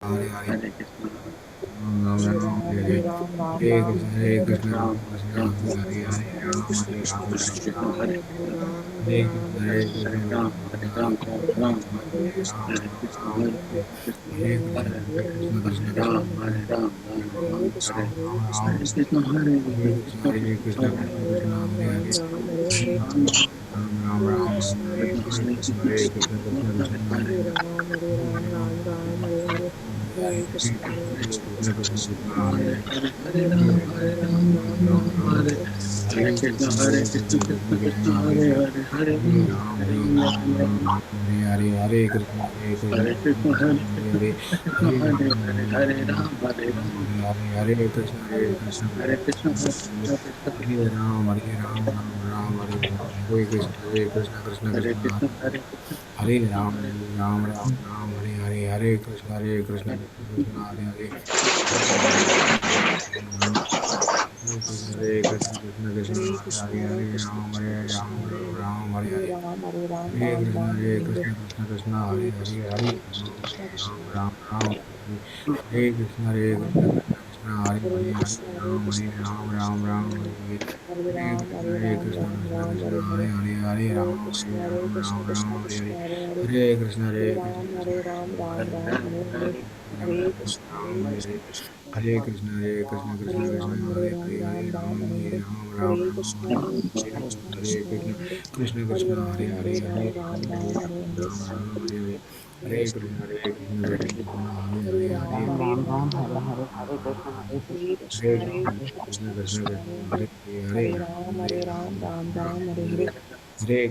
हरे हरे हरे कृष्ण राम हरे राम राम हरे हरे हरे राम राम राम हरे हरे कृष्ण हरे कृष्ण कृष्ण हरे हरे हरे हरे राम कृष्ण हरे कृष्ण राम कृष्ण राम कृष्ण राम हरे हरे हरे राम हरे हरे राम राम हरे राम राम हरे हरे राम हरे राम कृष्ण हरे हरे कृष्ण हरे कृष्ण कृष्ण कृष्ण हरे हरे कृष्ण हरे राम हरे हरे कृष्ण राम हरे राम राम राम हरे राम हरे राम कृष्ण हरे हरे कृष्ण हरे कृष्ण कृष्ण कृष्ण हरे हरे कृष्ण कृष्ण राम हरे हरे राम राम राम हरे हरे राम हरे कृष्ण हरे कृष्ण कृष्ण कृष्ण कृष्ण हरे हरे हरे राम राम राम हरे हरे हरे कृष्ण कृष्ण कृष्ण हरे हरे हरे राम हरे हरे हरे हरे कृष्ण कृष्ण हरे कृष्ण कृष्ण कृष्ण हरे हरे हरे हरे राम राम हरे हरे हरे कृष्ण हरे कृष्ण हरे कृष्ण हरे कृष्ण कृष्ण हरे हरे राम हरे हरे राम हरे राम हरे कृष्ण हरे कृष्ण हरे कृष्ण हरे हरे कृष्ण कृष्ण हरे कृष्ण राम राम राम हरे हरे कृष्ण कृष्ण हरे कृष्ण कृष्ण हरे हरे कृष्ण कृष्ण हरे कृष्ण राम हरे राम राम राम हरे हरे हरे कृष्ण कृष्ण हरे कृष्ण कृष्ण कृष्ण हरे हरे हरे कृष्ण कृष्ण कृष्ण हरे हरे कृष्ण हरे हरे कृष्ण राम हरे राम हरे राम हरे हरे हरे राम हरे राम राम हरे कृष्ण कृष्ण कृष्ण हरे हरे हरे कृष्ण हरे कृष्ण कृष्ण राम हरे राम राम हरे कृष्ण राम कृष्ण हरे कृष्ण हरे हरे हरे कृष्ण हरे कृष्ण राम कृष्ण राम कृष्ण राम हरे हरे हरे राम राम कृष्ण हरे हरे हरे हरे राम कृष्ण राम कृष्ण राम हरे कृष्ण हरे हरे हरे हरे हरे कृष्ण राम राम कृष्ण राम हरे हरे हरे कृष्ण राम हरे कृष्ण हरे हरे कृष्ण कृष्ण हरे कृष्ण राम हरे राम हरे राम राम हरे हरे राम हरे राम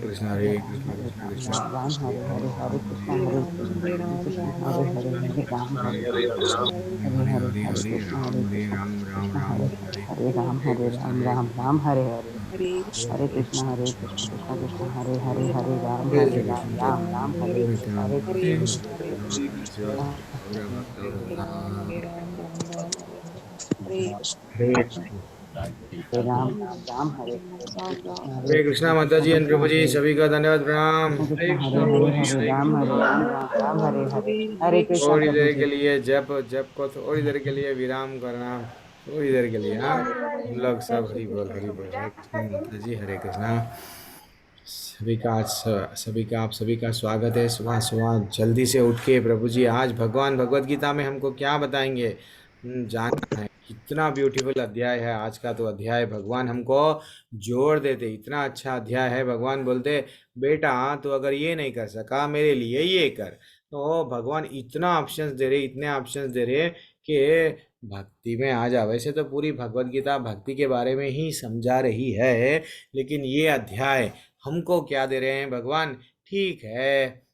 कृष्ण हरे कृष्ण हरे कृष्ण कृष्ण हरे हरे कृष्ण हरे कृष्ण हरे राम हरे हरे राम राम हरे हरे राम राम हरे हरे हरे हरे कृष्ण कृष्ण कृष्ण हरे हरे हरे हरे राम राम हरे हरे हरे कृष्ण हरे राम कृष्ण कृष्ण कृष्ण कृष्ण हरे कृष्ण हरे हरे हरे राम राम हरे हरे हरे कृष्ण कृष्ण कृष्ण हरे राम हरे कृष्ण हरे हरे हरे राम राम हरे हरे हरे कृष्ण कृष्ण हरे हरे कृष्ण कृष्ण राम हरे हरे हरे नित्यानंद कृष्ण शिव गौर भक्त हरे राम हरे हरे हरे कृष्ण हरे हरे कृष्णा माता जी एंड प्रभु जी सभी का धन्यवाद प्रणाम थोड़ी देर के लिए जप जप को थोड़ी देर के लिए विराम करना थोड़ी देर के लिए हाँ हम लोग सब हरि बोल हरे कृष्णा माता जी हरे कृष्णा सभी का आप सभी का स्वागत है सुबह सुबह जल्दी से उठ के प्रभु जी आज भगवान भगवत गीता में हमको क्या बताएंगे जानना है कितना ब्यूटीफुल अध्याय है आज का तो अध्याय भगवान हमको जोड़ देते इतना अच्छा अध्याय है भगवान बोलते बेटा तो अगर ये नहीं कर सका मेरे लिए ये कर तो भगवान इतना ऑप्शंस दे रहे इतने ऑप्शंस दे रहे कि भक्ति में आ जा वैसे तो पूरी भगवत गीता भक्ति के बारे में ही समझा रही है लेकिन ये अध्याय हमको क्या दे रहे हैं भगवान ठीक है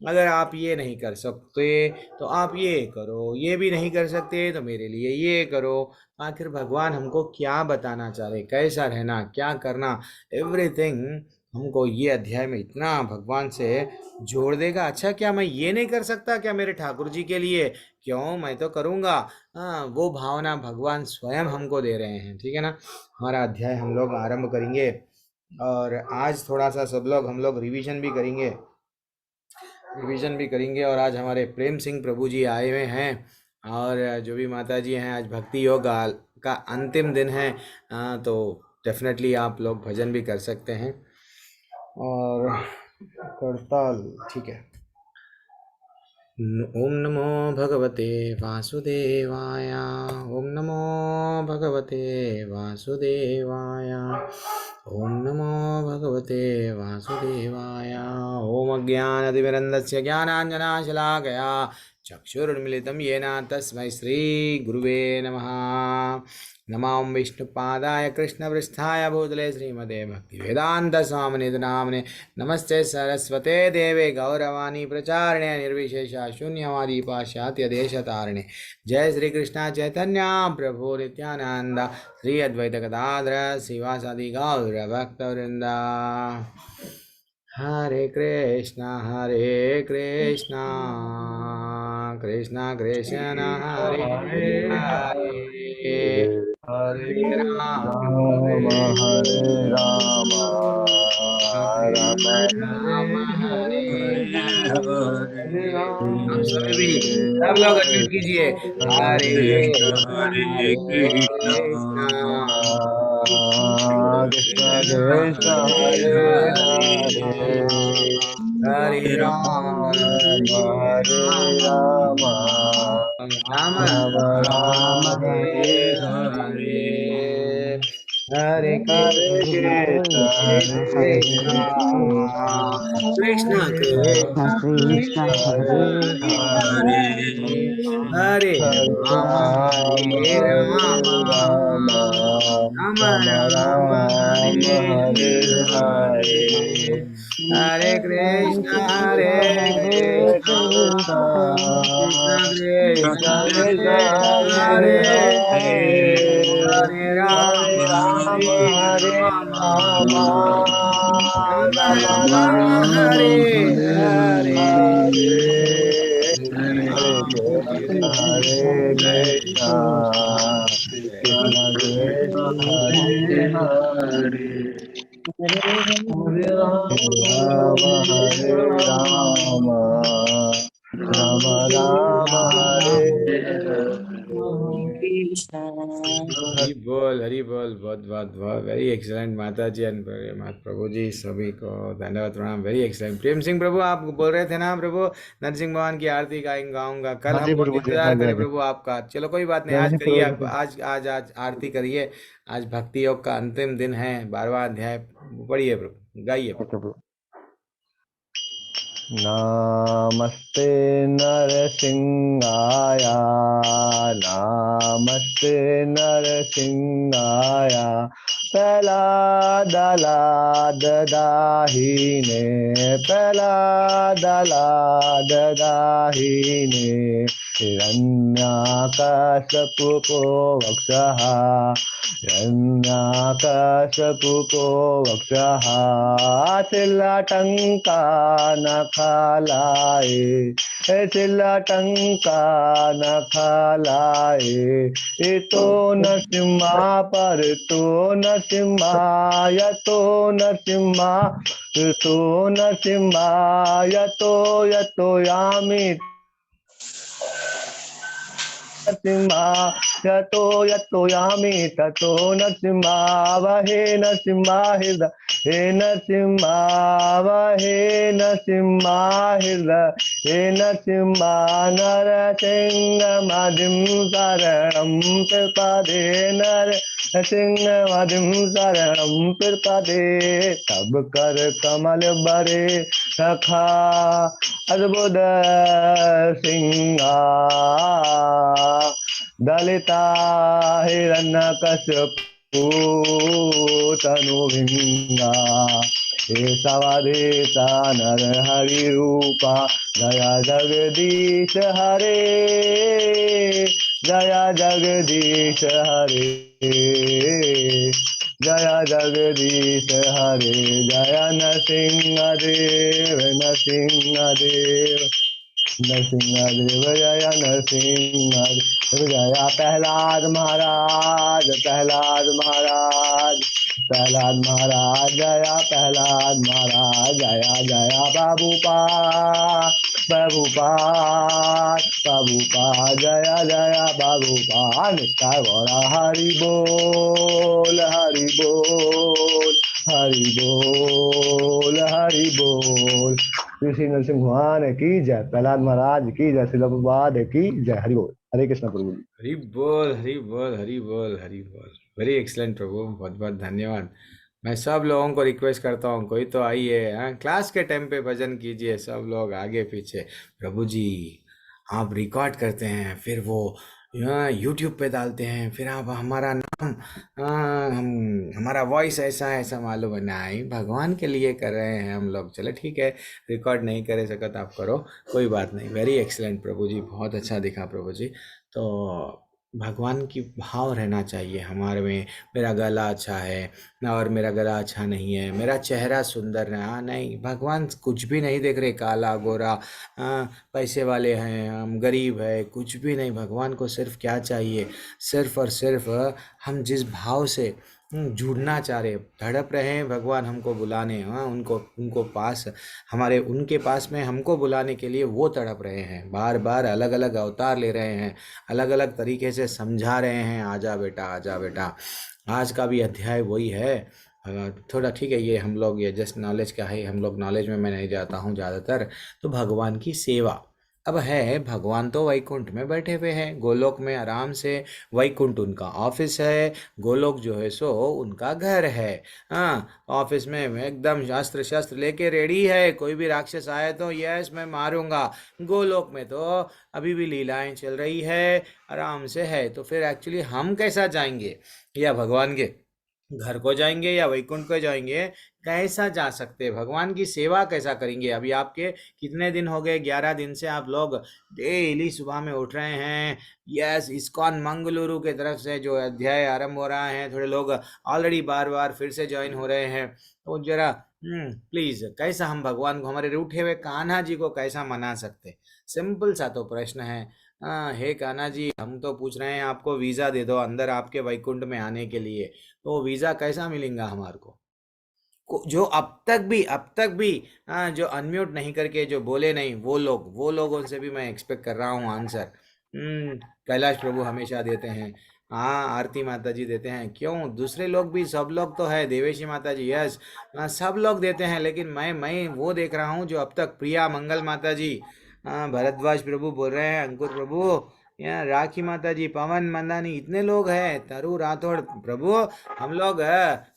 अगर आप ये नहीं कर सकते तो आप ये करो ये भी नहीं कर सकते तो मेरे लिए ये करो आखिर भगवान हमको क्या बताना चाह रहे कैसा रहना क्या करना एवरीथिंग हमको ये अध्याय में इतना भगवान से जोड़ देगा अच्छा क्या मैं ये नहीं कर सकता क्या मेरे ठाकुर जी के लिए क्यों मैं तो करूँगा हाँ वो भावना भगवान स्वयं हमको दे रहे हैं ठीक है ना हमारा अध्याय हम लोग आरंभ करेंगे और आज थोड़ा सा सब लोग हम लोग रिवीजन भी करेंगे और आज हमारे प्रेम सिंह प्रभु जी आए हुए हैं और जो भी माता जी हैं आज भक्ति योग का अंतिम दिन है तो डेफिनेटली आप लोग भजन भी कर सकते हैं और करताल ठीक है ओम नमो भगवते वासुदेवाय ओम नमो भगवते वासुदेवाय ओम नमो भगवते वासुदेवाय ओम अज्ञानतिमिरन्दस्य ज्ञानाञ्जनाशलाकया चक्षुरुन्मिलितं येन तस्मै श्रीगुरुवे नमः नमो विष्णुपादाय कृष्णपृष्ठाय भूतले श्रीमते भक्तिवेदान्तस्वामिनिधि नाम्ने नमस्ते सरस्वते देवे गौरवाणी प्रचारणे निर्विशेष शून्यवादी पाश्चात्य देशतारिणे जय श्री कृष्ण चैतन्य प्रभु नित्यानंद श्री अद्वैत गदाधर शिवासादि गौर भक्तवृंदा हरे कृष्णा कृष्णा कृष्ण हरे हरे हरे राम हरे राम हरे राम राम हरे हरे हम सभी भी सब लोग अनम्यूट कीजिए। हरे कृष्णा हरे हरे कृष्णा कृष्णा कृष्ण कृष्णा कृष्ण हरे हरे हरे हरे हरे राम राम राम हरे हरे राम राम राम राम राम राम हरे हरे हरे हरे हरे हरे कृष्णा कृष्ण हरे हरे कृष्णा कृष्ण कृष्णा कृष्णा कृष्ण हरे हरे हरे हरे राम राम हरे हरे राम राम राम राम राम राम हरे हरे हरे हरे हरे कृष्ण कृष्ण हरे हरे कृष्ण कृष्ण कृष्ण कृष्ण कृष्ण कृष्ण हरे हरे हरे हरे हरे हरे राम राम हरे हरे राम राम राम राम राम राम हरे हरे हरे हरे हरे राम कृष्ण हरे हरे कृष्ण कृष्ण कृष्ण हरे हरे राम हरे राम राम राम हरे हरि बोल बहुत बहुत बहुत वेरी एक्सलेंट माता जी एंड प्रभु जी सभी को धन्यवाद प्रणाम वेरी एक्सलेंट। प्रेम सिंह प्रभु आप बोल रहे थे ना प्रभु नरसिंह भगवान की आरती गाऊंगा कल हाँ हम जी बहुत प्रभु जी, हाँ इंतजार जी, हाँ करें जी। प्रभु आपका। चलो कोई बात नहीं जय आज सिंह करिए प्रभु आप जी। आज आरती करिए। आज भक्ति योग का अंतिम दिन है 12वां अध्याय पढ़िए प्रभु गाइए प्रभु। ओके प्रभु। नमस्ते नरसिंहाय नमस्ते नरसिंहाय प्रहलाद दाहिने प्रहलाद दाहिने हिरण्याकशपु को वक्षः हिरण्याकशपुको वक्षः शिलाटङ्का नखलाय शिलाटङ्का नखलाय इतो नरसिंहा परतो नरसिंहायतो नरसिंहा तो नरसिंहायतो यतो यामि नरसिंहा यतो यतो यामि ततो नरसिंहा वहे नरसिंहा हृदय हे नरसिंहा वहे नरसिंहा हृदय हे नरसिंहा नरसिंहमदिं शरणं प्रपदे नरसिंहमदिं शरणं प्रपदे तब कर कमल बरे सखा अद्भुत सिंहा दलिता हिरण्यकश्यपु तनुभिन्ना एषवदेता नर हरिरूपा जया जगदीश हरे जया जगदीश हरे जया जगदीश हरे जया नरसिंहदेव नरसिंहदेव नरसिंहदेव जय नरसिंहदेव जया प्रहलाद महाराज जया प्रहलाद महाराज जया जया प्रभुपाद जया जया प्रभुपाद नित्य गौरा हरि बोल हरि बोल हरि बोल हरि बोल। श्री नरसिंह भगवान की जय, प्रहलाद महाराज की जय, श्रील प्रभुपाद की जय। हरि बोल। हरे कृष्ण प्रभु जी। हरि बोल हरि बोल हरि बोल हरि बोल वेरी एक्सलेंट प्रभु बहुत बहुत धन्यवाद। मैं सब लोगों को रिक्वेस्ट करता हूँ कोई तो आइए क्लास के टाइम पे भजन कीजिए सब लोग आगे पीछे। प्रभु जी आप रिकॉर्ड करते हैं फिर वो यूट्यूब पे डालते हैं फिर आप हमारा नाम हम हमारा वॉइस ऐसा ऐसा मालूम है नहीं भगवान के लिए कर रहे हैं हम लोग। चलो ठीक है रिकॉर्ड नहीं करे सकत आप करो कोई बात नहीं। वेरी एक्सलेंट प्रभु जी बहुत अच्छा दिखा प्रभु जी। तो भगवान की भाव रहना चाहिए हमारे में। मेरा गला अच्छा है ना और मेरा गला अच्छा नहीं है मेरा चेहरा सुंदर है नहीं भगवान कुछ भी नहीं देख रहे काला गोरा पैसे वाले हैं हम गरीब है कुछ भी नहीं। भगवान को सिर्फ क्या चाहिए सिर्फ और सिर्फ हम जिस भाव से जुड़ना चाह रहे, धड़प रहे हैं भगवान हमको बुलाने, हाँ उनको उनको पास, हमारे उनके पास में हमको बुलाने के लिए वो तड़प रहे हैं, बार बार अलग अलग अवतार ले रहे हैं, अलग अलग तरीके से समझा रहे हैं, आजा बेटा आजा बेटा। आज का भी अध्याय वही है। थोड़ा ठीक है, ये हम लोग ये जस्ट नॉलेज का है, हम लोग नॉलेज में मैं नहीं जाता हूँ ज़्यादातर। तो भगवान की सेवा अब है, भगवान तो वैकुंठ में बैठे हुए हैं, गोलोक में आराम से। वैकुंठ उनका ऑफिस है, गोलोक जो है सो उनका घर है। हाँ, ऑफिस में मैं एकदम शास्त्र शास्त्र लेके रेडी है, कोई भी राक्षस आए तो यस मैं मारूंगा। गोलोक में तो अभी भी लीलाएं चल रही है, आराम से है। तो फिर एक्चुअली हम कैसा जाएंगे, या भगवान के घर को जाएंगे या वैकुंठ को जाएंगे, कैसा जा सकते हैं, भगवान की सेवा कैसा करेंगे। अभी आपके कितने दिन हो गए, 11 दिन से आप लोग डेली सुबह में उठ रहे हैं। यस, इस्कॉन मंगलुरु के तरफ से जो अध्याय आरंभ हो रहा है, थोड़े लोग ऑलरेडी बार बार फिर से ज्वाइन हो रहे हैं। तो जरा प्लीज, कैसा हम भगवान को, हमारे रूठे हुए कान्हा जी को कैसा मना सकते। सिंपल सा तो प्रश्न है। हे कान्हा जी, हम तो पूछ रहे हैं आपको वीजा दे दो अंदर आपके वैकुंठ में आने के लिए। तो वीजा कैसा मिलेगा हमारे जो अब तक भी जो अनम्यूट नहीं करके जो बोले नहीं, वो लोगों से भी मैं एक्सपेक्ट कर रहा हूँ आंसर। कैलाश प्रभु हमेशा देते हैं, हाँ आरती माता जी देते हैं, क्यों दूसरे लोग भी, सब लोग तो है, देवेशी माता जी यस, सब लोग देते हैं, लेकिन मैं वो देख रहा हूँ जो अब तक, प्रिया मंगल माता जी, भरद्वाज प्रभु बोल रहे हैं, अंकुर प्रभु, यहाँ राखी माता जी, पवन मंदानी, इतने लोग हैं, तरु राठौड़ प्रभु, हम लोग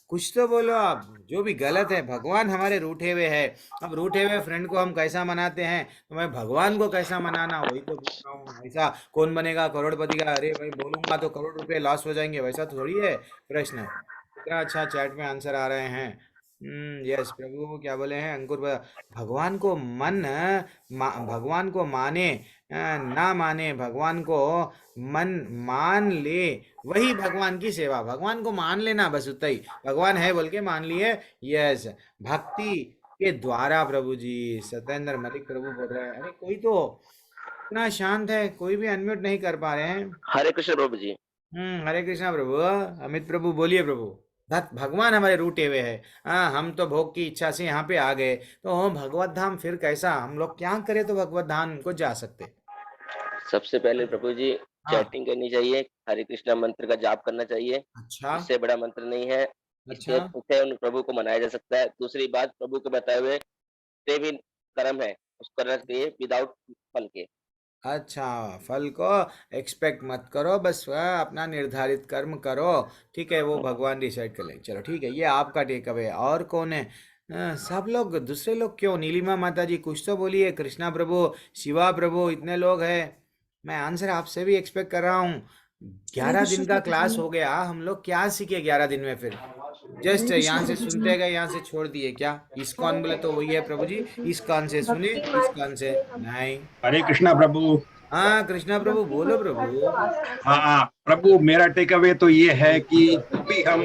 कुछ तो बोलो आप। जो भी गलत है, भगवान हमारे रूठे हुए है। अब रूठे हुए फ्रेंड को हम कैसा मनाते हैं, तो मैं भगवान को कैसा मनाना, वही तो पूछ रहा हूँ। ऐसा कौन बनेगा करोड़पति का, अरे भाई बोलूंगा तो करोड़ रुपए लॉस हो जाएंगे, वैसा तो थोड़ी है प्रश्न। कितना अच्छा चैट में आंसर आ रहे हैं। यस प्रभु क्या बोले हैं अंकुर भगवान को भगवान को माने, ना माने, भगवान को मन मान ले, वही भगवान की सेवा। भगवान को मान लेना बस, उतना ही भगवान है बोल के मान लिए। यस, भक्ति के द्वारा प्रभु जी। सत्येंद्र मलिक प्रभु बोल रहे हैं, अरे कोई तो इतना शांत है, कोई भी अनम्यूट नहीं कर पा रहे हैं। हरे कृष्ण प्रभु जी। हरे कृष्णा प्रभु। अमित प्रभु बोलिए प्रभु। भगवान हमारे रूठे हुए हैं। हाँ, हम तो भोग की इच्छा से यहाँ पे आ गए, तो हम भगवत धाम फिर कैसा, हम लोग क्या करें तो भगवत धाम को जा सकते। सबसे पहले प्रभु जी हाँ, चैटिंग करनी चाहिए, हरे कृष्णा मंत्र का जाप करना चाहिए, अच्छा इससे बड़ा मंत्र नहीं है। अच्छा इससे उन प्रभु को मनाया जा सकता है। दूसरी बात, प्रभु के बताए हुए जितने भी कर्म है उसको करना चाहिए विदाउट फल के। अच्छा, फल को एक्सपेक्ट मत करो, बस अपना निर्धारित कर्म करो। ठीक है, वो भगवान डिसाइड कर लेंगे। चलो ठीक है, ये आपका टेक अवे। और कौन है? सब लोग, दूसरे लोग क्यों, नीलिमा माता जी कुछ तो बोलिए, कृष्णा प्रभु, शिवा प्रभु, इतने लोग हैं। मैं आंसर आपसे भी एक्सपेक्ट कर रहा हूँ। हरे 11 दिन कृष्ण का प्रभु क्लास जी। हो गया, हम लोग क्या सीखे 11 दिन में फिर? जस्ट हरे कृष्ण यहाँ से प्रभु जी। सुनते गए, यहाँ से छोड़ दिए क्या? इस्कॉन बोले तो वही है प्रभु जी, इस कान से सुने, भक्ति इस मार्ग कान से से हम नहीं। हरे कृष्णा प्रभु। हाँ कृष्णा प्रभु भक्ति बोलो मार्ग के अर्थ को प्रभु। आसान से हाँ प्रभु, मेरा टेक अवे तो ये है कि जो भी हम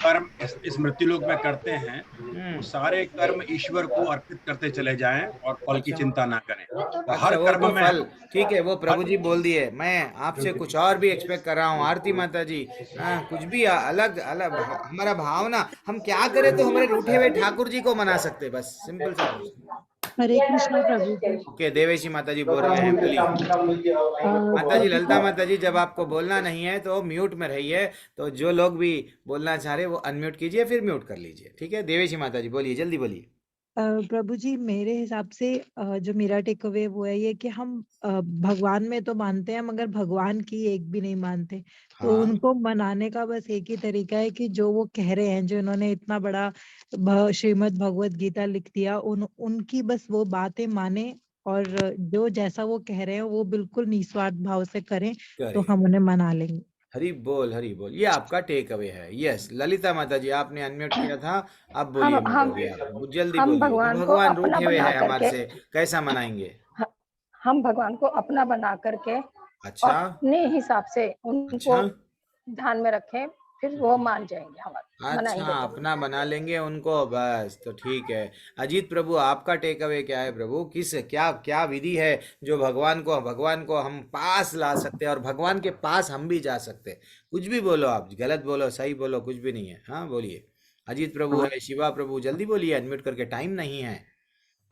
कर्म इस मृत्युलोक में करते हैं, वो हम्म सारे कर्म ईश्वर को अर्पित करते चले जाएं और फल की अच्छा चिंता ना करें। तो अच्छा, हर वो तो कर्म में फल ठीक है, वो प्रभु हर जी बोल दिए। मैं आपसे कुछ और भी एक्सपेक्ट कर रहा हूँ, आरती माता जी। हाँ, कुछ भी अलग अलग हमारा भावना, हम क्या करें तो हमारे रूठे हुए ठाकुर जी को मना सकते, बस सिंपल सा प्रश्न। हरे कृष्णा प्रभु जी। ओके, देवेशी माता जी बोल रहे हैं, बोलिए। माता जी, ललिता प्रभु माता जी, जब आपको बोलना नहीं है तो म्यूट में रहिए। तो जो लोग भी बोलना चाह रहे हैं वो अनम्यूट कीजिए, फिर म्यूट कर लीजिए। ठीक है, देवेशी माता जी बोलिए, जल्दी बोलिए। प्रभु जी, मेरे हिसाब से जो मेरा टेक अवे वो है ये कि हम भगवान में तो मानते हैं मगर भगवान की एक भी नहीं मानते। तो हाँ, उनको मनाने का बस एक ही तरीका है कि जो वो कह रहे हैं, जो इन्होंने इतना बड़ा श्रीमद् भगवत गीता लिख दिया, उनकी बस वो बातें माने, और जो जैसा वो कह रहे हैं वो बिल्कुल निस्वार्थ भाव से करें, तो करे। हम उन्हें मना लेंगे। हरी बोल हरी बोल, ये आपका टेक अवे है। यस, ललिता माता जी आपने अनम्यूट किया था, अब हम बोलिए माता हम जी, आप जल्दी हम बोलिए। तो भगवान को भगवान अपना रूठे हुए बना हैं हमारे करके से, कैसा मनाएंगे? ह- हम भगवान को अपना बना करके अच्छा अपने हिसाब से अच्छा उनको ध्यान में रखें। फिर वो मान जाएंगे, हमारा अच्छा, मनाएंगे जरूर। अपना बना लेंगे उनको, बस तो ठीक है। अजीत प्रभु, आपका टेक अवे क्या है प्रभु? किस क्या क्या विधि है जो भगवान को हम पास ला सकते हैं और भगवान के पास हम भी जा सकते हैं? कुछ भी बोलो, आप गलत बोलो सही बोलो, कुछ भी नहीं है। हाँ बोलिए। अजीत प्रभु प्रभु है, शिवा प्रभु, जल्दी बोलिए, अनम्यूट करके, टाइम नहीं है,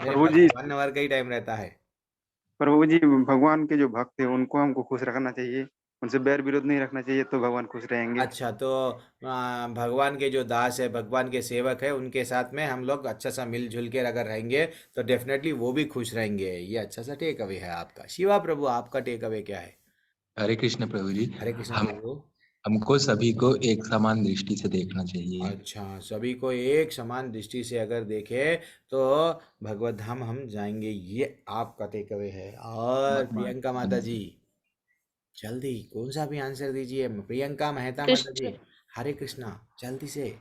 मेरे प्रभु पास जी 1 आवर का ही टाइम रहता है। प्रभु जी, भगवान के जो भक्त हैं उनको हमको खुश रखना चाहिए, उनसे बैर विरोध नहीं रखना चाहिए, तो भगवान खुश रहेंगे। अच्छा, तो भगवान के जो दास है, भगवान के सेवक है, उनके साथ में हम लोग अच्छा सा मिलजुल के अगर रहेंगे तो डेफिनेटली वो भी खुश रहेंगे। ये अच्छा सा टेक अवे है आपका। शिवा प्रभु, आपका टेक अवे क्या है? हरे कृष्ण प्रभु जी। हरे कृष्ण हम प्रभु। हमको सभी को एक समान दृष्टि से देखना चाहिए। अच्छा, सभी को एक समान दृष्टि से अगर देखे तो भगवत धाम हम जाएंगे, ये आपका टेक अवे है। और प्रियंका माता जी, जल्दी कौन सा भी आंसर दीजिए। प्रियंका मेहता माता जी, कृष्ण हरे कृष्णा, जल्दी से।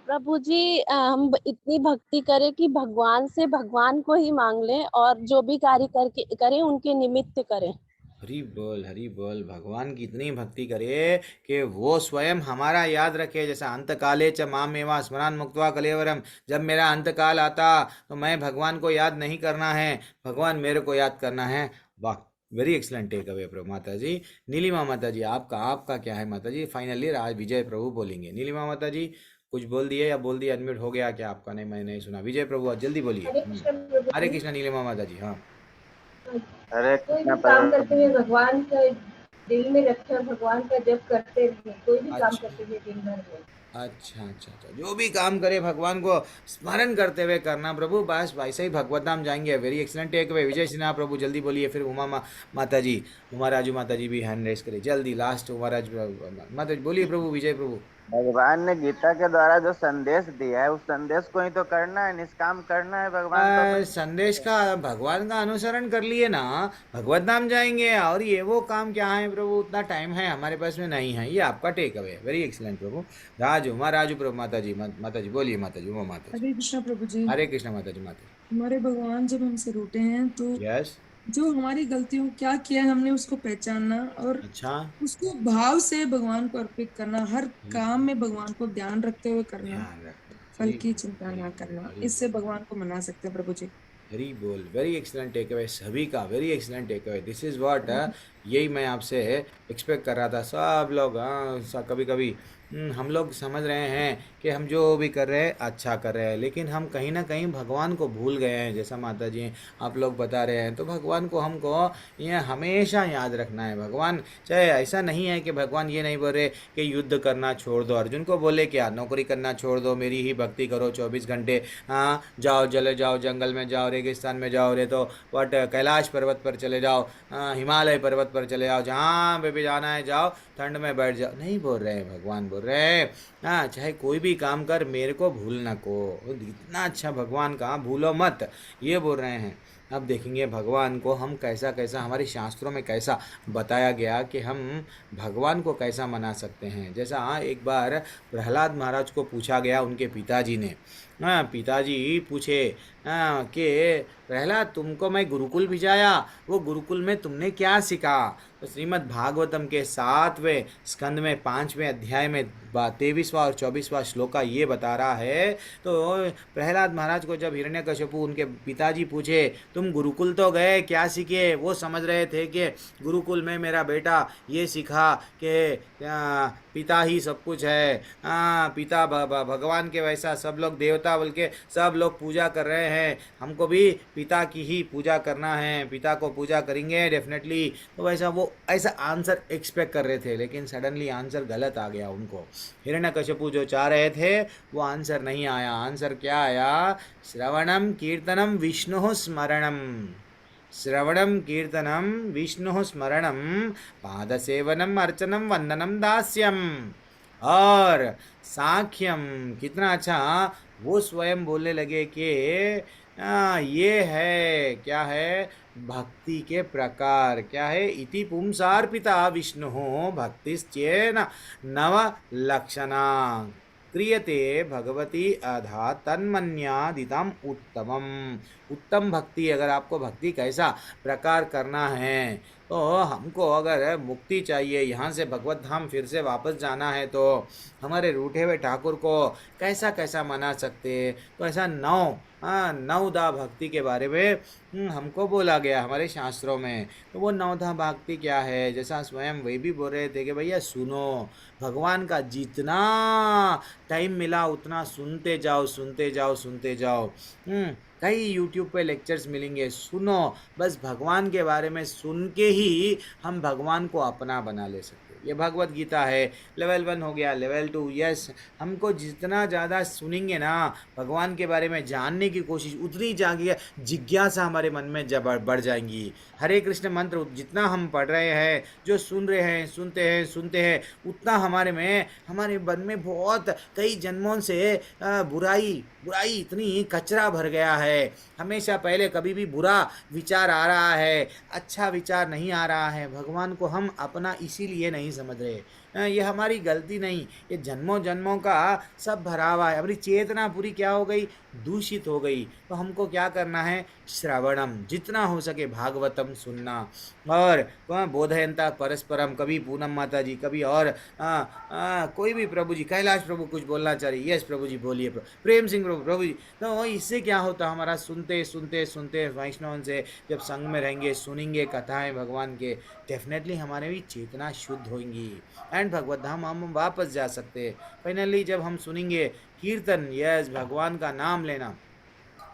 प्रभु जी, हम इतनी भक्ति करें कि भगवान से भगवान को ही मांग लें और जो भी कार्य करके करें उनके निमित्त करें। हरि बोल, हरि बोल। भगवान की इतनी भक्ति करे कि वो स्वयं हमारा याद रखे। जैसा अंत काले च माम एवा स्मरान मुक्त्वा कलेवरम, जब मेरा अंत काल आता तो मैं भगवान को याद नहीं करना है, भगवान मेरे को याद करना है। वाह, वेरी एक्सलेंट टेक अवे प्रभु माता जी। नीलिमा माता जी, आपका आपका क्या है माता जी? फाइनली आज विजय प्रभु बोलेंगे। नीलिमा माता जी, कुछ बोल दिए या बोल दिए? अनम्यूट हो गया क्या आपका? नहीं, मैंने नहीं सुना। विजय प्रभु आज जल्दी बोलिए। हरे कृष्ण प्रभु हरे जी। कृष्णा नीलिमा माता जी। हाँ। हरे कोई कृष्णा भी काम प्रभु करते हुए भगवान का दिल में रखे और भगवान का जप करते रहे, कोई भी काम अच्छा करते हुए दिन भर में। अच्छा अच्छा अच्छा, जो भी काम करे भगवान को स्मरण करते हुए करना प्रभु, बस वैसे ही भगवत धाम जाएंगे। Very excellent take away. Vijay Sinha प्रभु जल्दी बोलिए। फिर माता जी, उमा राजू माता जी भी हैंड रेस करे जल्दी। लास्ट उमा राजू माता जी, बोलिए प्रभु, विजय प्रभु। भगवान ने गीता के द्वारा जो संदेश दिया है उस संदेश को ही तो करना है, निष्काम करना है। भगवान तो अपने संदेश का, भगवान का अनुसरण कर लिए ना, भगवत धाम जाएंगे। और ये वो काम क्या है प्रभु? उतना टाइम है हमारे पास में नहीं है। ये आपका टेक अवे है। वेरी एक्सलेंट प्रभु। राजू उमा राजू प्रभु माता जी, माता जी बोलिए, माता जी, उमा माता जी। हरे कृष्णा प्रभु जी। हरे कृष्ण माता जी। माता हमारे भगवान जब हमसे रूठे हैं तो जी। यस। जो हमारी गलतियों क्या किया है हमने उसको पहचानना और अच्छा। उसको भाव से भगवान को अर्पित करना, हर काम में भगवान को ध्यान रखते हुए करना, ध्यान रखना। फल हरी की बोल, चिंता हरी ना बोल, करना, हरी इससे बोल, भगवान को मना सकते हैं प्रभु जी। हरी बोल। वेरी एक्सलेंट टेक अवे सभी का। Very excellent take away. This is what, यही मैं आपसे एक्सपेक्ट कर रहा था। सब लोग, हाँ, कभी कभी हम लोग समझ रहे हैं कि हम जो भी कर रहे हैं अच्छा कर रहे हैं, लेकिन हम कहीं ना कहीं भगवान को भूल गए हैं। जैसा माता जी आप लोग बता रहे हैं, तो भगवान को हमको ये हमेशा याद रखना है। भगवान, चाहे ऐसा नहीं है कि भगवान ये नहीं बोल रहे कि युद्ध करना छोड़ दो। अर्जुन को बोले क्या? नौकरी करना छोड़ दो, मेरी ही भक्ति करो 24 घंटे। हाँ, जाओ, चले जाओ, जंगल में जाओ, रेगिस्तान में जाओ, रे तो वट कैलाश पर्वत पर चले जाओ, हिमालय पर्वत पर चले जाओ, जहाँ पे भी जाना है जाओ, ठंड में बैठ जाओ। नहीं बोल रहे हैं, भगवान बोल रहे हैं हाँ, चाहे कोई भी काम कर, मेरे को भूलना को। इतना अच्छा भगवान का भूलो मत, ये बोल रहे हैं। अब देखेंगे भगवान को हम कैसा कैसा, हमारे शास्त्रों में कैसा बताया गया कि हम भगवान को कैसा मना सकते हैं। जैसा एक बार प्रहलाद महाराज को पूछा गया उनके पिताजी ने। हाँ, पिताजी पूछे कि प्रहलाद, तुमको मैं गुरुकुल भिजाया, वो गुरुकुल में तुमने क्या सीखा? तो श्रीमद् भागवतम के 7वें स्कंद में 5वें अध्याय में 23वां और 24वां श्लोका ये बता रहा है। तो प्रहलाद महाराज को जब हिरण्यकशिपु उनके पिताजी पूछे, तुम गुरुकुल तो गए, क्या सीखे? वो समझ रहे थे कि गुरुकुल में मेरा बेटा ये सीखा कि पिता ही सब कुछ है। पिता भगवान के वैसा सब लोग देवता बोल के सब लोग पूजा कर रहे हैं, हमको भी पिता की ही पूजा करना है, पिता को पूजा करेंगे डेफिनेटली। तो वैसा वो ऐसा आंसर एक्सपेक्ट कर रहे थे, लेकिन सडनली आंसर गलत आ गया उनको। हिरण्यकशिपु जो चाह रहे थे वो आंसर नहीं आया। आंसर क्या आया? श्रवणम कीर्तनम विष्णु स्मरणम, श्रवणम कीर्तनम विष्णु स्मरणम, पादसेवनम अर्चनम वंदनम दास्यम। और साख्यम, कितना अच्छा वो स्वयं बोलने लगे कि ये है, क्या है? भक्ति के प्रकार क्या है? इति पुंसार्पिता विष्णु भक्तिश्चेन नव लक्षणा क्रियते भगवती अधा तन्मन्यादितम उत्तमम। उत्तम भक्ति, अगर आपको भक्ति कैसा प्रकार करना है तो हमको अगर मुक्ति चाहिए, यहाँ से भगवत धाम फिर से वापस जाना है, तो हमारे रूठे हुए ठाकुर को कैसा कैसा मना सकते हैं। तो ऐसा नवदा भक्ति के बारे में हमको बोला गया हमारे शास्त्रों में। तो वो नवधा भक्ति क्या है, जैसा स्वयं वे भी बोल रहे थे कि भैया सुनो, भगवान का जितना टाइम मिला उतना सुनते जाओ, सुनते जाओ, सुनते जाओ। कई यूट्यूब पे लेक्चर्स मिलेंगे, सुनो, बस भगवान के बारे में सुन के ही हम भगवान को अपना बना ले सकते हैं। ये भगवत गीता है। लेवल 1 हो गया, लेवल 2, यस, हमको जितना ज़्यादा सुनेंगे ना भगवान के बारे में जानने की कोशिश, उतनी जिज्ञासा हमारे मन में जब बढ़ जाएंगी। हरे कृष्ण मंत्र जितना हम पढ़ रहे हैं, जो सुन रहे हैं, सुनते हैं, उतना हमारे मन में बहुत कई जन्मों से बुराई इतनी कचरा भर गया है। हमेशा पहले कभी भी बुरा विचार आ रहा है, अच्छा विचार नहीं आ रहा है। भगवान को हम अपना इसीलिए नहीं समझ रहे। ये हमारी गलती नहीं, ये जन्मों जन्मों का सब भरा हुआ है। हमारी चेतना पूरी क्या हो गई, दूषित हो गई। तो हमको क्या करना है, श्रवणम, जितना हो सके भागवतम सुनना, और बोधयंता परस्परम, कभी पूनम माता जी, कभी और कोई भी प्रभु जी, कैलाश प्रभु कुछ बोलना चाह रही, यस प्रभु जी बोलिए, प्रेम सिंह प्रभु जी। तो इससे क्या होता, हमारा सुनते सुनते सुनते वैष्णव से जब संग में रहेंगे, सुनेंगे कथाएं भगवान के, डेफिनेटली हमारे भी चेतना शुद्ध होंगी एंड भगवत धाम हम वापस जा सकते हैं। फाइनली जब हम सुनेंगे कीर्तन, यस, भगवान का नाम लेना,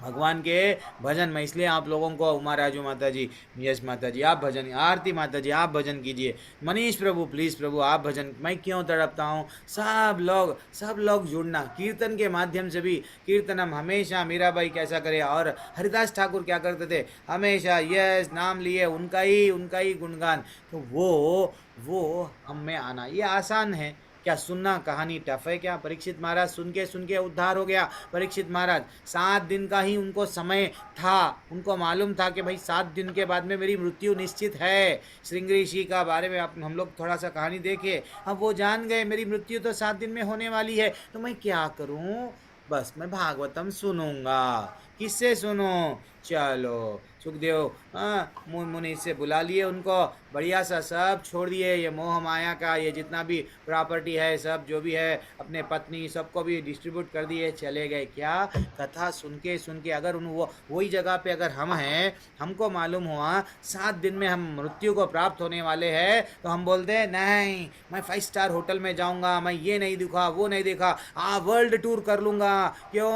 भगवान के भजन, मैं इसलिए आप लोगों को, उमा राजू माता जी, यस माता जी आप भजन, आरती माता जी आप भजन कीजिए, मनीष प्रभु प्लीज़ प्रभु आप भजन, मैं क्यों तड़पता हूँ, सब लोग जुड़ना कीर्तन के माध्यम से भी। कीर्तनम हमेशा मीराबाई कैसा करे, और हरिदास ठाकुर क्या करते थे, हमेशा यस नाम लिए, उनका ही गुणगान। तो वो हम में आना, ये आसान है क्या सुनना, कहानी टफ है क्या। परीक्षित महाराज सुन के उद्धार हो गया। परीक्षित महाराज 7 दिन का ही उनको समय था, उनको मालूम था कि भाई 7 दिन के बाद में मेरी मृत्यु निश्चित है। श्रृंगी ऋषि का बारे में हम लोग थोड़ा सा कहानी देखे, अब वो जान गए मेरी मृत्यु तो 7 दिन में होने वाली है, तो मैं क्या करूं, बस मैं भागवतम सुनूंगा। किससे सुनो, चलो सुखदेव मुनि से बुला लिए उनको, बढ़िया सा सब छोड़ दिए, ये मोह माया का ये जितना भी प्रॉपर्टी है, सब जो भी है, अपने पत्नी सबको भी डिस्ट्रीब्यूट कर दिए, चले गए। क्या कथा सुन के अगर वही जगह पे अगर हम हैं, हमको मालूम हुआ 7 दिन में हम मृत्यु को प्राप्त होने वाले हैं, तो हम बोलते हैं नहीं मैं 5 स्टार होटल में जाऊंगा, मैं ये नहीं दिखा वो नहीं देखा, वर्ल्ड टूर कर लूँगा, क्यों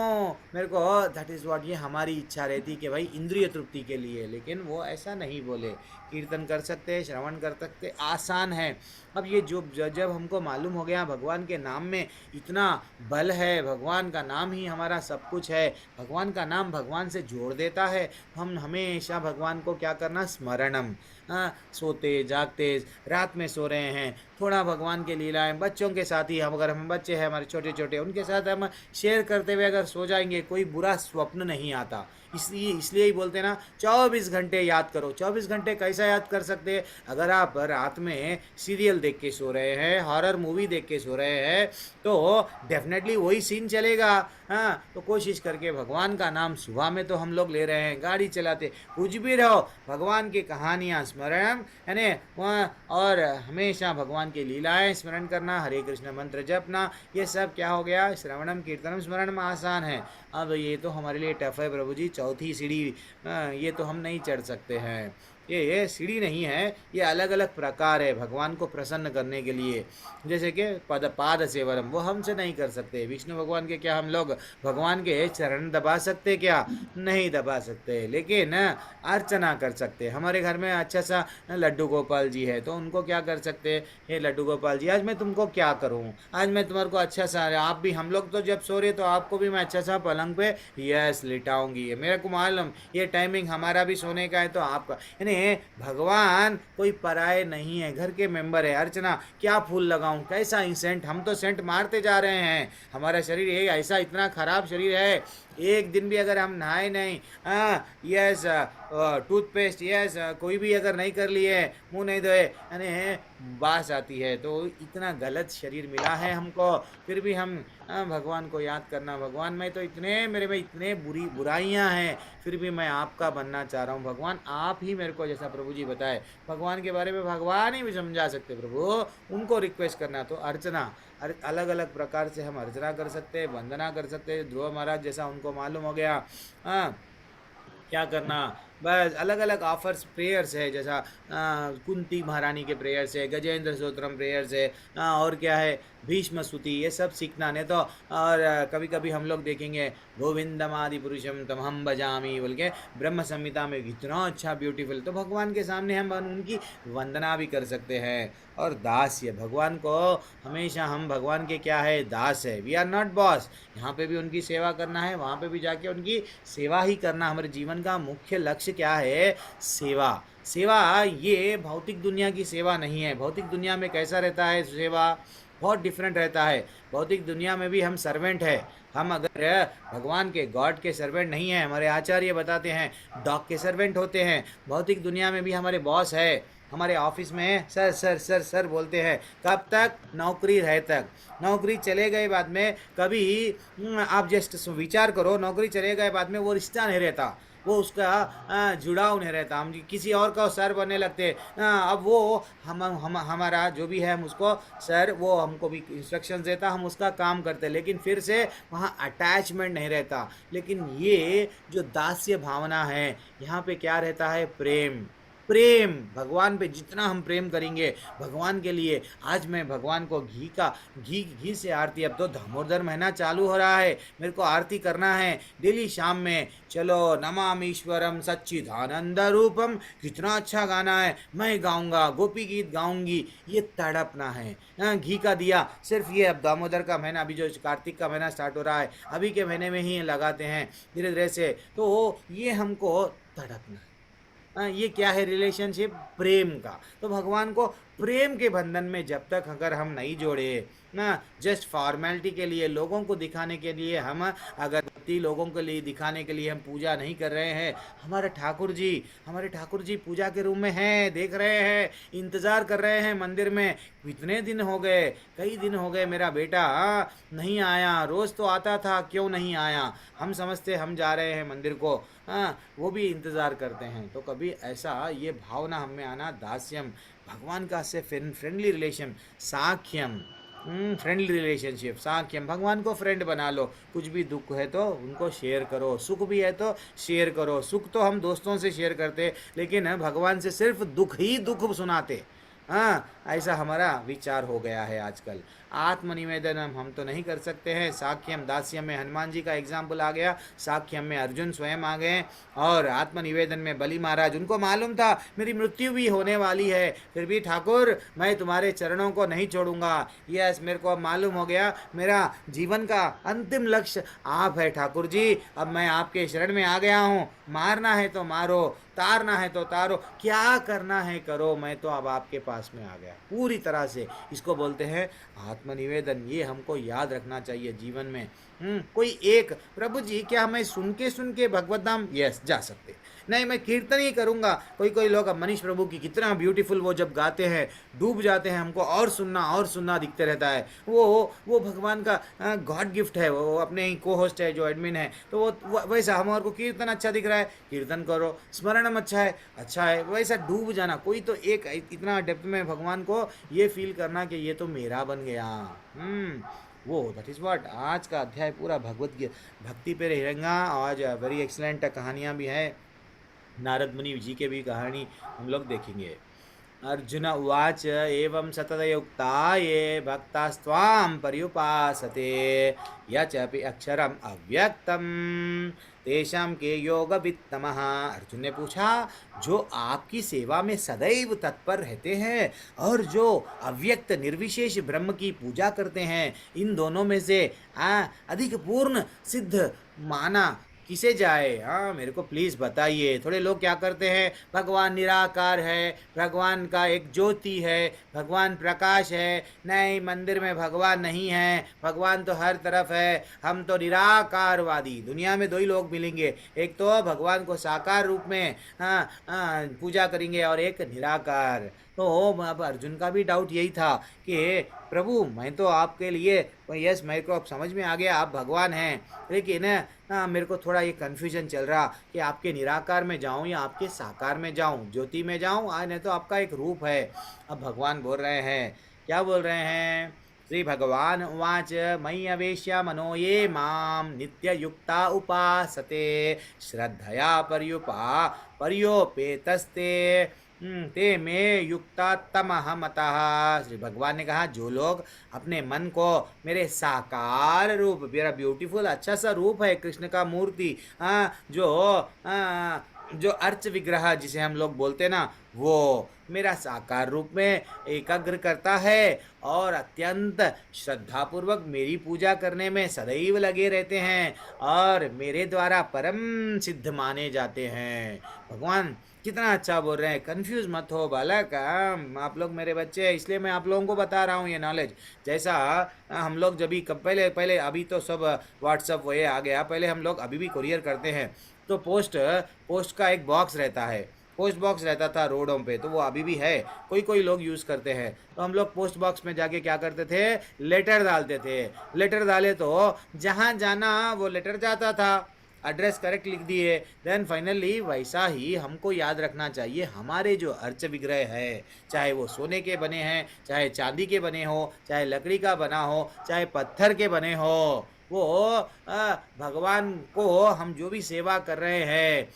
मेरे को, दैट इज़ व्हाट, ये हमारी इच्छा रहती कि भाई इंद्रिय तृप्ति के लिए। लेकिन वो ऐसा नहीं बोले, कीर्तन कर सकते हैं, श्रवण कर सकते, आसान है। अब ये जब हमको मालूम हो गया भगवान के नाम में इतना बल है, भगवान का नाम ही हमारा सब कुछ है, भगवान का नाम भगवान से जोड़ देता है, हम हमेशा भगवान को क्या करना, स्मरणम, सोते जागते, रात में सो रहे हैं, थोड़ा भगवान के लीलाएं बच्चों के साथ ही, हम अगर हम बच्चे हैं हमारे छोटे छोटे, उनके साथ हम शेयर करते हुए अगर सो जाएंगे, कोई बुरा स्वप्न नहीं आता। इसलिए ही बोलते हैं ना 24 घंटे याद करो। 24 घंटे कैसा याद कर सकते हैं, अगर आप रात में सीरियल देख के सो रहे हैं, हॉरर मूवी देख के सो रहे हैं, तो डेफिनेटली वही सीन चलेगा। तो कोशिश करके भगवान का नाम, सुबह में तो हम लोग ले रहे हैं, गाड़ी चलाते, कुछ भी रहो, भगवान की कहानियाँ स्मरण है ना, और हमेशा भगवान की लीलाएं स्मरण करना, हरे कृष्ण मंत्र जपना, ये सब क्या हो गया, श्रवणम कीर्तनम स्मरणम आसान है। अब ये तो हमारे लिए टफ है प्रभु जी, चौथी सीढ़ी ये तो हम नहीं चढ़ सकते हैं। ये सीढ़ी नहीं है, ये अलग अलग प्रकार है भगवान को प्रसन्न करने के लिए। जैसे कि पाद सेवरम, वो हमसे नहीं कर सकते। विष्णु भगवान के क्या हम लोग भगवान के चरण दबा सकते, क्या नहीं दबा सकते, लेकिन अर्चना कर सकते। हमारे घर में अच्छा सा लड्डू गोपाल जी है, तो उनको क्या कर सकते, हे लड्डू गोपाल जी आज मैं तुमको क्या करूं, आज मैं तुम्हारे को अच्छा सा, आप भी, हम लोग तो जब सो रहे तो आपको भी मैं अच्छा सा पलंग पे यस लिटाऊंगी, मेरे को मालूम ये टाइमिंग हमारा भी सोने का है तो आपका, यानी भगवान कोई पराये नहीं है, घर के मेंबर है। अर्चना क्या फूल लगाऊं, कैसा ही सेंट, हम तो सेंट मारते जा रहे हैं, हमारा शरीर ये ऐसा इतना खराब शरीर है, एक दिन भी अगर हम नहाए नहीं, यस टूथपेस्ट, यस कोई भी अगर नहीं कर लिए, मुंह नहीं धोए, यानी बास आती है। तो इतना गलत शरीर मिला है हमको, फिर भी हम भगवान को याद करना, भगवान मैं तो इतने, मेरे में इतने बुराइयां हैं, फिर भी मैं आपका बनना चाह रहा हूँ, भगवान आप ही मेरे को को जैसा प्रभु जी बताए, भगवान के बारे में भगवान ही समझा सकते प्रभु, उनको रिक्वेस्ट करना। तो अर्चना अलग अलग प्रकार से हम अर्चना कर सकते हैं, वंदना कर सकते हैं। ध्रुव महाराज जैसा उनको मालूम हो गया, हाँ क्या करना, बस अलग अलग ऑफर्स प्रेयर्स है, जैसा कुंती महारानी के प्रेयर्स है, गजेंद्र स्तोत्रम प्रेयर्स है, और क्या है भीष्म स्तुति, ये सब सीखना। नहीं तो और कभी कभी हम लोग देखेंगे गोविंदम आदि पुरुषम तमहम भजामी बोल के ब्रह्म संहिता में कितना अच्छा ब्यूटीफुल, तो भगवान के सामने हम उनकी वंदना भी कर सकते हैं। और दास्य, भगवान को हमेशा हम भगवान के क्या है, दास है, वी आर नॉट बॉस। यहाँ पे भी उनकी सेवा करना है, वहाँ पे भी जाके उनकी सेवा ही करना। हमारे जीवन का मुख्य लक्ष्य क्या है, सेवा। सेवा ये भौतिक दुनिया की सेवा नहीं है। भौतिक दुनिया में कैसा रहता है सेवा, बहुत डिफरेंट रहता है। भौतिक दुनिया में भी हम सर्वेंट है, हम अगर भगवान के गॉड के सर्वेंट नहीं हैं, हमारे आचार्य बताते हैं डॉग के सर्वेंट होते हैं। भौतिक दुनिया में भी हमारे बॉस है, हमारे ऑफिस में सर सर सर सर बोलते हैं। कब तक, नौकरी रहे तक। नौकरी चले गए बाद में कभी आप जस्ट विचार करो, नौकरी चले गए बाद में वो रिश्ता नहीं रहता, वो उसका जुड़ाव नहीं रहता। हम किसी और का सर बनने लगते हैं, अब वो हमारा जो भी है, हम उसको सर, वो हमको भी इंस्ट्रक्शन देता, हम उसका काम करते, लेकिन फिर से वहाँ अटैचमेंट नहीं रहता। लेकिन ये जो दास्य भावना है, यहाँ पे क्या रहता है, प्रेम। प्रेम भगवान पे जितना हम प्रेम करेंगे भगवान के लिए। आज मैं भगवान को घी से आरती, अब तो दामोदर महीना चालू हो रहा है, मेरे को आरती करना है डेली शाम में। चलो नमामीश्वरम सच्चिदानंद रूपम, कितना अच्छा गाना है, मैं गाऊंगा, गोपी गीत गाऊंगी, ये तड़पना है। घी का दिया सिर्फ ये, अब दामोदर का महीना, अभी जो कार्तिक का महीना स्टार्ट हो रहा है, अभी के महीने में ही लगाते हैं धीरे धीरे से, तो ये हमको तड़पना है। ये क्या है, रिलेशनशिप प्रेम का। तो भगवान को प्रेम के बंधन में जब तक अगर हम नहीं जोड़े ना, जस्ट फॉर्मेलिटी के लिए, लोगों को दिखाने के लिए, हम अगरबत्ती लोगों के लिए दिखाने के लिए हम पूजा नहीं कर रहे हैं। हमारे ठाकुर जी पूजा के रूम में हैं, देख रहे हैं, इंतज़ार कर रहे हैं मंदिर में। इतने दिन हो गए, कई दिन हो गए, मेरा बेटा नहीं आया, रोज़ तो आता था, क्यों नहीं आया। हम समझते हम जा रहे हैं मंदिर को, वो भी इंतज़ार करते हैं। तो कभी ऐसा ये भावना हम में आना, दास्यम, भगवान का से फ्रेंडली रिलेशन, साख्यम, फ्रेंडली रिलेशनशिप, साख्यम, भगवान को फ्रेंड बना लो। कुछ भी दुख है तो उनको शेयर करो, सुख भी है तो शेयर करो। सुख तो हम दोस्तों से शेयर करते, लेकिन भगवान से सिर्फ दुख ही दुख सुनाते। ऐसा हमारा विचार हो गया है आजकल। आत्मनिवेदन हम तो नहीं कर सकते हैं। साख्यम, दास्यम में हनुमान जी का एग्जाम्पल आ गया, साख्यम में अर्जुन स्वयं आ गए, और आत्मनिवेदन में बलि महाराज, उनको मालूम था मेरी मृत्यु भी होने वाली है, फिर भी ठाकुर मैं तुम्हारे चरणों को नहीं छोड़ूंगा। यस, मेरे को अब मालूम हो गया मेरा जीवन का अंतिम लक्ष्य आप है ठाकुर जी, अब मैं आपके शरण में आ गया हूँ। मारना है तो मारो, तारना है तो तारो, क्या करना है करो, मैं तो अब आपके पास में आ गया पूरी तरह से। इसको बोलते हैं आत्मनिवेदन। ये हमको याद रखना चाहिए जीवन में। कोई एक, प्रभु जी क्या मैं सुन के भगवत धाम, यस जा सकते, नहीं मैं कीर्तन ही करूँगा। कोई लोग, अब मनीष प्रभु की कितना ब्यूटीफुल वो जब गाते हैं, डूब जाते हैं, हमको और सुनना दिखते रहता है। वो भगवान का गॉड गिफ्ट है, वो अपने ही को होस्ट है जो एडमिन है, तो वो वैसा हमारे को कीर्तन अच्छा दिख रहा है, कीर्तन करो, स्मरणम अच्छा है, वैसा डूब जाना। कोई तो एक इतना डेप्थ में भगवान को ये फील करना कि ये तो मेरा बन गया। वो दैट इज़ व्हाट। आज का अध्याय पूरा भगवत भक्ति पे रहेगा। आज वेरी एक्सलेंट कहानियाँ भी है, नारद मुनि जी के भी कहानी हम लोग देखेंगे। अर्जुन उवाच एवं सततयुक्ता ये भक्तास्त्वां पर्युपासते यच्चपि अक्षरम अव्यक्तम तेषां के योगवित्तमः। अर्जुन ने पूछा, जो आपकी सेवा में सदैव तत्पर रहते हैं और जो अव्यक्त निर्विशेष ब्रह्म की पूजा करते हैं, इन दोनों में से अधिक पूर्ण सिद्ध माना किसे जाए? मेरे को प्लीज़ बताइए। थोड़े लोग क्या करते हैं, भगवान निराकार है, भगवान का एक ज्योति है, भगवान प्रकाश है, नहीं मंदिर में भगवान नहीं है, भगवान तो हर तरफ है, हम तो निराकारवादी। दुनिया में दो ही लोग मिलेंगे, एक तो भगवान को साकार रूप में पूजा करेंगे और एक निराकार। तो अब अर्जुन का भी डाउट यही था कि प्रभु मैं तो आपके लिए, यस मेरे को अब समझ में आ गया आप भगवान हैं, लेकिन मेरे को थोड़ा ये कन्फ्यूजन चल रहा कि आपके निराकार में जाऊं या आपके साकार में जाऊं, ज्योति में जाऊं, नहीं तो आपका एक रूप है। अब भगवान बोल रहे हैं, क्या बोल रहे हैं? श्री भगवान उवाच मयि अवेश्य मनो ये माम नित्ययुक्ता उपासते श्रद्धया पर्योपेतस्ते ते मे युक्ता तमह मतः। श्री भगवान ने कहा जो लोग अपने मन को मेरे साकार रूप, मेरा ब्यूटीफुल अच्छा सा रूप है कृष्ण का मूर्ति, जो अर्च विग्रह जिसे हम लोग बोलते ना, वो मेरा साकार रूप में एकाग्र करता है और अत्यंत श्रद्धापूर्वक मेरी पूजा करने में सदैव लगे रहते हैं और मेरे द्वारा परम सिद्ध माने जाते हैं। भगवान कितना अच्छा बोल रहे हैं। कंफ्यूज मत हो बालक, आप लोग मेरे बच्चे हैं, इसलिए मैं आप लोगों को बता रहा हूँ ये नॉलेज। जैसा हम लोग जब भी पहले अभी तो सब व्हाट्सअप वो ये आ गया, पहले हम लोग अभी भी कुरियर करते हैं तो पोस्ट का एक बॉक्स रहता है, पोस्ट बॉक्स रहता था रोडों पे, तो वो अभी भी है, कोई लोग यूज़ करते हैं। तो हम लोग पोस्ट बॉक्स में जाके क्या करते थे, लेटर डालते थे। लेटर डाले तो जहाँ जाना वो लेटर जाता था, एड्रेस करेक्ट लिख दिए। देन फाइनली वैसा ही हमको याद रखना चाहिए, हमारे जो अर्च विग्रह है, चाहे वो सोने के बने हैं, चाहे चांदी के बने हो, चाहे लकड़ी का बना हो, चाहे पत्थर के बने हो, वो भगवान को हम जो भी सेवा कर रहे हैं,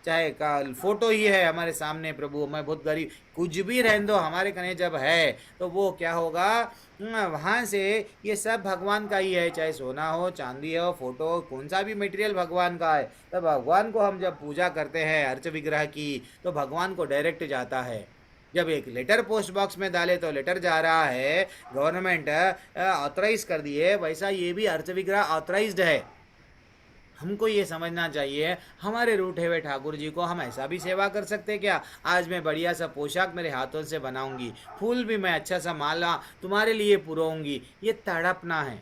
चाहे फोटो ही है हमारे सामने, प्रभु मैं बहुत गरीब, कुछ भी रहने दो हमारे कने जब है तो वो क्या होगा, वहाँ से ये सब भगवान का ही है, चाहे सोना हो, चांदी हो, फोटो, कौन सा भी मटेरियल भगवान का है। तो भगवान को हम जब पूजा करते हैं अर्च विग्रह की, तो भगवान को डायरेक्ट जाता है। जब एक लेटर पोस्ट बॉक्स में डाले तो लेटर जा रहा है, गवर्नमेंट ऑथराइज कर दिए, वैसा ये भी अर्च विग्रह ऑथराइज्ड है। हमको ये समझना चाहिए, हमारे रूठे हुए ठाकुर जी को हम ऐसा भी सेवा कर सकते क्या? आज मैं बढ़िया सा पोशाक मेरे हाथों से बनाऊंगी, फूल भी मैं अच्छा सा माला तुम्हारे लिए पुरोऊंगी, ये तड़पना है,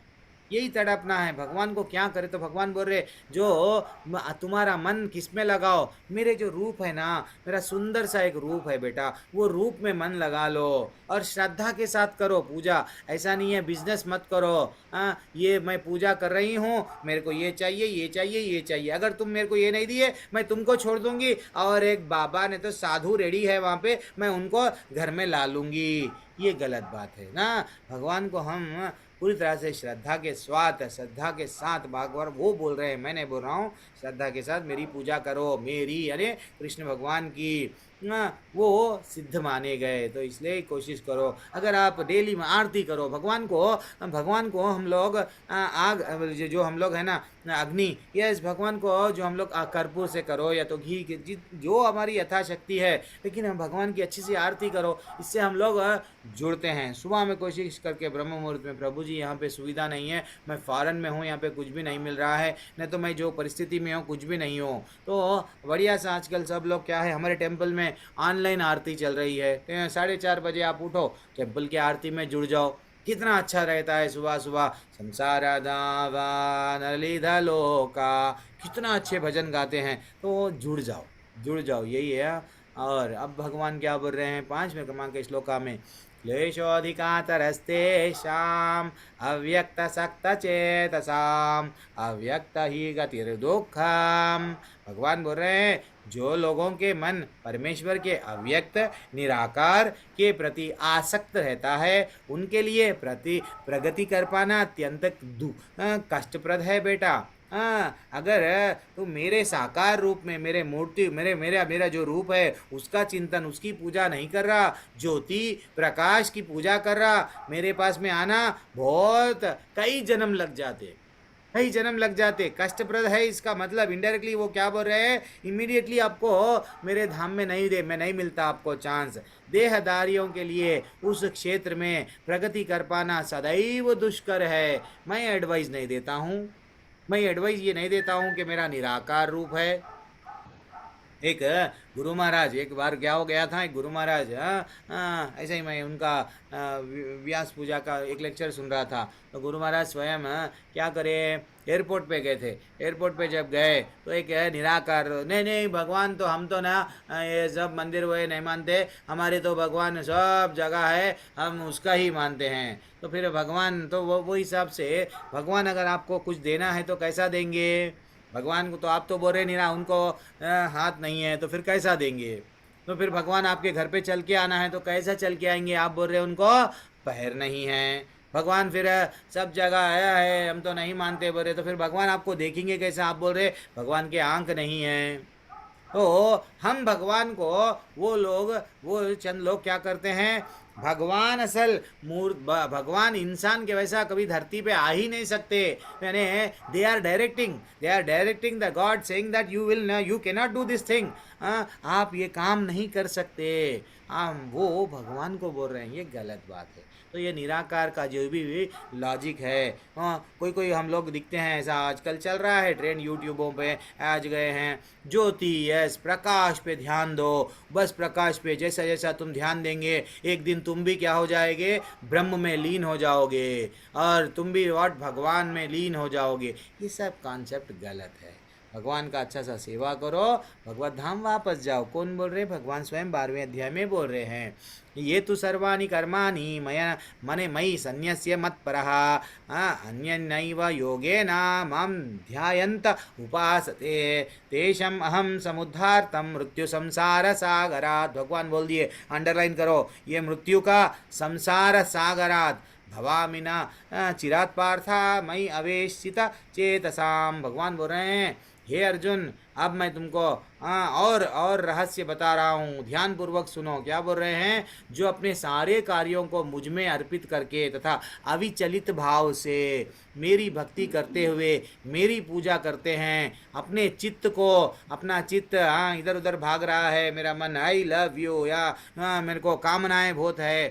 यही तड़पना है। भगवान को क्या करे? तो भगवान बोल रहे जो तुम्हारा मन किस में लगाओ, मेरे जो रूप है ना, मेरा सुंदर सा एक रूप है बेटा, वो रूप में मन लगा लो और श्रद्धा के साथ करो पूजा। ऐसा नहीं है बिजनेस मत करो, ये मैं पूजा कर रही हूँ, मेरे को ये चाहिए, ये चाहिए, ये चाहिए, अगर तुम मेरे को ये नहीं दिए मैं तुमको छोड़ दूंगी और एक बाबा ने तो साधु रेडी है वहाँ पे, मैं उनको घर में ला लूँगी। ये गलत बात है ना। भगवान को हम पूरी तरह से श्रद्धा के साथ भगवान वो बोल रहे हैं, मैं नहीं बोल रहा हूँ, श्रद्धा के साथ मेरी पूजा करो, मेरी यानी कृष्ण भगवान की, वो सिद्ध माने गए। तो इसलिए कोशिश करो, अगर आप डेली में आरती करो भगवान को हम लोग आग जो हम लोग है ना अग्नि, यस भगवान को जो हम लोग कर्पूर से करो या तो घी के, जो हमारी यथाशक्ति है, लेकिन हम भगवान की अच्छी सी आरती करो, इससे हम लोग जुड़ते हैं। सुबह में कोशिश करके ब्रह्म मुहूर्त में, प्रभु जी यहाँ पे सुविधा नहीं है, मैं फॉरेन में हूँ, यहाँ पे कुछ भी नहीं मिल रहा है, नहीं तो मैं जो परिस्थिति में हूँ कुछ भी नहीं हूँ, तो बढ़िया सा आजकल सब लोग क्या है, हमारे टेम्पल में ऑनलाइन आरती चल रही है, 4:30 बजे आप उठो, टेम्पल की आरती में जुड़ जाओ, कितना अच्छा रहता है। सुबह सुबह संसार लोका, कितना अच्छे भजन गाते हैं, तो जुड़ जाओ, यही है। और अब भगवान क्या बोल रहे हैं 5वें क्रमांक के श्लोका में, क्लेशोऽधिकातरस्तेषाम् अव्यक्तसक्तचेतसाम् अव्यक्त ही गतिर्दुःखम्। भगवान बोल रहे हैं जो लोगों के मन परमेश्वर के अव्यक्त निराकार के प्रति आसक्त रहता है, उनके लिए प्रगति कर पाना अत्यंत कष्टप्रद है बेटा। अगर तू मेरे साकार रूप में, मेरे मूर्ति, मेरा जो रूप है उसका चिंतन, उसकी पूजा नहीं कर रहा, ज्योति प्रकाश की पूजा कर रहा, मेरे पास में आना बहुत कई जन्म लग जाते, कष्टप्रद है। इसका मतलब इनडायरेक्टली वो क्या बोल रहे हैं, इमीडिएटली आपको मेरे धाम में नहीं मिलता आपको चांस। देहधारियों के लिए उस क्षेत्र में प्रगति कर पाना सदैव दुष्कर है। मैं एडवाइस नहीं देता हूँ, मैं एडवाइस ये नहीं देता हूँ कि मेरा निराकार रूप है, एक गुरु महाराज, एक बार क्या हो गया था, एक गुरु महाराज ऐसे ही मैं उनका व्यास पूजा का एक लेक्चर सुन रहा था। तो गुरु महाराज स्वयं क्या करे, एयरपोर्ट पे गए थे। एयरपोर्ट पे जब गए तो एक निराकार, नहीं नहीं भगवान तो हम तो ना ये सब मंदिर वो नहीं मानते, हमारे तो भगवान सब जगह है, हम उसका ही मानते हैं। तो फिर भगवान तो वो हिसाब से भगवान अगर आपको कुछ देना है तो कैसा देंगे? भगवान को तो आप तो बोल रहे नहीं ना, उनको हाथ नहीं है, तो फिर कैसा देंगे? तो फिर भगवान आपके घर पे चल के आना है तो कैसा चल के आएंगे? आप बोल रहे उनको पैर नहीं है। भगवान फिर सब जगह आया है, हम तो नहीं मानते बोल रहे, तो फिर भगवान आपको देखेंगे कैसा? आप बोल रहे भगवान के आंख नहीं है। तो हम भगवान को, वो लोग, वो चंद लोग क्या करते हैं, भगवान असल भगवान इंसान के वैसा कभी धरती पे आ ही नहीं सकते। यानी they are directing the god saying that you can not do this thing, आप ये काम नहीं कर सकते। वो भगवान को बोल रहे हैं, ये गलत बात है। तो ये निराकार का जो भी लॉजिक है, कोई कोई हम लोग दिखते हैं, ऐसा आजकल चल रहा है ट्रेंड, यूट्यूबों पे आज गए हैं, ज्योति यस प्रकाश पे ध्यान दो, बस प्रकाश पे जैसा जैसा तुम ध्यान देंगे एक दिन तुम भी क्या हो जाएंगे, ब्रह्म में लीन हो जाओगे, और तुम भी भगवान में लीन हो जाओगे। ये सब कॉन्सेप्ट गलत है। भगवान का अच्छा सा सेवा करो, भगवत धाम वापस जाओ। कौन बोल रहे? भगवान स्वयं 12वें अध्याय में बोल रहे हैं, ये तो सर्वाणि कर्माणि मया मने मयि सन्न्यस्य मत्परः अन्यन्नैव योगेन मां ध्यायन्त उपासते तेषाम् अहं समुद्धार्तं मृत्यु संसार सागरात्। भगवान बोल दिए, अंडरलाइन करो, ये मृत्यु का संसार सागरात् भवामिना चिरात पार्था मई अवेशित चेतसाम। भगवान बोल रहे हैं, हे अर्जुन अब मैं तुमको और रहस्य बता रहा हूँ, ध्यान पूर्वक सुनो। क्या बोल रहे हैं? जो अपने सारे कार्यों को मुझ में अर्पित करके तथा अविचलित भाव से मेरी भक्ति करते हुए मेरी पूजा करते हैं, अपने चित्त को, अपना चित्त इधर उधर भाग रहा है, मेरा मन आई लव यू, या मेरे को कामनाएं बहुत है,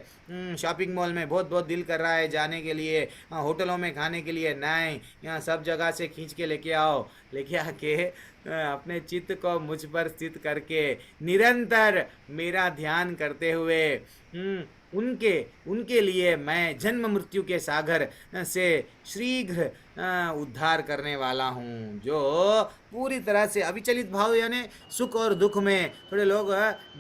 शॉपिंग मॉल में बहुत बहुत दिल कर रहा है जाने के लिए, होटलों में खाने के लिए, नहीं, यहाँ सब जगह से खींच के लेके आओ, लेके आके अपने चित्त को मुझ पर स्थित करके निरंतर मेरा ध्यान करते हुए उनके लिए मैं जन्म मृत्यु के सागर से शीघ्र उद्धार करने वाला हूँ, जो पूरी तरह से अविचलित भाव, यानी सुख और दुख में। थोड़े लोग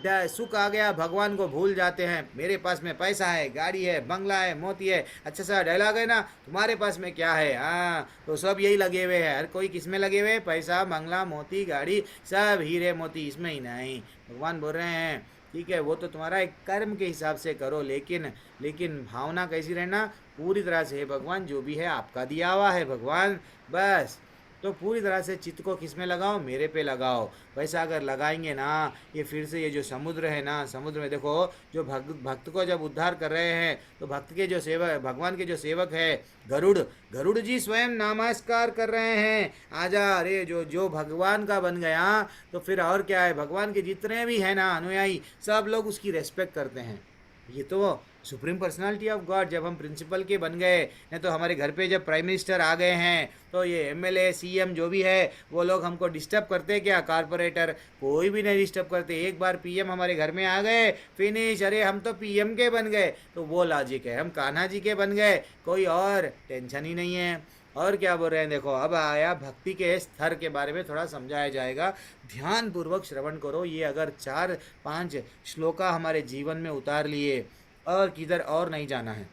सुख आ गया भगवान को भूल जाते हैं, मेरे पास में पैसा है, गाड़ी है, बंगला है, मोती है, अच्छा सा डायलॉग है ना, तुम्हारे पास में क्या है? तो सब यही लगे हुए हैं, हर कोई किस में लगे हुए? पैसा, बंगला, मोती, गाड़ी, सब हीरे मोती, इसमें ही नहीं। भगवान बोल रहे हैं ठीक है, वो तो तुम्हारा एक कर्म के हिसाब से करो, लेकिन भावना कैसी रहना? पूरी तरह से, भगवान जो भी है आपका दिया हुआ है भगवान, बस तो पूरी तरह से चित्त को किस में लगाओ? मेरे पे लगाओ। वैसा अगर लगाएंगे ना, ये फिर से ये जो समुद्र है ना, समुद्र में देखो जो भक्त को जब उद्धार कर रहे हैं, तो भक्त के जो सेवक, भगवान के जो सेवक है गरुड़ जी स्वयं नमस्कार कर रहे हैं, आजा, अरे जो भगवान का बन गया तो फिर और क्या है, भगवान के जितने भी है ना अनुयायी, सब लोग उसकी रेस्पेक्ट करते हैं। ये तो सुप्रीम पर्सनालिटी ऑफ गॉड, जब हम प्रिंसिपल के बन गए, नहीं तो हमारे घर पे जब प्राइम मिनिस्टर आ गए हैं, तो ये एमएलए सीएम जो भी है वो लोग हमको डिस्टर्ब करते क्या? कारपोरेटर कोई भी नहीं डिस्टर्ब करते। एक बार पीएम हमारे घर में आ गए, फिनिश, अरे हम तो पीएम के बन गए, तो वो लॉजिक है। हम कान्हा जी के बन गए, कोई और टेंशन ही नहीं है। और क्या बोल रहे हैं देखो, अब आया भक्ति के स्तर के बारे में थोड़ा समझाया जाएगा, ध्यान पूर्वक श्रवण करो। ये अगर 4-5 श्लोका हमारे जीवन में उतार लिए और किधर और नहीं जाना है,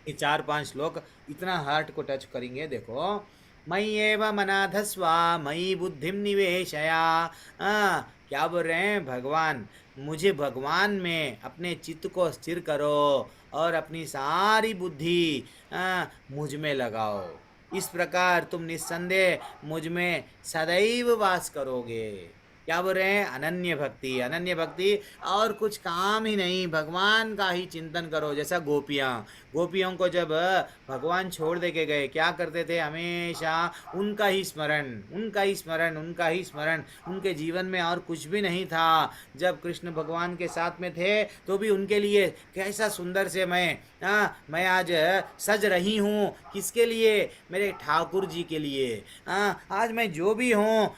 ये 4-5 श्लोक इतना हार्ट को टच करेंगे। देखो, मयि एव मनाधस्वा मयि बुद्धिम निवेशया, क्या बोल रहे हैं भगवान? मुझे भगवान में अपने चित्त को स्थिर करो और अपनी सारी बुद्धि मुझ में लगाओ, इस प्रकार तुम निस्संदेह मुझ में सदैव वास करोगे। क्या बोल रहे हैं? अनन्य भक्ति, और कुछ काम ही नहीं, भगवान का ही चिंतन करो। जैसा गोपियों को जब भगवान छोड़ दे के गए, क्या करते थे? हमेशा उनका ही स्मरण, उनके जीवन में और कुछ भी नहीं था। जब कृष्ण भगवान के साथ में थे तो भी उनके लिए कैसा सुंदर से मैं आज सज रही हूँ, किसके लिए? मेरे ठाकुर जी के लिए। आज मैं जो भी हूँ,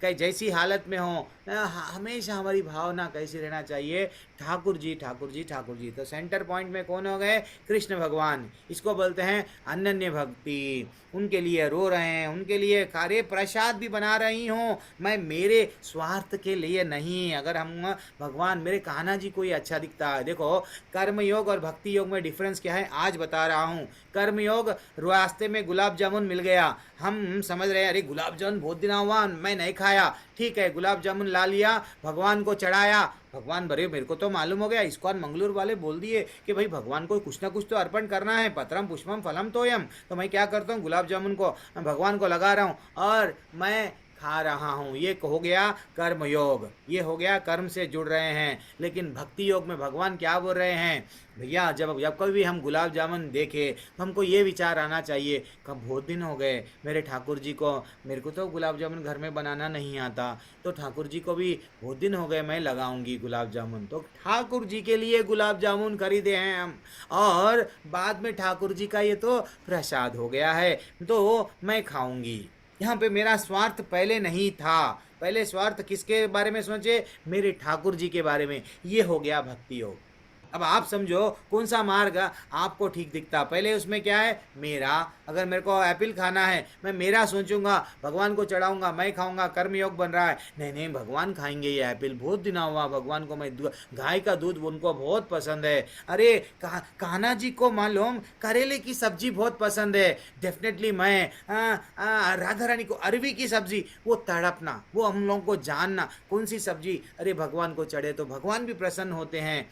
जैसी हालत में हूँ, हमेशा हमारी भावना कैसी रहना चाहिए, ठाकुर जी ठाकुर जी ठाकुर जी। तो सेंटर पॉइंट में कौन हो गए, कृष्ण भगवान। इसको बोलते हैं अनन्य भक्ति। उनके लिए रो रहे हैं, उनके लिए कार्य प्रसाद भी बना रही हूँ मैं, मेरे स्वार्थ के लिए नहीं। अगर हम भगवान, मेरे कान्हा जी को ही अच्छा दिखता है। देखो कर्म योग और भक्ति योग में डिफरेंस क्या है आज बता रहा हूँ। कर्म योग, रास्ते में गुलाब जामुन मिल गया, हम समझ रहे हैं अरे गुलाब जामुन बहुत दिन हुआ मैं नहीं खाया, ठीक है गुलाब जामुन ला लिया, भगवान को चढ़ाया। भगवान बरे मेरे को तो मालूम हो गया, इस्कॉन मंगलूर वाले बोल दिए कि भाई भगवान को कुछ ना कुछ तो अर्पण करना है, पत्रम पुष्पम फलम तोयम। तो मैं क्या करता हूँ, गुलाब जामुन को भगवान को लगा रहा हूँ और मैं खा रहा हूँ। ये हो गया कर्म योग, ये हो गया कर्म से जुड़ रहे हैं। लेकिन भक्ति योग में भगवान क्या बोल रहे हैं, भैया जब जब कभी भी हम गुलाब जामुन देखें तो हमको ये विचार आना चाहिए, कब बहुत दिन हो गए मेरे ठाकुर जी को, मेरे को तो गुलाब जामुन घर में बनाना नहीं आता, तो ठाकुर जी को भी बहुत दिन हो गए मैं लगाऊंगी गुलाब जामुन। तो ठाकुर जी के लिए गुलाब जामुन खरीदे हैं हम, और बाद में ठाकुर जी का ये तो प्रसाद हो गया है तो मैं खाऊंगी। यहाँ पे मेरा स्वार्थ पहले नहीं था, पहले स्वार्थ किसके बारे में सोचे, मेरे ठाकुर जी के बारे में। ये हो गया भक्ति योग। अब आप समझो कौन सा मार्ग आपको ठीक दिखता। पहले उसमें क्या है, मेरा, अगर मेरे को एप्पल खाना है मैं मेरा सोचूंगा, भगवान को चढ़ाऊंगा, मैं खाऊंगा, कर्म योग बन रहा है। नहीं नहीं भगवान खाएंगे ये एप्पल, बहुत दिन हुआ भगवान को मैं गाय का दूध उनको बहुत पसंद है। अरे कान्हा जी को मालूम करेले की सब्जी बहुत पसंद है, डेफिनेटली मैं राधा रानी को अरवी की सब्जी, वो तड़पना, वो हम लोगों को जानना कौन सी सब्जी अरे भगवान को चढ़े तो भगवान भी प्रसन्न होते हैं।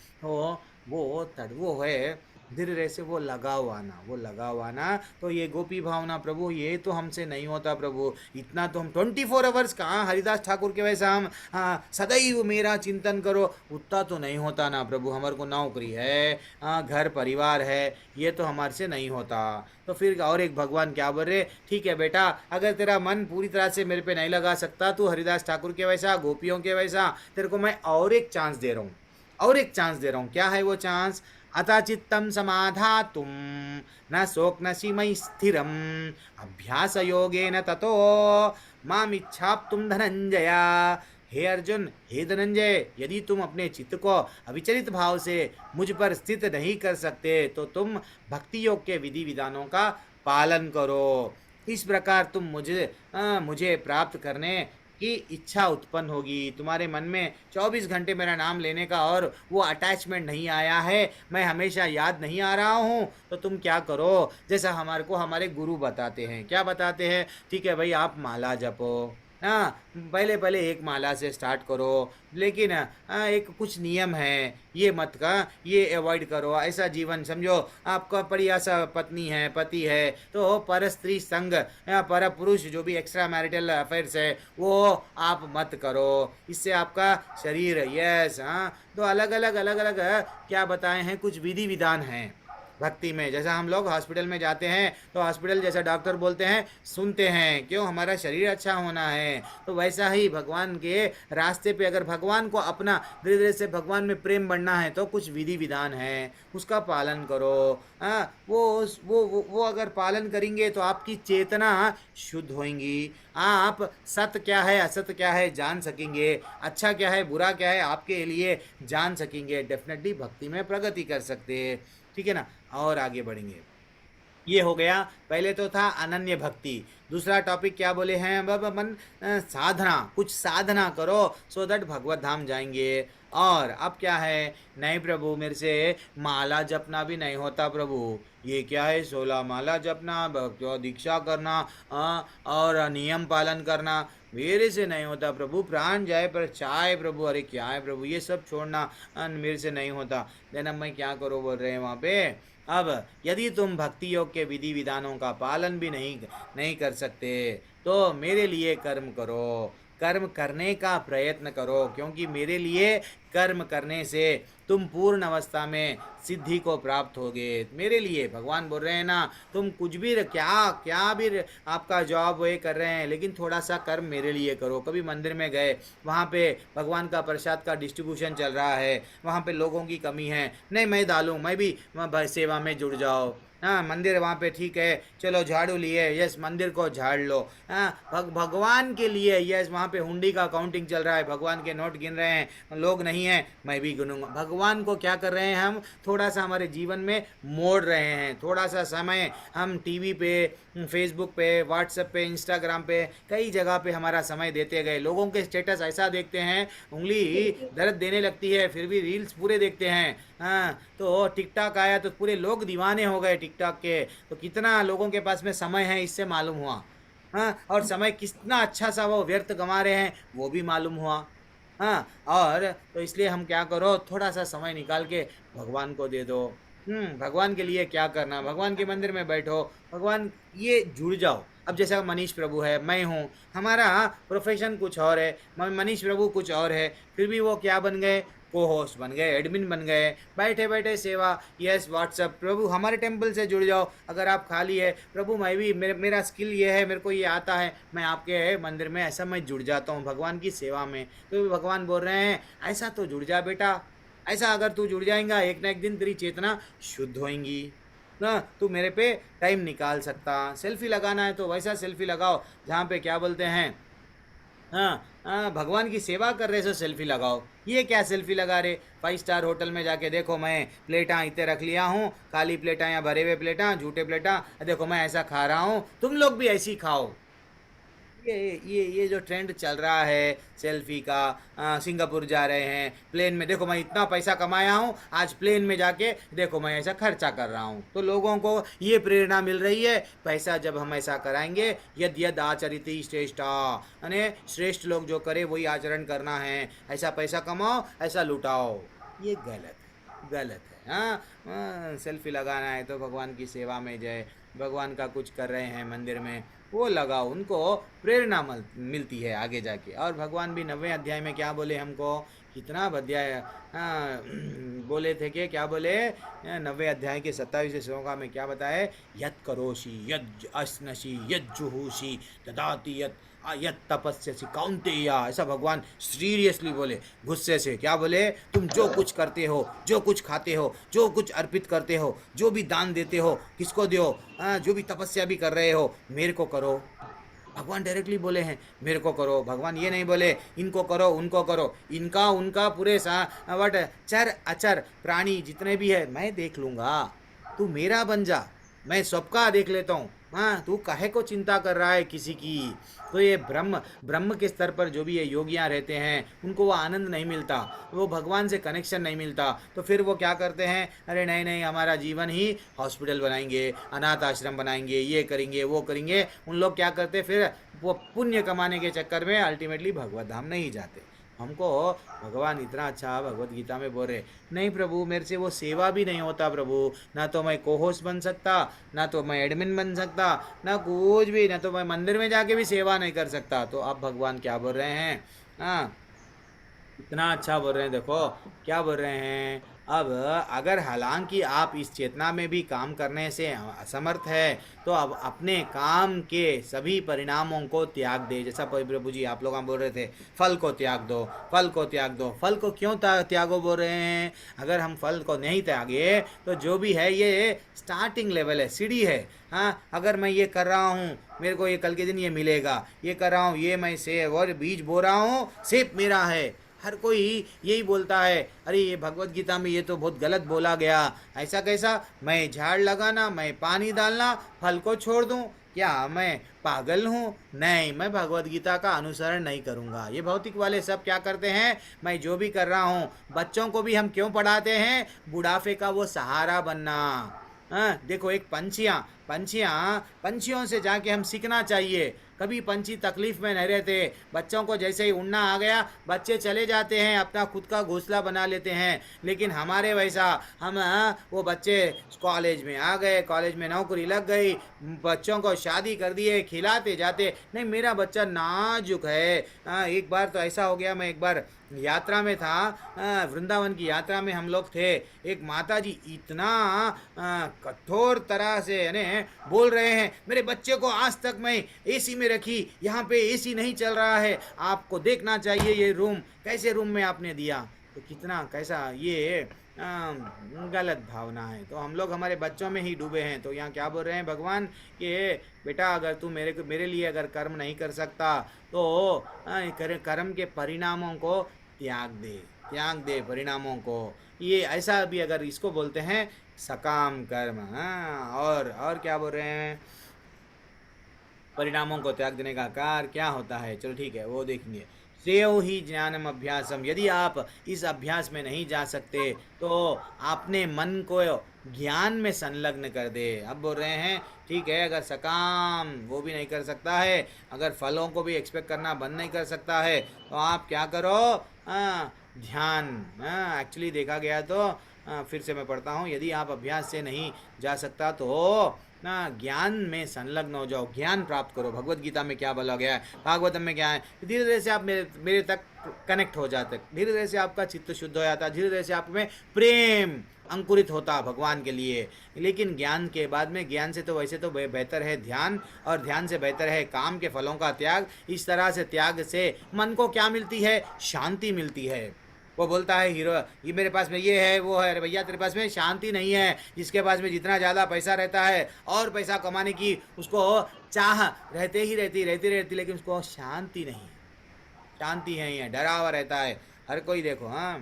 वो है धीरे से वो लगाव आना। तो ये गोपी भावना प्रभु, ये तो हमसे नहीं होता प्रभु। इतना तो हम 24 आवर्स कहाँ हरिदास ठाकुर के वैसा हम सदैव मेरा चिंतन करो, उतना तो नहीं होता ना प्रभु। हमारे को नौकरी है, घर परिवार है, ये तो हमारे से नहीं होता। तो फिर और एक भगवान क्या बोल रहे, ठीक है बेटा अगर तेरा मन पूरी तरह से मेरे पे नहीं लगा सकता, तू हरिदास ठाकुर के वैसा, गोपियों के वैसा, तेरे को मैं और एक चांस दे रहा हूँ, और एक चांस दे रहा हूँ। क्या है वो चांस, अतचित्तम समाधातुम न शोकनसी मयि स्थिरम अभ्यास योगेन ततो माम इच्छाप्तुम धनंजया। हे अर्जुन, हे धनंजय, यदि तुम अपने चित्त को अविचलित भाव से मुझ पर स्थित नहीं कर सकते तो तुम भक्ति योग के विधि विधानों का पालन करो। इस प्रकार तुम मुझे प्राप्त करने की इच्छा उत्पन्न होगी। तुम्हारे मन में 24 घंटे मेरा नाम लेने का और वो अटैचमेंट नहीं आया है, मैं हमेशा याद नहीं आ रहा हूँ, तो तुम क्या करो, जैसा हमारे गुरु बताते हैं। क्या बताते हैं, ठीक है भाई आप माला जपो, हाँ पहले एक माला से स्टार्ट करो, लेकिन एक कुछ नियम है, ये मत का ये अवॉइड करो। ऐसा जीवन समझो, आपका परियासा पत्नी है, पति है, तो पर स्त्री संग या पर पुरुष जो भी एक्स्ट्रा मैरिटल अफेयर्स है वो आप मत करो, इससे आपका शरीर, यस हाँ। तो अलग अलग क्या बताए हैं, कुछ विधि विधान हैं भक्ति में। जैसा हम लोग हॉस्पिटल में जाते हैं तो हॉस्पिटल जैसा डॉक्टर बोलते हैं सुनते हैं, क्यों, हमारा शरीर अच्छा होना है। तो वैसा ही भगवान के रास्ते पे अगर भगवान को अपना धीरे धीरे से भगवान में प्रेम बढ़ना है तो कुछ विधि विधान है, उसका पालन करो। वो अगर पालन करेंगे तो आपकी चेतना शुद्ध होंगी, आप सत्य क्या है असत्य क्या है जान सकेंगे, अच्छा क्या है बुरा क्या है आपके लिए जान सकेंगे, डेफिनेटली भक्ति में प्रगति कर सकते हैं। ठीक है ना, और आगे बढ़ेंगे। ये हो गया, पहले तो था अनन्य भक्ति। दूसरा टॉपिक क्या बोले हैं, अब मन साधना, कुछ साधना करो सो दैट भगवत धाम जाएंगे। और अब क्या है, नहीं प्रभु मेरे से माला जपना भी नहीं होता प्रभु। ये क्या है, 16 माला जपना, दीक्षा करना और नियम पालन करना मेरे से नहीं होता प्रभु। प्राण जाए पर चाहे प्रभु, अरे क्या है प्रभु ये सब छोड़ना मेरे से नहीं होता। देन मैं क्या करूँ बोल रहे हैं वहाँ पे। अब यदि तुम भक्ति योग के विधि विधानों का पालन भी नहीं कर सकते तो मेरे लिए कर्म करो, कर्म करने का प्रयत्न करो, क्योंकि मेरे लिए कर्म करने से तुम पूर्ण अवस्था में सिद्धि को प्राप्त होगे। मेरे लिए भगवान बोल रहे हैं ना, तुम कुछ भी क्या भी आपका जॉब वो कर रहे हैं, लेकिन थोड़ा सा कर्म मेरे लिए करो। कभी मंदिर में गए, वहाँ पे भगवान का प्रसाद का डिस्ट्रीब्यूशन चल रहा है, वहाँ पे लोगों की कमी है, नहीं मैं डालूँ, मैं भी सेवा में जुड़ जाओ। हाँ मंदिर वहाँ पे ठीक है, चलो झाड़ू लिए, यस मंदिर को झाड़ लो। हाँ भगवान के लिए यस वहाँ पे हुंडी का काउंटिंग चल रहा है, भगवान के नोट गिन रहे हैं, लोग नहीं हैं, मैं भी गिनूंगा। भगवान को क्या कर रहे हैं हम, थोड़ा सा हमारे जीवन में मोड़ रहे हैं। थोड़ा सा समय हम टीवी पे, फेसबुक पे, व्हाट्सएप पे, इंस्टाग्राम पे, कई जगह पे हमारा समय देते गए। लोगों के स्टेटस ऐसा देखते हैं उंगली दर्द देने लगती है, फिर भी रील्स पूरे देखते हैं। हाँ तो टिकटॉक आया तो पूरे लोग दीवाने हो गए टिकटॉक के। तो कितना लोगों के पास में समय है इससे मालूम हुआ। हाँ और समय कितना अच्छा सा वो व्यर्थ गंवा रहे हैं वो भी मालूम हुआ। हाँ और तो इसलिए हम क्या करो, थोड़ा सा समय निकाल के भगवान को दे दो। भगवान के लिए क्या करना, भगवान के मंदिर में बैठो, भगवान ये जुड़ जाओ। अब जैसा मनीष प्रभु है, मैं हूँ, हमारा प्रोफेशन कुछ और है, मनीष प्रभु कुछ और है, फिर भी वो क्या बन गए, को होस्ट बन गए, एडमिन बन गए, बैठे बैठे सेवा। यस व्हाट्सअप, प्रभु हमारे टेंपल से जुड़ जाओ। अगर आप खाली है, प्रभु मैं भी मेरा स्किल ये है, मेरे को ये आता है, मैं आपके मंदिर में ऐसा मैं जुड़ जाता हूँ भगवान की सेवा में। तो भगवान बोल रहे हैं ऐसा तो जुड़ जा बेटा, ऐसा अगर तू जुड़ जाएगा एक ना एक दिन तेरी चेतना शुद्ध होएंगी ना, तू मेरे पे टाइम निकाल सकता। सेल्फी लगाना है तो वैसा सेल्फी लगाओ जहाँ पे क्या बोलते हैं, भगवान की सेवा कर रहे सो सेल्फी लगाओ। ये क्या सेल्फी लगा रहे, 5 स्टार होटल में जाके देखो मैं प्लेटा इतने रख लिया हूँ, खाली प्लेटा या भरे हुए प्लेटा, झूठे प्लेटा, देखो मैं ऐसा खा रहा हूँ, तुम लोग भी ऐसी खाओ। ये जो ट्रेंड चल रहा है सेल्फी का, सिंगापुर जा रहे हैं प्लेन में, देखो मैं इतना पैसा कमाया हूँ, आज प्लेन में जाके देखो मैं ऐसा खर्चा कर रहा हूँ। तो लोगों को ये प्रेरणा मिल रही है, पैसा जब हम ऐसा कराएंगे, यद यद आचरिति श्रेष्ठा, यानी श्रेष्ठ लोग जो करे वही आचरण करना है, ऐसा पैसा कमाओ, ऐसा लुटाओ। ये गलत है। सेल्फी लगाना है तो भगवान की सेवा में जाए, भगवान का कुछ कर रहे हैं मंदिर में वो लगाओ, उनको प्रेरणा मिलती है आगे जाके। और भगवान भी 90वें अध्याय में क्या बोले हमको, कितना अध्याय बोले थे कि क्या बोले, 90वें अध्याय के 27वें श्लोक में क्या बताए, यत् करोषि यज् अश्नसि यज्जुहोषि ददाति यत् तपस्यसि कौन्तेय। ऐसा भगवान सीरियसली बोले, गुस्से से क्या बोले, तुम जो कुछ करते हो, जो कुछ खाते हो, जो कुछ अर्पित करते हो, जो भी दान देते हो, किसको दो, जो भी तपस्या भी कर रहे हो, मेरे को करो। भगवान डायरेक्टली बोले हैं मेरे को करो। भगवान ये नहीं बोले इनको करो उनको करो, इनका उनका पूरे वट चर अचर प्राणी जितने भी है मैं देख लूँगा, तू मेरा बन जा, मैं सबका देख लेता हूँ। तू काहे को चिंता कर रहा है किसी की। तो ये ब्रह्म के स्तर पर जो भी ये योगियाँ रहते हैं उनको वो आनंद नहीं मिलता, वो भगवान से कनेक्शन नहीं मिलता। तो फिर वो क्या करते हैं, अरे नहीं नहीं हमारा जीवन ही हॉस्पिटल बनाएंगे, अनाथ आश्रम बनाएंगे, ये करेंगे वो करेंगे। उन लोग क्या करते फिर, वो पुण्य कमाने के चक्कर में अल्टीमेटली भगवत धाम नहीं जाते। हमको भगवान इतना अच्छा भगवत गीता में बोल रहे, नहीं प्रभु मेरे से वो सेवा भी नहीं होता प्रभु, ना तो मैं कोहोस्ट बन सकता, ना तो मैं एडमिन बन सकता, ना कुछ भी, ना तो मैं मंदिर में जाके भी सेवा नहीं कर सकता। तो अब भगवान क्या बोल रहे हैं, इतना अच्छा बोल रहे हैं, देखो क्या बोल रहे हैं। अब अगर हालांकि आप इस चेतना में भी काम करने से असमर्थ है तो अब अपने काम के सभी परिणामों को त्याग दे। जैसा प्रभु जी आप लोग बोल रहे थे, फल को त्याग दो, फल को त्याग दो। फल को क्यों त्यागो बोल रहे हैं, अगर हम फल को नहीं त्यागे तो जो भी है ये स्टार्टिंग लेवल है, सीढ़ी है। अगर मैं ये कर रहा हूँ मेरे को ये कल के दिन ये मिलेगा, ये कर रहा हूँ, ये मैं सेब और बीज बो रहा हूँ, सेब मेरा है। हर कोई यही बोलता है, अरे ये भगवत गीता में ये तो बहुत गलत बोला गया, ऐसा कैसा, मैं झाड़ लगाना, मैं पानी डालना, फल को छोड़ दूं, क्या मैं पागल हूँ? नहीं, मैं भगवत गीता का अनुसरण नहीं करूँगा। ये भौतिक वाले सब क्या करते हैं, मैं जो भी कर रहा हूँ, बच्चों को भी हम क्यों पढ़ाते हैं, बुढ़ापे का वो सहारा बनना। देखो एक पंछियों से जाके हम सीखना चाहिए। कभी पंछी तकलीफ में नहीं रहते, बच्चों को जैसे ही उड़ना आ गया बच्चे चले जाते हैं, अपना खुद का घोंसला बना लेते हैं। लेकिन हमारे वैसा हम वो बच्चे कॉलेज में आ गए, कॉलेज में नौकरी लग गई, बच्चों को शादी कर दिए, खिलाते जाते, नहीं मेरा बच्चा नाजुक है। एक बार तो ऐसा हो गया, मैं एक बार यात्रा में था, वृंदावन की यात्रा में हम लोग थे, एक माताजी इतना कठोर तरह से यानी बोल रहे हैं, मेरे बच्चे को आज तक मैं एसी में रखी, यहाँ पे एसी नहीं चल रहा है, आपको देखना चाहिए ये रूम, कैसे रूम में आपने दिया। तो कितना कैसा ये गलत भावना है। तो हम लोग हमारे बच्चों में ही डूबे हैं। तो यहाँ क्या बोल रहे हैं भगवान कि बेटा अगर तू मेरे लिए अगर कर्म नहीं कर सकता तो कर्म के परिणामों को त्याग दे परिणामों को। ये ऐसा भी अगर इसको बोलते हैं सकाम कर्म। हाँ, और क्या बोल रहे हैं, परिणामों को त्याग देने का कार्य क्या होता है। चलो ठीक है, वो देखेंगे। श्रेयो ही ज्ञानम अभ्यासम, यदि आप इस अभ्यास में नहीं जा सकते तो अपने मन को ज्ञान में संलग्न कर दे। अब बोल रहे हैं ठीक है, अगर सकाम वो भी नहीं कर सकता है, अगर फलों को भी एक्सपेक्ट करना बंद नहीं कर सकता है, तो आप क्या करो, ध्यान। एक्चुअली देखा गया तो फिर से मैं पढ़ता हूँ, यदि आप अभ्यास से नहीं जा सकता तो ना ज्ञान में संलग्न हो जाओ, ज्ञान प्राप्त करो। भगवत गीता में क्या बोला गया है, भागवतम में क्या है, धीरे धीरे से आप मेरे तक कनेक्ट हो जाते, धीरे धीरे से आपका चित्त शुद्ध हो जाता, धीरे धीरे से आप में प्रेम अंकुरित होता भगवान के लिए। लेकिन ज्ञान के बाद में, ज्ञान से तो वैसे तो बेहतर है ध्यान, और ध्यान से बेहतर है काम के फलों का त्याग। इस तरह से त्याग से मन को क्या मिलती है, शांति मिलती है। वो बोलता है हीरो, ये मेरे पास में ये है वो है, अरे भैया तेरे पास में शांति नहीं है। जिसके पास में जितना ज़्यादा पैसा रहता है और पैसा कमाने की उसको चाह रहती, लेकिन उसको शांति नहीं, शांति है, ये डरा हुआ रहता है हर कोई। देखो हाँ,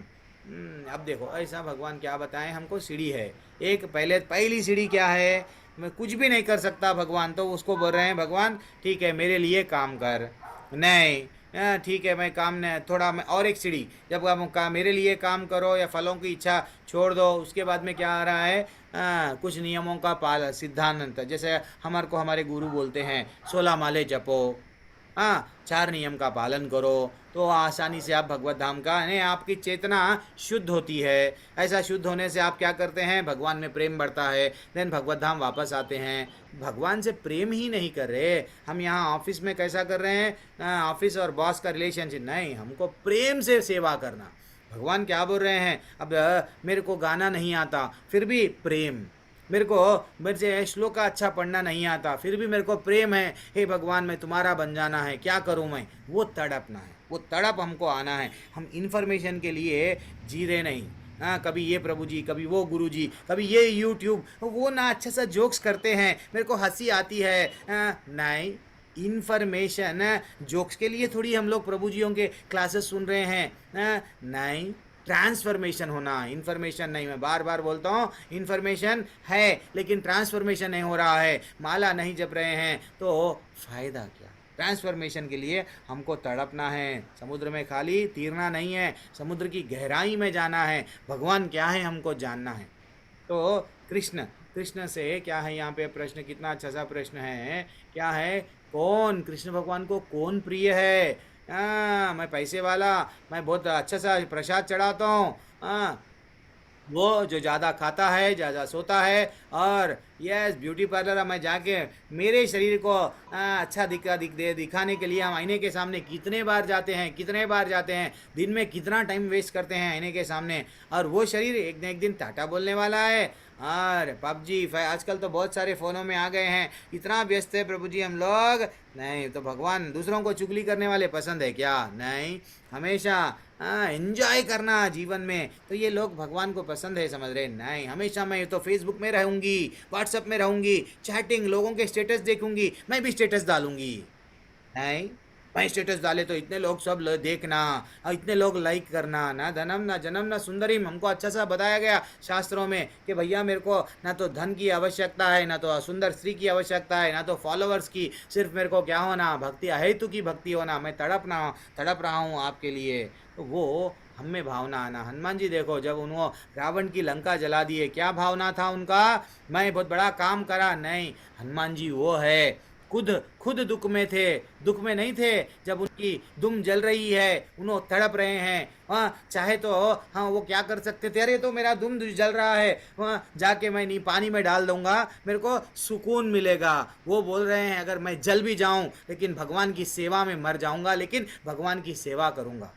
अब देखो ऐसा भगवान क्या बताएं हमको, सीढ़ी है एक। पहली सीढ़ी क्या है, मैं कुछ भी नहीं कर सकता भगवान, तो उसको बोल रहे हैं भगवान ठीक है मेरे लिए काम कर। नहीं ठीक है मैं काम नहीं, थोड़ा मैं और एक सीढ़ी, जब आप मेरे लिए काम करो या फलों की इच्छा छोड़ दो, उसके बाद में क्या आ रहा है, कुछ नियमों का सिद्धांत। जैसे हमारे गुरु बोलते हैं 16 माले जपो, 4 नियम का पालन करो, तो आसानी से आप भगवत धाम का यानी आपकी चेतना शुद्ध होती है। ऐसा शुद्ध होने से आप क्या करते हैं, भगवान में प्रेम बढ़ता है, देन भगवत धाम वापस आते हैं। भगवान से प्रेम ही नहीं कर रहे हम, यहाँ ऑफिस में कैसा कर रहे हैं, ऑफिस और बॉस का रिलेशनशिप नहीं, हमको प्रेम से सेवा करना। भगवान क्या बोल रहे हैं, अब मेरे को गाना नहीं आता फिर भी प्रेम, मेरे से श्लोक का अच्छा पढ़ना नहीं आता फिर भी मेरे को प्रेम है, हे भगवान मैं तुम्हारा बन जाना है, क्या करूँ मैं, वो तड़पना है, वो तड़प हमको आना है। हम इन्फॉर्मेशन के लिए जी रहे नहीं। कभी ये प्रभु जी, कभी वो गुरु जी, कभी ये यूट्यूब, वो ना अच्छा सा जोक्स करते हैं, मेरे को हंसी आती है। नहीं, इन्फॉर्मेशन जोक्स के लिए थोड़ी हम लोग प्रभु जियों के क्लासेस सुन रहे हैं। नहीं, ट्रांसफॉर्मेशन होना, इन्फॉर्मेशन नहीं। मैं बार बार बोलता हूँ इन्फॉर्मेशन है लेकिन ट्रांसफॉर्मेशन नहीं हो रहा है, माला नहीं जप रहे हैं तो फ़ायदा क्या। ट्रांसफॉर्मेशन के लिए हमको तड़पना है, समुद्र में खाली तीरना नहीं है, समुद्र की गहराई में जाना है, भगवान क्या है हमको जानना है। तो कृष्ण से क्या है यहाँ पे प्रश्न, कितना अच्छा सा प्रश्न है, क्या है, कौन कृष्ण भगवान को कौन प्रिय है। मैं पैसे वाला, मैं बहुत अच्छा सा प्रसाद चढ़ाता हूँ, वो जो ज़्यादा खाता है, ज़्यादा सोता है, और यस ब्यूटी पार्लर में जाके मेरे शरीर को अच्छा दिखाने के लिए हम आईने के सामने कितने बार जाते हैं, दिन में कितना टाइम वेस्ट करते हैं आईने के सामने, और वो शरीर एक न एक दिन टाटा बोलने वाला है। और पबजी आजकल तो बहुत सारे फ़ोनों में आ गए हैं, इतना व्यस्त है प्रभु जी हम लोग। नहीं तो भगवान दूसरों को चुगली करने वाले पसंद है क्या, नहीं, हमेशा एंजॉय करना जीवन में, तो ये लोग भगवान को पसंद है समझ रहे। नहीं, हमेशा मैं तो फेसबुक में रहूँगी, व्हाट्सएप में रहूँगी, चैटिंग, लोगों के स्टेटस देखूँगी, मैं भी स्टेटस डालूँगी। नहीं, मैं स्टेटस डाले तो इतने लोग सब देखना और इतने लोग लाइक करना, ना धनम ना जन्म ना सुंदरीम। हमको अच्छा सा बताया गया शास्त्रों में कि भैया मेरे को ना तो धन की आवश्यकता है, ना तो सुंदर स्त्री की आवश्यकता है, ना तो फॉलोअर्स की, सिर्फ मेरे को क्या होना, भक्ति अहेतु की भक्ति होना, मैं तड़प रहा हूँ आपके लिए। तो वो हम में भावना आना। हनुमान जी देखो, जब उन्होंने रावण की लंका जला दिए, क्या भावना था उनका, मैं बहुत बड़ा काम करा। नहीं, हनुमान जी वो है खुद दुख में थे, दुख में नहीं थे जब उनकी दुम जल रही है, उन्होंने तड़प रहे हैं। चाहे तो वो क्या कर सकते थे, अरे तो मेरा दुम जल रहा है, जाके मैं नहीं पानी में डाल दूंगा, मेरे को सुकून मिलेगा। वो बोल रहे हैं अगर मैं जल भी जाऊं लेकिन भगवान की सेवा में मर जाऊंगा, लेकिन भगवान की सेवा करूंगा।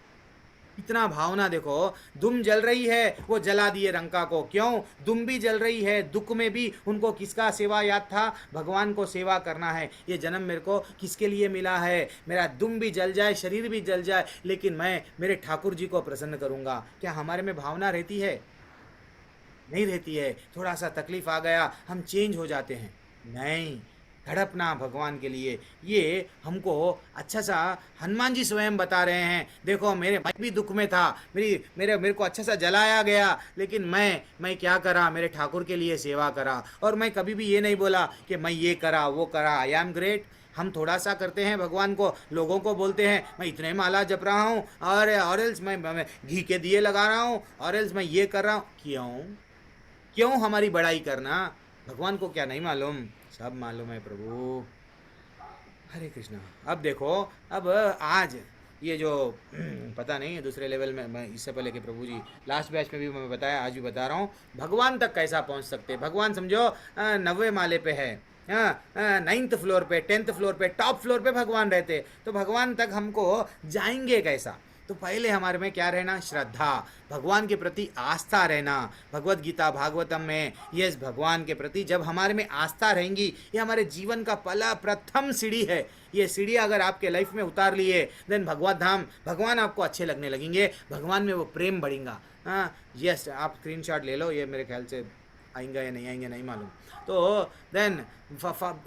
इतना भावना देखो, दुम जल रही है, वो जला दिए लंका को। क्यों, दुम भी जल रही है, दुख में भी उनको किसका सेवा याद था, भगवान को सेवा करना है। ये जन्म मेरे को किसके लिए मिला है, मेरा दुम भी जल जाए, शरीर भी जल जाए, लेकिन मैं मेरे ठाकुर जी को प्रसन्न करूंगा। क्या हमारे में भावना रहती है? नहीं रहती है। थोड़ा सा तकलीफ आ गया हम चेंज हो जाते हैं, नहीं, धड़पना भगवान के लिए। ये हमको अच्छा सा हनुमान जी स्वयं बता रहे हैं, देखो मैं भी दुख में था, मेरे को अच्छा सा जलाया गया, लेकिन मैं क्या करा, मेरे ठाकुर के लिए सेवा करा, और मैं कभी भी ये नहीं बोला कि मैं ये करा वो करा, आई एम ग्रेट। हम थोड़ा सा करते हैं भगवान को, लोगों को बोलते हैं मैं इतने माला जप रहा हूँ, और एल्स मैं घी के दिए लगा रहा हूँ, और एल्स मैं ये कर रहा हूँ। क्यों हमारी बड़ाई करना? भगवान को क्या नहीं मालूम? सब मालूम है प्रभु। हरे कृष्णा। अब देखो, अब आज ये जो पता नहीं दूसरे लेवल में, मैं इससे पहले कि प्रभु जी लास्ट बैच में भी मैं बताया, आज भी बता रहा हूँ, भगवान तक कैसा पहुँच सकते। भगवान समझो 90वें माले पे है, 9th फ्लोर पे, 10th फ्लोर पे, टॉप फ्लोर पे भगवान रहते, तो भगवान तक हमको जाएंगे कैसा? तो पहले हमारे में क्या रहना? श्रद्धा, भगवान के प्रति आस्था रहना। भगवत गीता भागवतम में यस, भगवान के प्रति जब हमारे में आस्था रहेंगी, ये हमारे जीवन का प्रथम सीढ़ी है। ये सीढ़ी अगर आपके लाइफ में उतार लिए, देन भगवत धाम, भगवान आपको अच्छे लगने लगेंगे, भगवान में वो प्रेम बढ़ेगा। यस, आप स्क्रीनशॉट ले लो, ये मेरे ख्याल से आएंगे या नहीं आएंगे नहीं मालूम। तो देन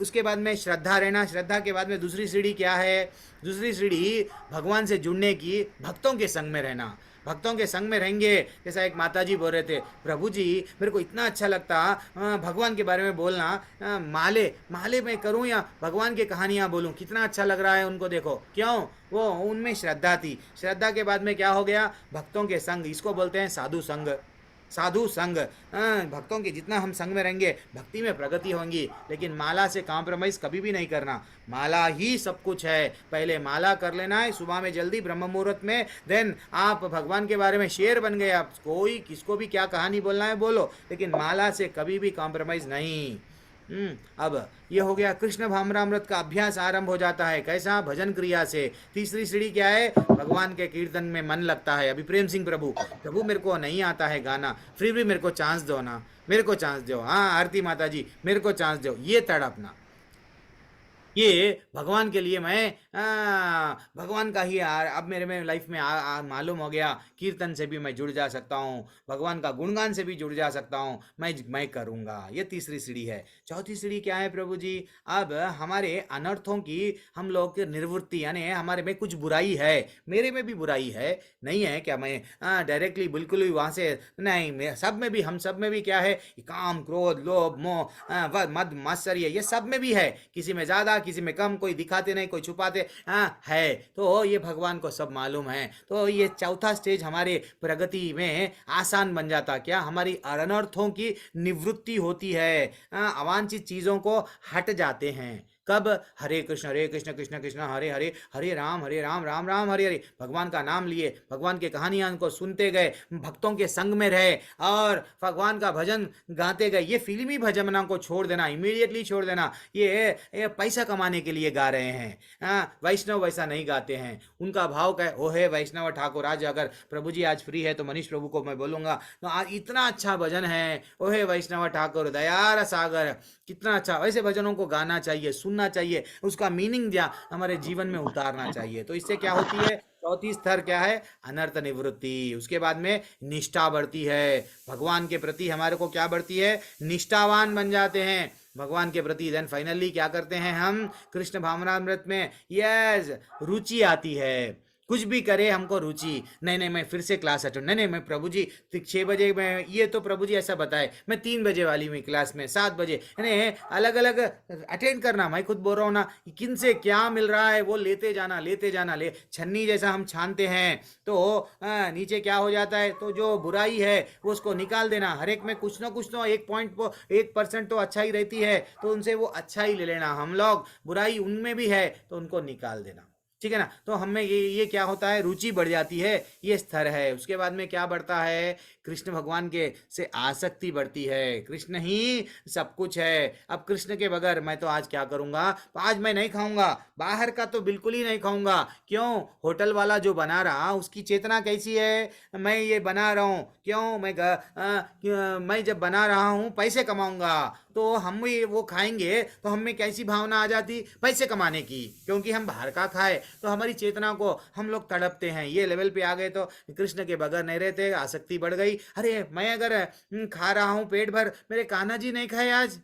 उसके बाद में श्रद्धा रहना। श्रद्धा के बाद में दूसरी सीढ़ी क्या है? दूसरी सीढ़ी भगवान से जुड़ने की, भक्तों के संग में रहना। भक्तों के संग में रहेंगे, जैसा एक माता जी बोल रहे थे, प्रभु जी मेरे को इतना अच्छा लगता भगवान के बारे में बोलना, माले में करूं या भगवान की कहानियाँ बोलूं, कितना अच्छा लग रहा है उनको। देखो क्यों? वो उनमें श्रद्धा थी। श्रद्धा के बाद में क्या हो गया? भक्तों के संग, इसको बोलते हैं साधु संग। साधु संग, भक्तों के जितना हम संग में रहेंगे, भक्ति में प्रगति होंगी। लेकिन माला से कॉम्प्रोमाइज़ कभी भी नहीं करना, माला ही सब कुछ है। पहले माला कर लेना है सुबह में जल्दी ब्रह्म मुहूर्त में, देन आप भगवान के बारे में शेर बन गए। आप कोई किसको भी क्या कहानी बोलना है बोलो, लेकिन माला से कभी भी कॉम्प्रोमाइज़ नहीं। अब ये हो गया, कृष्ण भावनामृत का अभ्यास आरंभ हो जाता है। कैसा? भजन क्रिया से। तीसरी सीढ़ी क्या है? भगवान के कीर्तन में मन लगता है। अभी प्रेम सिंह प्रभु मेरे को नहीं आता है गाना, फिर भी मेरे को चांस दो ना, मेरे को चांस दो। हाँ आरती माता जी मेरे को चांस दो। ये तड़पना, ये भगवान के लिए मैं भगवान का ही अब मेरे में लाइफ में मालूम हो गया, कीर्तन से भी मैं जुड़ जा सकता हूँ, भगवान का गुणगान से भी जुड़ जा सकता हूँ, मैं करूँगा। ये तीसरी सीढ़ी है। चौथी सीढ़ी क्या है प्रभु जी? अब हमारे अनर्थों की हम लोग निवृत्ति, यानी हमारे में कुछ बुराई है, मेरे में भी बुराई है, नहीं है क्या? मैं डायरेक्टली बिल्कुल ही वहाँ से नहीं, सब में भी, हम सब में भी क्या है? काम, क्रोध, लोभ, मोह, मद मात्सर्य, ये सब में भी है। किसी में ज़्यादा, किसी में कम, कोई दिखाते नहीं, कोई छुपाते है। तो ये भगवान को सब मालूम है। तो ये चौथा स्टेज हमारे प्रगति में आसान बन जाता। क्या? हमारी अनर्थों की निवृत्ति होती है, अवांछित चीज़ों को हट जाते हैं। कब? हरे कृष्ण कृष्ण कृष्ण हरे हरे, हरे राम राम राम हरे हरे। भगवान का नाम लिए, भगवान की कहानियाँ को सुनते गए, भक्तों के संग में रहे और भगवान का भजन गाते गए। ये फिल्मी भजना को छोड़ देना, इमीडिएटली छोड़ देना। ये पैसा कमाने के लिए गा रहे हैं। वैष्णव वैसा नहीं गाते हैं। उनका भाव क्या है? ओ है वैष्णव ठाकुर। आज अगर प्रभु जी आज फ्री है तो मनीष प्रभु को मैं बोलूँगा, तो आज इतना अच्छा भजन है, ओ है वैष्णव ठाकुर दयार सागर, कितना अच्छा। वैसे भजनों को गाना चाहिए, सुनना चाहिए, उसका मीनिंग हमारे जीवन में उतारना चाहिए। तो इससे क्या होती है? चौथी स्तर क्या है? अनर्थ निवृत्ति। उसके बाद में निष्ठा बढ़ती है भगवान के प्रति, हमारे को क्या बढ़ती है? निष्ठावान बन जाते हैं भगवान के प्रति। देन फाइनली क्या करते हैं हम? कृष्ण भावनामृत में यस रुचि आती है। कुछ भी करे हमको रुचि, नहीं मैं फिर से क्लास अटेंड, नहीं मैं प्रभु जी 6 बजे में, ये तो प्रभु जी ऐसा बताए, मैं 3 बजे वाली में क्लास में, 7 बजे, यानी अलग अलग अटेंड करना। मैं खुद बोल रहा हूँ ना, किन से क्या मिल रहा है वो लेते जाना ले छन्नी जैसा हम छानते हैं तो नीचे क्या हो जाता है? तो जो बुराई है वो उसको निकाल देना। हर एक में कुछ ना कुछ तो 1% तो अच्छा ही रहती है, तो उनसे वो अच्छा ही ले लेना। हम लोग बुराई उनमें भी है तो उनको निकाल देना, ठीक है ना? तो हमें ये क्या होता है? रुचि बढ़ जाती है, ये स्तर है। उसके बाद में क्या बढ़ता है? कृष्ण भगवान के से आसक्ति बढ़ती है। कृष्ण ही सब कुछ है। अब कृष्ण के बगैर मैं तो आज क्या करूँगा? आज मैं नहीं खाऊंगा, बाहर का तो बिल्कुल ही नहीं खाऊंगा। क्यों? होटल वाला जो बना रहा उसकी चेतना कैसी है? मैं ये बना रहा हूँ, क्यों? मैं जब बना रहा हूँ पैसे कमाऊंगा, तो हम भी वो खाएंगे तो हम में कैसी भावना आ जाती, पैसे कमाने की, क्योंकि हम बाहर का खाए तो हमारी चेतना को हम लोग तड़पते हैं। ये लेवल पे आ गए तो कृष्ण के बगैर नहीं रहते, आसक्ति बढ़ गई। अरे मैं अगर खा रहा हूँ पेट भर, मेरे कान्हा जी नहीं खाए आज,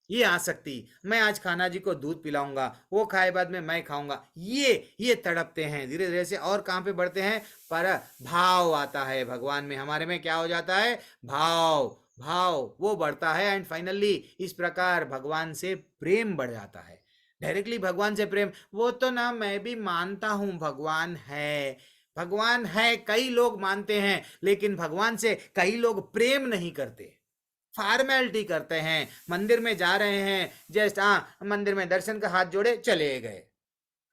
ये आसक्ति, मैं आज कान्हा जी को दूध पिलाऊंगा, वो खाए बाद में मैं खाऊंगा, ये तड़पते हैं। धीरे धीरे से और कहाँ पे बढ़ते हैं, पर भाव आता है भगवान में, हमारे में क्या हो जाता है, भाव, भाव वो बढ़ता है। एंड फाइनली इस प्रकार भगवान से प्रेम बढ़ जाता है। डायरेक्टली भगवान से प्रेम, वो तो ना मैं भी मानता हूं भगवान है, भगवान है कई लोग मानते हैं, लेकिन भगवान से कई लोग प्रेम नहीं करते, फॉर्मेलिटी करते हैं। मंदिर में जा रहे हैं, जस्ट मंदिर में दर्शन का हाथ जोड़े चले गए,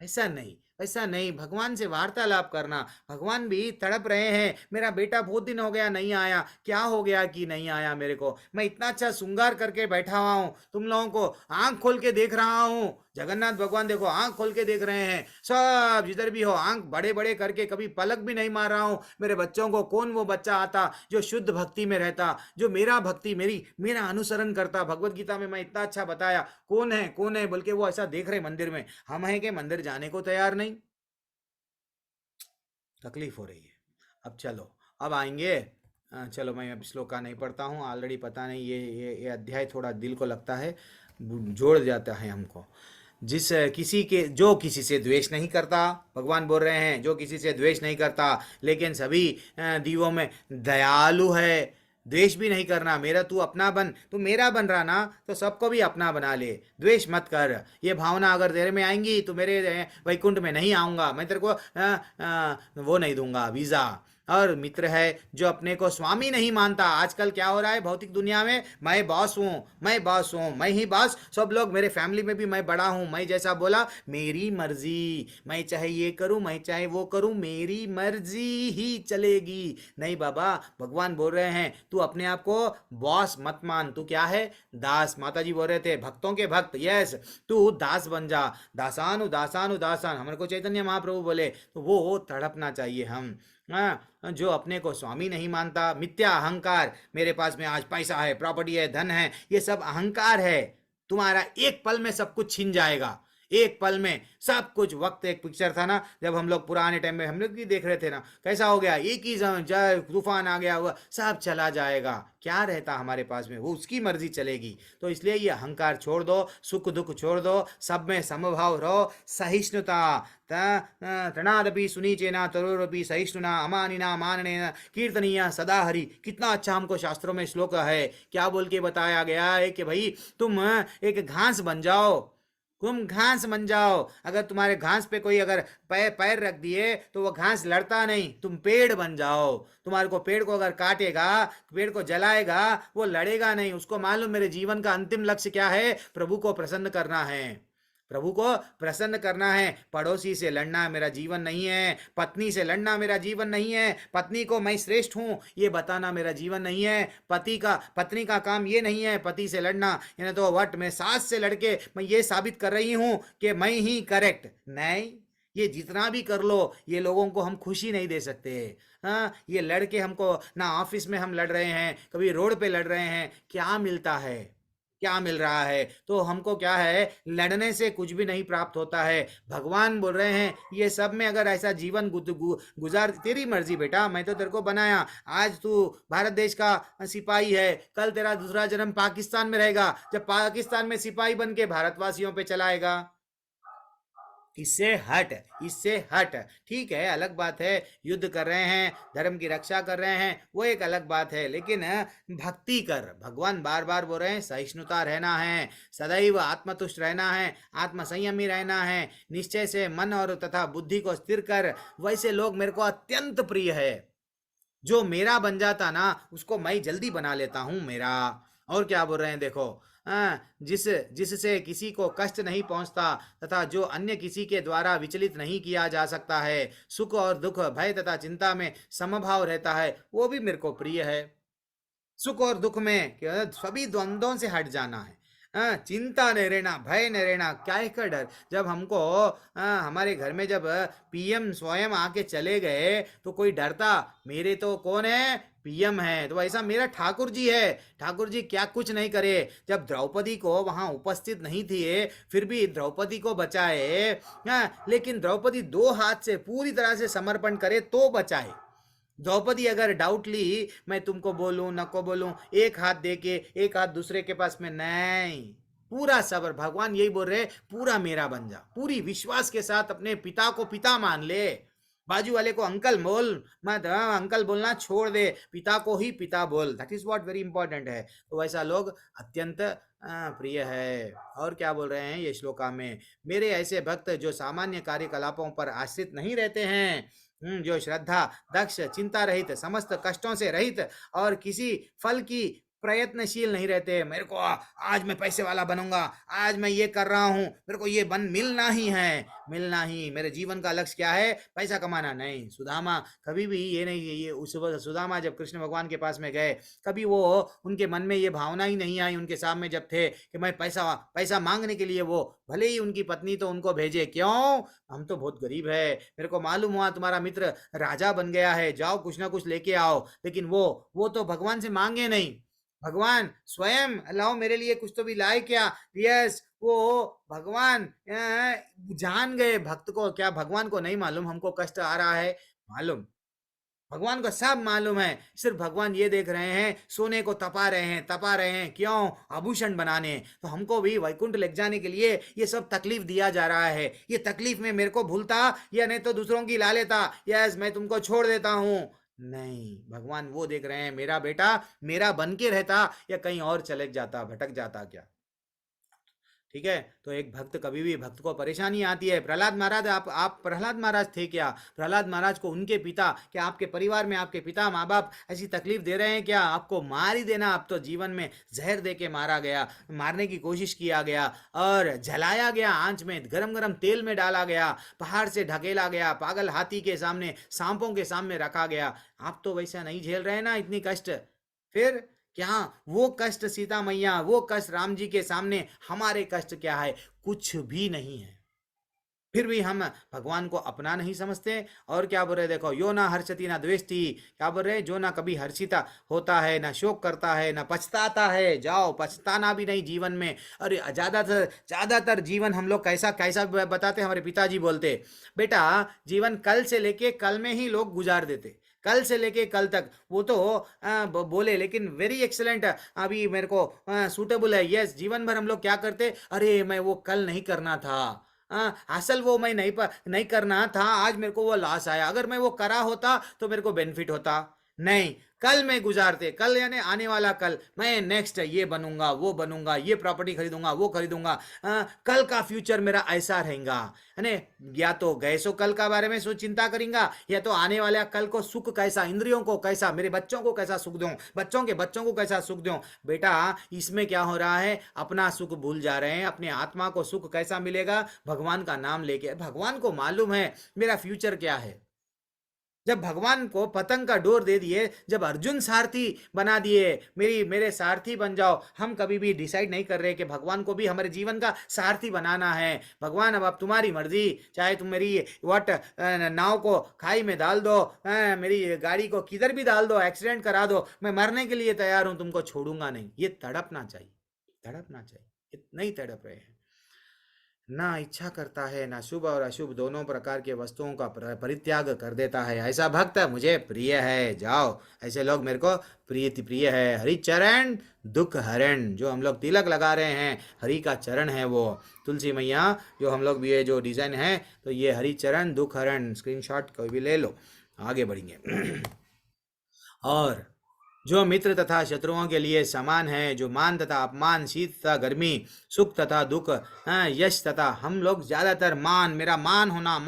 ऐसा नहीं, ऐसा नहीं। भगवान से वार्तालाप करना, भगवान भी तड़प रहे हैं, मेरा बेटा बहुत दिन हो गया नहीं आया, क्या हो गया कि नहीं आया मेरे को, मैं इतना अच्छा श्रृंगार करके बैठा हुआ हूँ, तुम लोगों को आंख खोल के देख रहा हूँ। जगन्नाथ भगवान देखो आंख खोल के देख रहे हैं, सब जिधर भी हो आंख बड़े बड़े करके, कभी पलक भी नहीं मार रहा हूँ। मेरे बच्चों को कौन वो बच्चा आता जो शुद्ध भक्ति में रहता, जो मेरा भक्ति मेरा अनुसरण करता। भगवत गीता में मैं इतना अच्छा बताया, कौन है कौन है, बल्कि वो ऐसा देख रहे मंदिर में, हम हैं कि मंदिर जाने को तैयार नहीं, तकलीफ हो रही है। अब चलो, अब आएंगे, चलो मैं अब श्लोक का नहीं पढ़ता हूँ, ऑलरेडी पता नहीं, ये अध्याय थोड़ा दिल को लगता है, जोड़ जाता है हमको। जो किसी से द्वेष नहीं करता, भगवान बोल रहे हैं जो किसी से द्वेष नहीं करता, लेकिन सभी जीवों में दयालु है, द्वेष भी नहीं करना। मेरा तू अपना बन, तू मेरा बन रहा ना तो सबको भी अपना बना ले, द्वेष मत कर। ये भावना अगर तेरे में आएंगी तो मेरे वैकुंठ में नहीं आऊँगा, मैं तेरे को वो नहीं दूंगा वीज़ा। और मित्र है जो अपने को स्वामी नहीं मानता। आजकल क्या हो रहा है भौतिक दुनिया में, मैं बॉस हूँ, मैं ही बॉस, सब लोग, मेरे फैमिली में भी मैं बड़ा हूँ, मैं जैसा बोला मेरी मर्जी, मैं चाहे ये करूँ मैं चाहे वो करूँ, मेरी मर्जी ही चलेगी। नहीं बाबा, भगवान बोल रहे हैं तू अपने आप को बॉस मत मान, तू क्या है, दास। माता जी बोल रहे थे भक्तों के भक्त, यस, तू दास बन जा, दासानु दासानु दासान, हमारे को चैतन्य महाप्रभु बोले, तो वो तड़पना चाहिए हम। जो अपने को स्वामी नहीं मानता, मिथ्या अहंकार, मेरे पास में आज पैसा है, प्रॉपर्टी है, धन है, ये सब अहंकार है। तुम्हारा एक पल में सब कुछ छिन जाएगा, एक पल में सब कुछ। वक्त एक पिक्चर था ना, जब हम लोग पुराने टाइम में हम लोग भी देख रहे थे ना, कैसा हो गया, एक ही तूफान आ गया, हुआ सब चला जाएगा, क्या रहता हमारे पास में, वो उसकी मर्जी चलेगी। तो इसलिए ये अहंकार छोड़ दो, सुख दुख छोड़ दो, सब में समभाव रहो, सहिष्णुता, तृणादपि सुनीचेना तरोरपि सहिष्णुना अमानिना माननेन कीर्तनीय सदा हरि। कितना अच्छा हमको शास्त्रों में श्लोक है, क्या बोल के बताया गया है कि भाई तुम एक घास बन जाओ, तुम घास बन जाओ। अगर तुम्हारे घास पे कोई अगर पैर रख दिए तो वो घास लड़ता नहीं, तुम पेड़ बन जाओ। तुम्हारे को पेड़ को अगर काटेगा, पेड़ को जलाएगा, वो लड़ेगा नहीं, उसको मालूम मेरे जीवन का अंतिम लक्ष्य क्या है, प्रभु को प्रसन्न करना है, प्रभु को प्रसन्न करना है। पड़ोसी से लड़ना मेरा जीवन नहीं है, पत्नी से लड़ना मेरा जीवन नहीं है, पत्नी को मैं श्रेष्ठ हूँ ये बताना मेरा जीवन नहीं है, पत्नी का काम ये नहीं है पति से लड़ना, यानी तो वट मैं सास से लड़के मैं ये साबित कर रही हूँ कि मैं ही करेक्ट नहीं। ये जितना भी कर लो, ये लोगों को हम खुशी नहीं दे सकते। हाँ, ये लड़के हमको ना, ऑफिस में हम लड़ रहे हैं, कभी रोड पे लड़ रहे हैं, क्या मिलता है, क्या मिल रहा है? तो हमको क्या है, लड़ने से कुछ भी नहीं प्राप्त होता है। भगवान बोल रहे हैं ये सब में अगर ऐसा जीवन गुजार, तेरी मर्जी बेटा, मैं तो तेरे को बनाया, आज तू भारत देश का सिपाही है, कल तेरा दूसरा जन्म पाकिस्तान में रहेगा, जब पाकिस्तान में सिपाही बन के भारतवासियों पे चलाएगा। इससे हट, ठीक है, अलग बात है, युद्ध कर रहे हैं, धर्म की रक्षा कर रहे हैं, वो एक अलग बात है, लेकिन भक्ति कर। भगवान बार बार बोल रहे हैं सहिष्णुता रहना है, सदैव आत्मतुष्ट रहना है, आत्मसंयमी रहना है, निश्चय से मन और तथा बुद्धि को स्थिर कर। वैसे लोग मेरे को अत्यंत प्रिय है, जो मेरा बन जाता ना उसको मैं जल्दी बना लेता हूँ मेरा। और क्या बोल रहे हैं देखो, जिससे किसी को कष्ट नहीं पहुंचता तथा जो अन्य किसी के द्वारा विचलित नहीं किया जा सकता है, सुख और दुख, भय तथा चिंता में समभाव रहता है, वो भी मेरे को प्रिय है। सुख और दुख में सभी द्वंद्वों से हट जाना है, चिंता नहीं रहना, भय नहीं रहना, क्या का डर। जब हमको हमारे घर में जब पीएम स्वयं आके चले गए तो कोई डरता, मेरे तो कौन है, पीएम है, तो ऐसा मेरा ठाकुर जी है। ठाकुर जी क्या कुछ नहीं करे, जब द्रौपदी को वहां उपस्थित नहीं थी फिर भी द्रौपदी को बचाए। लेकिन द्रौपदी 2 हाथ से पूरी तरह से समर्पण करे तो बचाए। द्रौपदी अगर डाउट ली, मैं तुमको बोलूं नको बोलूं, एक हाथ दे के एक हाथ दूसरे के पास में, नहीं, पूरा सबर। भगवान यही बोल रहे, पूरा मेरा बन जा, पूरी विश्वास के साथ अपने पिता को पिता मान ले। बाजू वाले को अंकल बोल मत, अंकल बोलना छोड़ दे, पिता को ही पिता बोल। That is what very important है। तो वैसा लोग अत्यंत प्रिय है। और क्या बोल रहे हैं ये श्लोका में, मेरे ऐसे भक्त जो सामान्य कार्यकलापों पर आश्रित नहीं रहते हैं, जो श्रद्धा, दक्ष, चिंता रहित, समस्त कष्टों से रहित और किसी फल की प्रयत्नशील नहीं रहते। मेरे को आज मैं पैसे वाला बनूंगा, आज मैं ये कर रहा हूं, मेरे को ये मिलना ही है, मिलना ही। मेरे जीवन का लक्ष्य क्या है, पैसा कमाना नहीं। सुदामा कभी भी ये नहीं, ये उस सुदामा जब कृष्ण भगवान के पास में गए, कभी वो उनके मन में ये भावना ही नहीं आई उनके सामने जब थे कि मैं पैसा मांगने के लिए, वो भले ही उनकी पत्नी तो उनको भेजे, क्यों, हम तो बहुत गरीब है, मेरे को मालूम हुआ तुम्हारा मित्र राजा बन गया है, जाओ कुछ ना कुछ लेके आओ। लेकिन वो तो भगवान से मांगे नहीं, भगवान स्वयं लाओ मेरे लिए कुछ तो भी लाए क्या। यस, वो भगवान जान गए भक्त को, क्या भगवान को नहीं मालूम हमको कष्ट आ रहा है, मालूम, भगवान को सब मालूम है। सिर्फ भगवान ये देख रहे हैं, सोने को तपा रहे हैं, क्यों, आभूषण बनाने। तो हमको भी वैकुंठ ले जाने के लिए ये सब तकलीफ दिया जा रहा है। ये तकलीफ में मेरे को भूलता या नहीं तो दूसरों की ला लेता, यस मैं तुमको छोड़ देता हूं, नहीं, भगवान वो देख रहे हैं, मेरा बेटा मेरा बन के रहता या कहीं और चले जाता, भटक जाता क्या। ठीक है, तो एक भक्त, कभी भी भक्त को परेशानी आती है। प्रहलाद महाराज, आप प्रहलाद महाराज थे क्या, प्रहलाद महाराज को उनके पिता, क्या आपके परिवार में आपके पिता माँ बाप ऐसी तकलीफ दे रहे हैं क्या, आपको मार ही देना। आप तो जीवन में जहर दे के मारा गया, मारने की कोशिश किया गया और जलाया गया, आंच में गरम गरम तेल में डाला गया, पहाड़ से ढकेला गया, पागल हाथी के सामने, सांपों के सामने रखा गया। आप तो वैसा नहीं झेल रहे ना इतनी कष्ट, फिर क्या वो कष्ट सीता मैया, वो कष्ट राम जी के सामने हमारे कष्ट क्या है, कुछ भी नहीं है। फिर भी हम भगवान को अपना नहीं समझते। और क्या बोल रहे, देखो, यो ना हर्षति ना द्वेष्टि, क्या बोल रहे, जो ना कभी हर्षिता होता है, ना शोक करता है, ना पछताता है। जाओ, पछताना भी नहीं जीवन में। अरे ज्यादातर जीवन हम लोग कैसा कैसा बताते, हमारे पिताजी बोलते, बेटा जीवन कल से लेके कल में ही लोग गुजार देते, कल से लेके कल तक। वो तो बोले, लेकिन वेरी एक्सलेंट, अभी मेरे को सूटेबल है। यस, जीवन भर हम लोग क्या करते, अरे मैं वो कल नहीं करना था, असल वो मैं नहीं करना था, आज मेरे को वो लॉस आया, अगर मैं वो करा होता तो मेरे को बेनिफिट होता। नहीं, कल में गुजारते, कल यानी आने वाला कल, मैं नेक्स्ट ये बनूंगा, वो बनूंगा, ये प्रॉपर्टी खरीदूंगा, वो खरीदूंगा, कल का फ्यूचर मेरा ऐसा रहेगा, है। या तो गए सो कल का बारे में सोच चिंता करेंगे, या तो आने वाला कल को सुख कैसा, इंद्रियों को कैसा, मेरे बच्चों को कैसा सुख दूं, बच्चों के बच्चों को कैसा सुख दूं। बेटा इसमें क्या हो रहा है, अपना सुख भूल जा रहे हैं। अपने आत्मा को सुख कैसा मिलेगा, भगवान का नाम लेके। भगवान को मालूम है मेरा फ्यूचर क्या है। जब भगवान को पतंग का डोर दे दिए, जब अर्जुन सारथी बना दिए, मेरे सारथी बन जाओ। हम कभी भी डिसाइड नहीं कर रहे कि भगवान को भी हमारे जीवन का सारथी बनाना है। भगवान अब तुम्हारी मर्जी, चाहे तुम मेरी नाव को खाई में डाल दो, मेरी गाड़ी को किधर भी डाल दो, एक्सीडेंट करा दो, मैं मरने के लिए तैयार हूं, तुमको छोड़ूंगा नहीं। ये तड़पना चाहिए, तड़पना चाहिए। नहीं तड़प रहे हैं, ना इच्छा करता है, ना शुभ और अशुभ दोनों प्रकार के वस्तुओं का परित्याग कर देता है। ऐसा भक्त मुझे प्रिय है। जाओ, ऐसे लोग मेरे को प्रिय है। हरि चरण दुख हरण, जो हम लोग तिलक लगा रहे हैं, हरि का चरण है वो। तुलसी मैया जो हम लोग भी ये जो डिजाइन है, तो ये हरि चरण दुख हरण, स्क्रीनशॉट कोई भी ले लो, आगे बढ़ेंगे। और जो मित्र तथा शत्रुओं के लिए समान है, जो मान तथा अपमान, शीत तथा गर्मी, सुख तथा दुख, यश तथा, हम लोग ज्यादातर मान, मेरा मान होना,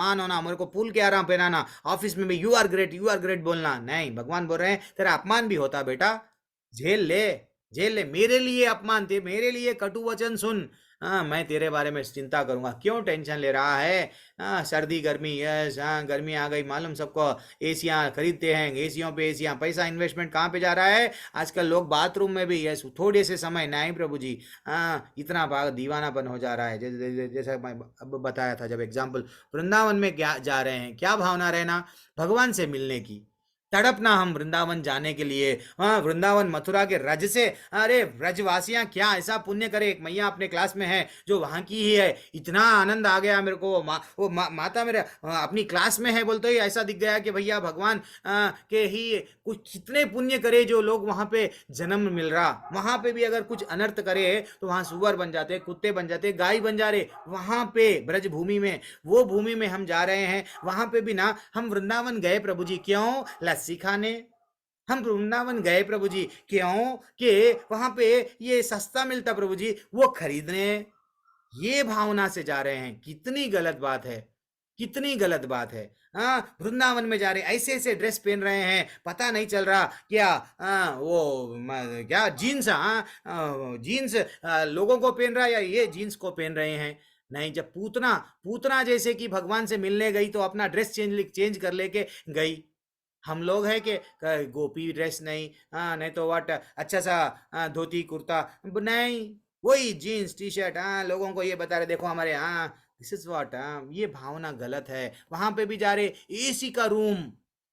मेरे को फूल के आराम पहनाना, ऑफिस में भी यू आर ग्रेट बोलना। नहीं, भगवान बोल रहे हैं तेरा अपमान भी होता बेटा, झेल ले, मेरे लिए अपमान थे, मेरे लिए कटु वचन सुन, मैं तेरे बारे में चिंता करूंगा। क्यों टेंशन ले रहा है, सर्दी गर्मी, यस, गर्मी आ गई, मालूम सबको। एसियां खरीदते हैं, एसियों पे एसियां, पैसा इन्वेस्टमेंट कहाँ पे जा रहा है आजकल, लोग बाथरूम में भी, यस, थोड़े से समय, नहीं प्रभु जी, इतना दीवानापन हो जा रहा है। जैसा मैं अब बताया था, जब एग्जाम्पल, वृंदावन में क्या जा रहे हैं, क्या भावना रहना, भगवान से मिलने की, तड़पना हम वृंदावन जाने के लिए। हाँ, वृंदावन मथुरा के रज से, अरे ब्रजवासियां क्या ऐसा पुण्य करे। एक मैया अपने क्लास में है जो वहां की ही है, इतना आनंद आ गया मेरे को। माता मेरे अपनी क्लास में है बोलते ही ऐसा दिख गया कि भैया भगवान के ही कुछ कितने पुण्य करे जो लोग वहां पे जन्म मिल रहा। वहां पे भी अगर कुछ अनर्थ करे तो वहां सुअर बन जाते, कुत्ते बन जाते, गाय बन जा रहे वहां पे ब्रज भूमि में। वो भूमि में हम जा रहे हैं, वहां पे भी ना हम वृंदावन गए प्रभु जी, क्यों? लस्सी खाने। हम वृंदावन गए प्रभु जी क्यों? कि वहां पे ये सस्ता मिलता प्रभु जी, वो खरीदने। ये भावना से जा रहे हैं। कितनी गलत बात है, कितनी गलत बात है। हाँ, वृंदावन में जा रहे ऐसे ऐसे ड्रेस पहन रहे हैं, पता नहीं चल रहा क्या क्या जीन्स, जीन्स लोगों को पहन रहा है या ये जीन्स को पहन रहे हैं। नहीं, जब पूतना पूतना जैसे कि भगवान से मिलने गई तो अपना ड्रेस चेंज कर लेके गई। हम लोग है कि गोपी ड्रेस नहीं, नहीं तो व्हाट अच्छा सा धोती कुर्ता नहीं, वही जीन्स टी शर्ट। लोगों को ये बता रहे देखो हमारे दिस इज व्हाट। ये भावना गलत है। वहां पे भी जा रहे एसी का रूम,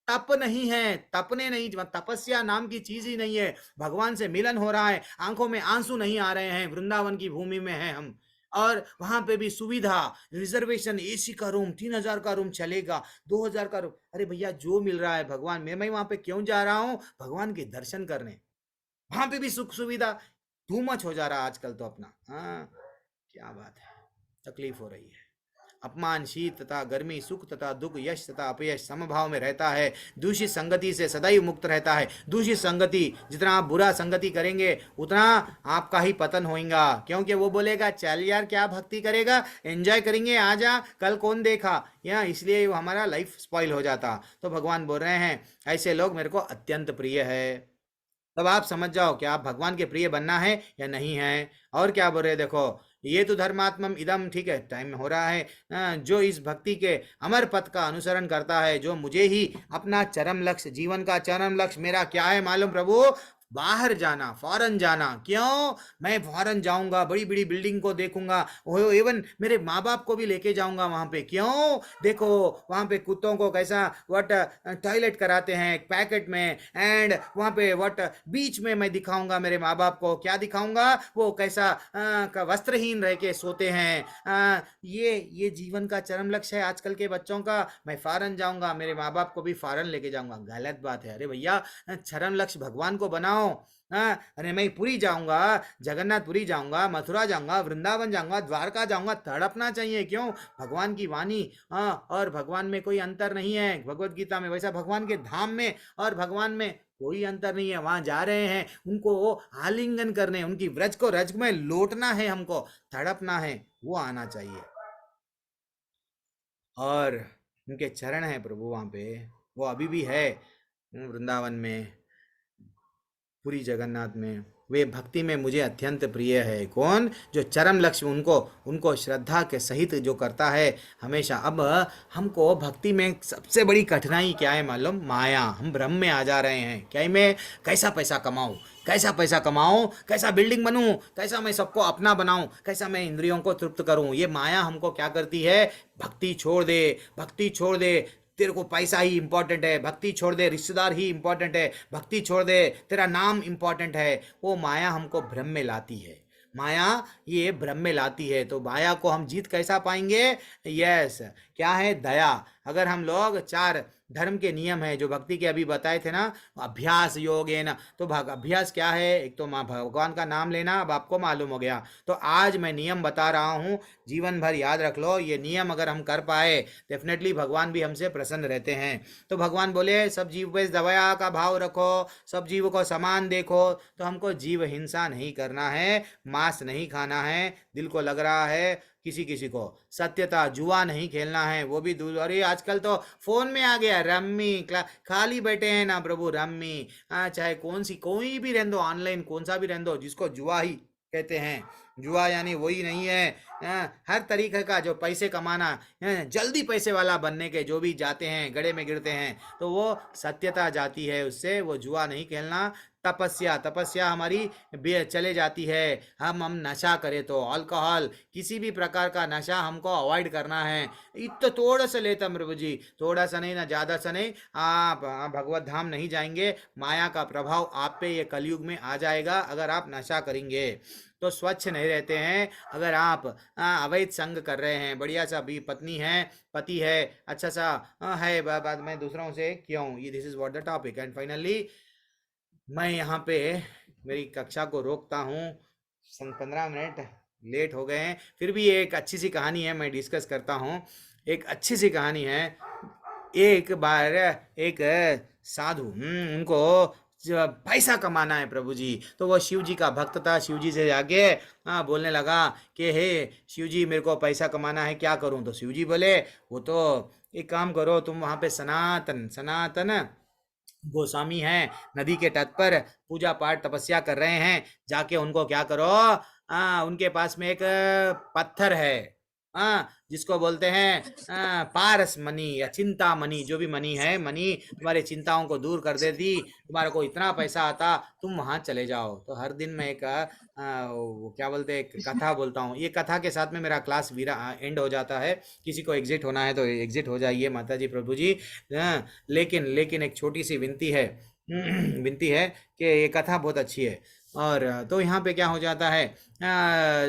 तप नहीं है, तपने नहीं, तपस्या नाम की चीज ही नहीं है। भगवान से मिलन हो रहा है, आंखों में आंसू नहीं आ रहे हैं। वृंदावन की भूमि में है हम, और वहां पे भी सुविधा, रिजर्वेशन, एसी का रूम, 3,000 का रूम चलेगा, 2,000 का रूम। अरे भैया जो मिल रहा है भगवान, मैं वहां पे क्यों जा रहा हूँ? भगवान के दर्शन करने। वहां पे भी सुख सुविधा टू मच हो जा रहा आजकल तो अपना। क्या बात है, तकलीफ हो रही है। अपमान, शीत तथा गर्मी, सुख तथा दुख, यश तथा अपयश समभाव में रहता है। दूषित संगति से सदैव मुक्त रहता है। दूषित संगति, जितना आप बुरा संगति करेंगे उतना आपका ही पतन होगा, क्योंकि वो बोलेगा चल यार क्या भक्ति करेगा, एंजॉय करेंगे, आजा, कल कौन देखा, या इसलिए हमारा लाइफ स्पॉइल हो जाता। तो भगवान बोल रहे हैं ऐसे लोग मेरे को अत्यंत प्रिय है। तब आप समझ जाओ कि आप भगवान के प्रिय बनना है या नहीं है। और क्या बोल रहे, देखो ये तो धर्मात्मम इदम, ठीक है, टाइम हो रहा है। जो इस भक्ति के अमर पथ का अनुसरण करता है, जो मुझे ही अपना चरम लक्ष्य, जीवन का चरम लक्ष्य मेरा क्या है मालूम प्रभु? बाहर जाना, फॉरेन जाना। क्यों? मैं फॉरेन जाऊंगा, बड़ी बड़ी बिल्डिंग को देखूंगा, इवन मेरे माँ बाप को भी लेके जाऊंगा वहां पे। क्यों? देखो वहां पे कुत्तों को कैसा व्हाट टॉयलेट कराते हैं एक पैकेट में, एंड वहां पे व्हाट बीच में मैं दिखाऊंगा मेरे माँ बाप को। क्या दिखाऊंगा? वो कैसा वस्त्रहीन रह के सोते हैं। ये जीवन का चरम लक्ष्य है आजकल के बच्चों का। मैं फॉरेन जाऊंगा, मेरे माँ बाप को भी फॉरेन लेके जाऊंगा। गलत बात है। अरे भैया चरम लक्ष्य भगवान को बनाओ। अरे मैं पुरी जाऊंगा, जगन्नाथपुरी जाऊंगा, मथुरा जाऊंगा, वृंदावन जाऊंगा, द्वारका जाऊंगा, तड़पना चाहिए। क्यों? भगवान की वाणी और भगवान में कोई अंतर नहीं है। भगवत गीता में वैसा भगवान के धाम में और भगवान में कोई अंतर नहीं है। वहां जा रहे हैं उनको आलिंगन करने, उनकी व्रज को रज में लौटना है, हमको तड़पना है, वो आना चाहिए। और उनके चरण है प्रभु वहां पे, वो अभी भी है वृंदावन में, पुरी जगन्नाथ में। वे भक्ति में मुझे अत्यंत प्रिय है। कौन? जो चरम लक्ष्य उनको श्रद्धा के सहित जो करता है हमेशा। अब हमको भक्ति में सबसे बड़ी कठिनाई क्या है मालूम? माया। हम भ्रम में आ जा रहे हैं। क्या मैं कैसा पैसा कमाऊं, कैसा पैसा कमाऊं, कैसा बिल्डिंग बनूं, कैसा मैं सबको अपना बनाऊं, कैसा मैं इंद्रियों को तृप्त करूं। ये माया हमको क्या करती है? भक्ति छोड़ दे, भक्ति छोड़ दे, तेरे को पैसा ही इंपॉर्टेंट है, भक्ति छोड़ दे, रिश्तेदार ही इंपॉर्टेंट है, भक्ति छोड़ दे, तेरा नाम इंपॉर्टेंट है। वो माया हमको भ्रम में लाती है। माया ये भ्रम में लाती है। तो माया को हम जीत कैसा पाएंगे? यस, क्या है? दया। अगर हम लोग 4 धर्म के नियम है जो भक्ति के अभी बताए थे ना, अभ्यास योग है ना, तो अभ्यास क्या है? एक तो भगवान का नाम लेना, अब आपको मालूम हो गया। तो आज मैं नियम बता रहा हूँ, जीवन भर याद रख लो। ये नियम अगर हम कर पाए डेफिनेटली भगवान भी हमसे प्रसन्न रहते हैं। तो भगवान बोले सब जीव पे दया का भाव रखो, सब जीव को समान देखो। तो हमको जीव हिंसा नहीं करना है, मांस नहीं खाना है, दिल को लग रहा है किसी किसी को, सत्यता, जुआ नहीं खेलना है, वो भी दूर। अरे आजकल तो फोन में आ गया रम्मी, खाली बैठे हैं ना प्रभु रम्मी। चाहे कौन सी कोई भी रहने दो, ऑनलाइन कौन सा भी रहने दो, जिसको जुआ ही कहते हैं। जुआ यानी वही नहीं है। हर तरीके का जो पैसे कमाना, जल्दी पैसे वाला बनने के जो भी जाते हैं, गड़े में गिरते हैं, तो वो सत्यता जाती है उससे। वो जुआ नहीं खेलना, तपस्या, तपस्या हमारी चले जाती है। हम नशा करें तो अल्कोहल, किसी भी प्रकार का नशा हमको अवॉइड करना है। इत थोड़ा सा लेता प्रभु जी, थोड़ा सा नहीं ना ज़्यादा सा नहीं, आप भगवत धाम नहीं जाएंगे। माया का प्रभाव आप पे ये कलयुग में आ जाएगा अगर आप नशा करेंगे तो। स्वच्छ नहीं रहते हैं अगर आप अवैध संग कर रहे हैं। बढ़िया सा भी पत्नी है, पति है, अच्छा सा है, बाद में दूसरों से क्यों, ये this is what the topic. And finally मैं यहाँ पे मेरी कक्षा को रोकता हूँ, 15 मिनट लेट हो गए हैं। फिर भी एक अच्छी सी कहानी है, मैं डिस्कस करता हूँ। एक अच्छी सी कहानी है। एक बार एक साधु, उनको पैसा कमाना है प्रभु जी, तो वो शिव जी का भक्त था। शिव जी से जाके बोलने लगा कि हे शिव जी, मेरे को पैसा कमाना है, क्या करूं? तो शिव जी बोले, वो तो एक काम करो, तुम वहाँ पे सनातन सनातन गोस्वामी हैं, नदी के तट पर पूजा पाठ तपस्या कर रहे हैं, जाके उनको क्या करो, उनके पास में एक पत्थर है, जिसको बोलते हैं पारस मनी या चिंता मनी, जो भी मनी है, मनी तुम्हारे चिंताओं को दूर कर देती, तुम्हारे को इतना पैसा आता, तुम वहां चले जाओ। तो हर दिन मैं एक वो क्या बोलते हैं, एक कथा बोलता हूँ। ये कथा के साथ में मेरा क्लास एंड हो जाता है। किसी को एग्जिट होना है तो एग्जिट हो जाइए माता जी, प्रभु जी। लेकिन लेकिन एक छोटी सी विनती है, विनती है कि ये कथा बहुत अच्छी है। और तो यहाँ पे क्या हो जाता है,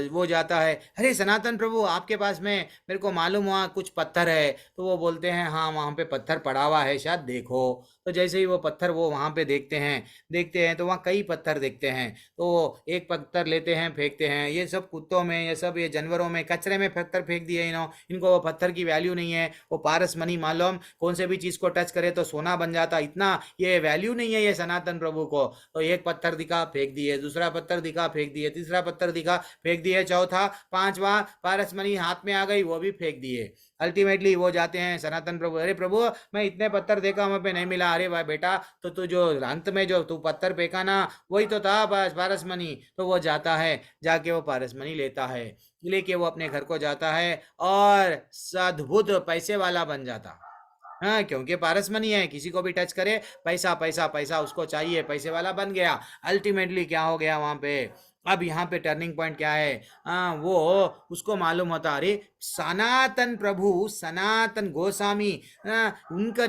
वो जाता है, अरे सनातन प्रभु, आपके पास में मेरे को मालूम हुआ कुछ पत्थर है। तो वो बोलते हैं, हाँ वहाँ पे पत्थर पड़ा हुआ है, शायद देखो। तो जैसे ही वो पत्थर वो वहाँ पे देखते हैं तो वहाँ कई पत्थर देखते हैं। तो एक पत्थर लेते हैं, फेंकते हैं। ये सब कुत्तों में, ये सब ये जानवरों में, कचरे में पत्थर फेंक दिए इनको वो पत्थर की वैल्यू नहीं है। वो पारस मनी मालूम, कौन से भी चीज़ को टच करे तो सोना बन जाता, इतना ये वैल्यू नहीं है ये सनातन प्रभु को। तो एक पत्थर दिखा, फेंक दिए, दूसरा पत्थर दिखा, फेंक दिए, तीसरा पत्थर दिखा, फेंक दिए, चौथा पांचवा पारस मनी हाथ में आ गई, वो भी फेंक दिए। अल्टीमेटली वो जाते हैं सनातन प्रभु, अरे प्रभु मैं इतने पत्थर देखा, वहां पे नहीं मिला। अरे भाई बेटा, तो तू जो अंत में जो तू पत्थर फेंका ना, वही तो था पारस मनी। तो वो जाता है, जाके वो पारस मनी लेता है, लेके वो अपने घर को जाता है और अद्भुत पैसे वाला बन जाता। हाँ, क्योंकि पारस मनी है, किसी को भी टच करे पैसा पैसा पैसा उसको चाहिए, पैसे वाला बन गया। अल्टीमेटली क्या हो गया वहां पे, अब यहाँ पे टर्निंग पॉइंट क्या है, वो उसको मालूम होता, अरे सनातन प्रभु, सनातन गोस्वामी, उनके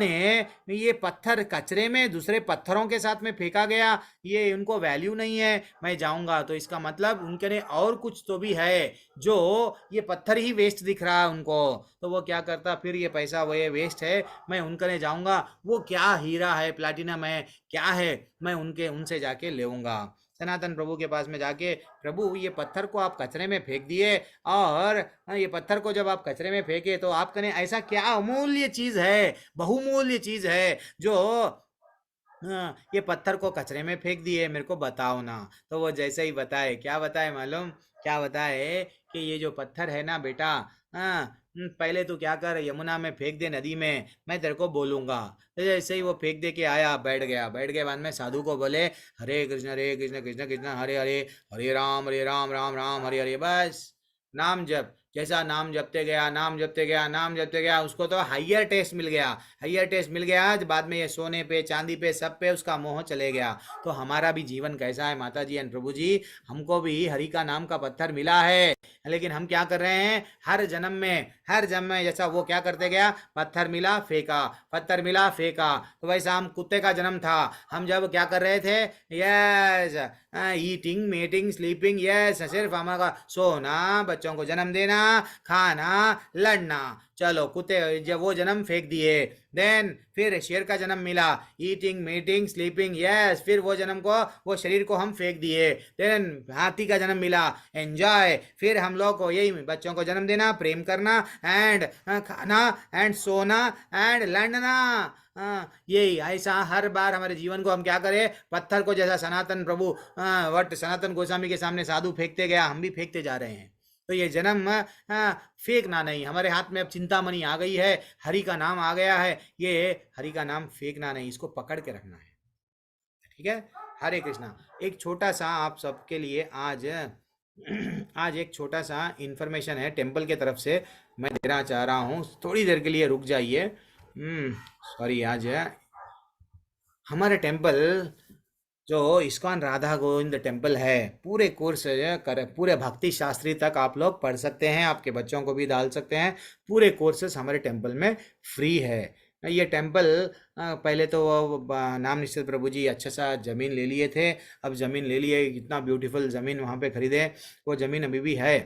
ये पत्थर कचरे में दूसरे पत्थरों के साथ में फेंका गया, ये उनको वैल्यू नहीं है, मैं जाऊंगा तो इसका मतलब उनके और कुछ तो भी है, जो ये पत्थर ही वेस्ट दिख रहा है उनको। तो वो क्या करता, फिर ये पैसा वो ये वेस्ट है, मैं उनके जाऊंगा, वो क्या हीरा है, प्लैटिनम है, क्या है, मैं उनसे जाके लेऊंगा। सनातन प्रभु के पास में जाके, प्रभु ये पत्थर को आप कचरे में फेंक दिए, और ये पत्थर को जब आप कचरे में फेंके तो आपके ऐसा क्या अमूल्य चीज है, बहुमूल्य चीज है, जो ये पत्थर को कचरे में फेंक दिए, मेरे को बताओ ना। तो वो जैसे ही बताए, क्या बताए मालूम, क्या बताए कि ये जो पत्थर है ना बेटा, पहले तू क्या कर, यमुना में फेंक दे, नदी में, मैं तेरे को बोलूंगा। तो जैसे ही वो फेंक दे के आया, बैठ गया, बैठ के बाद में साधु को बोले, हरे कृष्ण कृष्ण कृष्ण हरे हरे, हरे राम राम राम हरे हरे, बस नाम जप। जैसा नाम जपते गया, नाम जपते गया, नाम जपते गया, उसको तो हाइयर टेस्ट मिल गया, हाइयर टेस्ट मिल गया। बाद में ये सोने पे, चांदी पे, सब पे उसका मोह चले गया। तो हमारा भी जीवन कैसा है माता जी एंड प्रभु जी, हमको भी हरि का नाम का पत्थर मिला है, लेकिन हम क्या कर रहे हैं, हर जन्म में जैसा वो क्या करते गया, पत्थर मिला फेंका, पत्थर मिला फेंका। तो वैसा हम कुत्ते का जन्म था, हम जब क्या कर रहे थे, yes eating meeting sleeping, yes सिर्फ हमारा सोना, बच्चों को जन्म देना, खाना, लड़ना। चलो कुत्ते जब वो जन्म फेंक दिए, देन फिर शेर का जन्म मिला, ईटिंग मीटिंग स्लीपिंग, यस, फिर वो जन्म को, वो शरीर को हम फेंक दिए। देन हाथी का जन्म मिला, एंजॉय, फिर हम लोग को यही बच्चों को जन्म देना, प्रेम करना, एंड खाना, एंड सोना, एंड लड़ना। यही ऐसा हर बार हमारे जीवन को हम क्या करें, पत्थर को जैसा सनातन प्रभु वट सनातन गोस्वामी के सामने साधु फेंकते गया, हम भी फेंकते जा रहे हैं। तो ये जन्म फेंकना नहीं, हमारे हाथ में अब चिंतामणि आ गई है, हरि का नाम आ गया है, ये हरि का नाम फेंकना नहीं, इसको पकड़ के रखना है। ठीक है, हरे कृष्णा। एक छोटा सा आप सबके लिए आज एक छोटा सा इंफॉर्मेशन है टेम्पल के तरफ से, मैं देना चाह रहा हूँ, थोड़ी देर के लिए रुक जाइए। सॉरी, आज हमारे टेम्पल जो इस्कॉन राधा गोविंद टेम्पल है, पूरे कोर्स कर पूरे भक्ति शास्त्री तक आप लोग पढ़ सकते हैं, आपके बच्चों को भी डाल सकते हैं। पूरे कोर्सेस हमारे टेम्पल में फ्री है। ये टेम्पल पहले तो वो नाम निश्चित प्रभु जी अच्छा सा ज़मीन ले लिए थे। अब ज़मीन ले लिए, इतना ब्यूटीफुल ज़मीन वहाँ पे खरीदे, वो ज़मीन अभी भी है।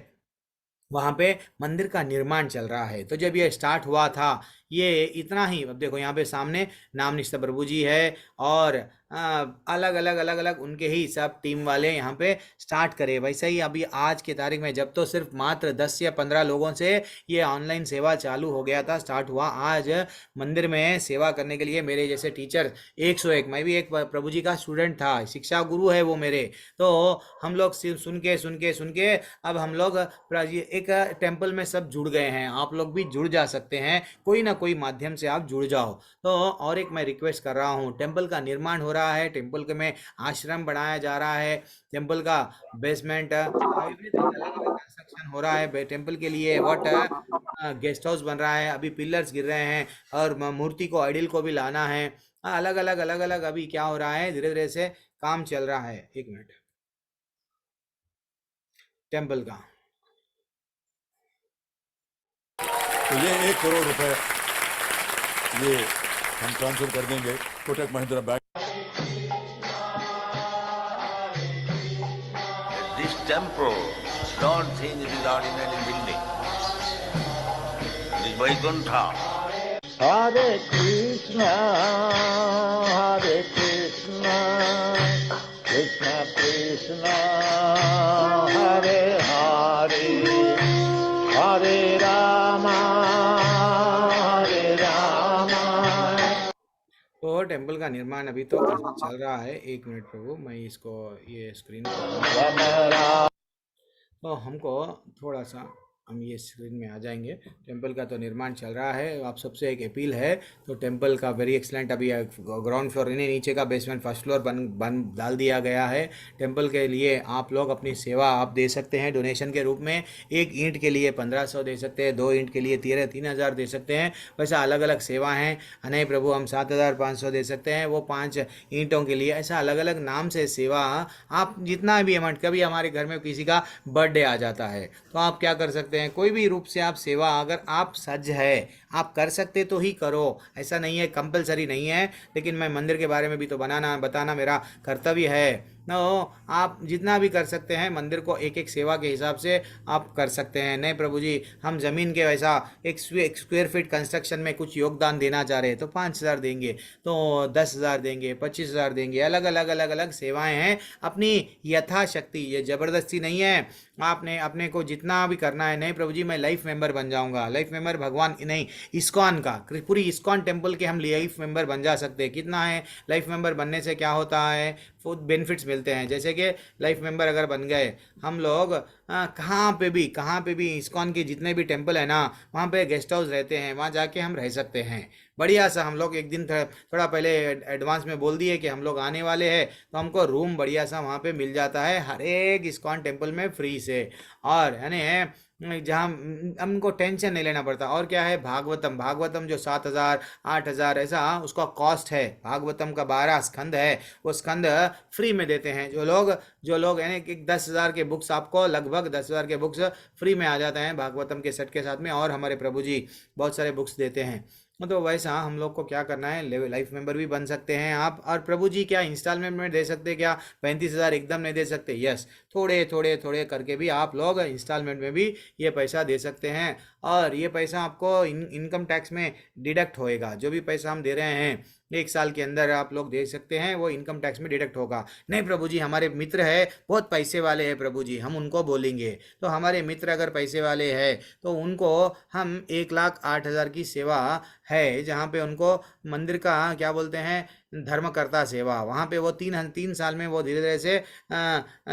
वहाँ पे मंदिर का निर्माण चल रहा है। तो जब ये स्टार्ट हुआ था, ये इतना ही, अब देखो यहाँ पे सामने नाम निष्ठा प्रभु जी है और अलग अलग अलग अलग उनके ही सब टीम वाले यहाँ पे स्टार्ट करे। वैसे ही अभी आज के तारीख में जब तो सिर्फ मात्र 10 या 15 लोगों से ये ऑनलाइन सेवा चालू हो गया था, स्टार्ट हुआ। आज मंदिर में सेवा करने के लिए मेरे जैसे टीचर 101, मैं भी एक प्रभु जी का स्टूडेंट था, शिक्षा गुरु है वो मेरे। तो हम लोग सिर्फ सुन के अब हम लोग एक टेम्पल में सब जुड़ गए हैं। आप लोग भी जुड़ जा सकते हैं, कोई ना कोई माध्यम से आप जुड़ जाओ। तो और एक मैं रिक्वेस्ट कर रहा हूँ, टेम्पल का निर्माण हो रहा है, टेम्पल के में आश्रम बनाया जा रहा है, टेम्पल का बेसमेंट एवरीथिंग अलग अलग कंस्ट्रक्शन हो रहा है टेम्पल के लिए। व्हाट गेस्ट हाउस बन रहा है, अभी पिलर्स गिर रहे हैं और मूर्ति को आइडल को भी लाना है। अलग अलग अभी क्या हो रहा है, धीरे धीरे से काम चल रहा है। एक मिनट, टेम्पल का तो ये 1 करोड़ रुपए ये हम ट्रांसफर कर देंगे Kotak Mahindra bank. This temple, don't think it is ordinary building. It is Vaikuntha. Hare Krishna, Krishna Krishna, Hare Hare, Hare Rama, Hare Rama। तो टेम्पल का निर्माण अभी तो चल रहा है। एक मिनट प्रभु, मैं इसको ये स्क्रीन तो हमको थोड़ा सा हम ये स्क्रीन में आ जाएंगे। टेम्पल का तो निर्माण चल रहा है। आप सबसे एक अपील है, तो टेम्पल का वेरी एक्सलेंट अभी ग्राउंड फ्लोर, इन्हें नीचे का बेसमेंट फर्स्ट फ्लोर बन डाल दिया गया है। टेम्पल के लिए आप लोग अपनी सेवा आप दे सकते हैं डोनेशन के रूप में। 1 ईंट के लिए 1500 दे सकते हैं, 2 ईंट के लिए 3000 दे सकते हैं। वैसा अलग अलग सेवा हैं। नहीं प्रभु हम 7500 दे सकते हैं, वो 5 ईंटों के लिए। ऐसा अलग अलग नाम से सेवा आप जितना भी अमाउंट, कभी हमारे घर में किसी का बर्थडे आ जाता है तो आप क्या कर सकते हैं, कोई भी रूप से आप सेवा, अगर आप सज है आप कर सकते तो ही करो, ऐसा नहीं है, कंपलसरी नहीं है। लेकिन मैं मंदिर के बारे में भी तो बताना मेरा कर्तव्य है। आप जितना भी कर सकते हैं मंदिर को एक एक सेवा के हिसाब से आप कर सकते हैं। नहीं प्रभु जी हम ज़मीन के वैसा एक स्क्वायर फीट कंस्ट्रक्शन में कुछ योगदान देना चाह रहे हैं तो 5000 देंगे, तो 10,000 देंगे, 25,000 देंगे। अलग अलग सेवाएं हैं अपनी यथाशक्ति, ये ज़बरदस्ती नहीं है। आपने अपने को जितना भी करना है। नहीं प्रभु जी मैं लाइफ मेंबर बन जाऊंगा, लाइफ मेंबर भगवान नहीं, इस्कॉन का, पूरी इस्कॉन टेम्पल के हम लाइफ मेंबर बन जा सकते हैं। कितना है, लाइफ मेंबर बनने से क्या होता है, बहुत बेनिफिट्स मिलते हैं। जैसे कि लाइफ मेंबर अगर बन गए हम लोग, कहाँ पे भी इस्कॉन के जितने भी टेम्पल है ना, वहाँ पे गेस्ट हाउस रहते हैं, वहाँ जाके हम रह सकते हैं बढ़िया सा। हम लोग एक दिन थोड़ा पहले एडवांस में बोल दिए कि हम लोग आने वाले हैं, तो हमको रूम बढ़िया सा वहाँ पे मिल जाता है हर एक इस्कॉन टेम्पल में फ्री से। और है जहाँ हमको टेंशन नहीं लेना पड़ता। और क्या है, भागवतम जो 7,000 8,000 ऐसा उसका कॉस्ट है। भागवतम का 12 स्कंद है, वो स्कंद फ्री में देते हैं। जो लोग यानी कि 10,000 के बुक्स, आपको लगभग 10,000 के बुक्स फ्री में आ जाते हैं भागवतम के सेट के साथ में। और हमारे प्रभु जी बहुत सारे बुक्स देते हैं। तो वैसा हम लोग को क्या करना है, लाइफ मेंबर भी बन सकते हैं आप। और प्रभु जी क्या इंस्टॉलमेंट में दे सकते, क्या 35,000 एकदम नहीं दे सकते, यस, थोड़े करके भी आप लोग इंस्टॉलमेंट में भी ये पैसा दे सकते हैं। और ये पैसा आपको इनकम टैक्स में डिडक्ट होएगा। जो भी पैसा हम दे रहे हैं 1 साल के अंदर आप लोग दे सकते हैं, वो इनकम टैक्स में डिडक्ट होगा। नहीं प्रभु जी हमारे मित्र है बहुत पैसे वाले हैं प्रभु जी, हम उनको बोलेंगे। तो हमारे मित्र अगर पैसे वाले हैं तो उनको हम 1,08,000 की सेवा है, जहाँ पे उनको मंदिर का क्या बोलते हैं, धर्मकर्ता सेवा, वहाँ पे वो 3 साल में वो धीरे धीरे से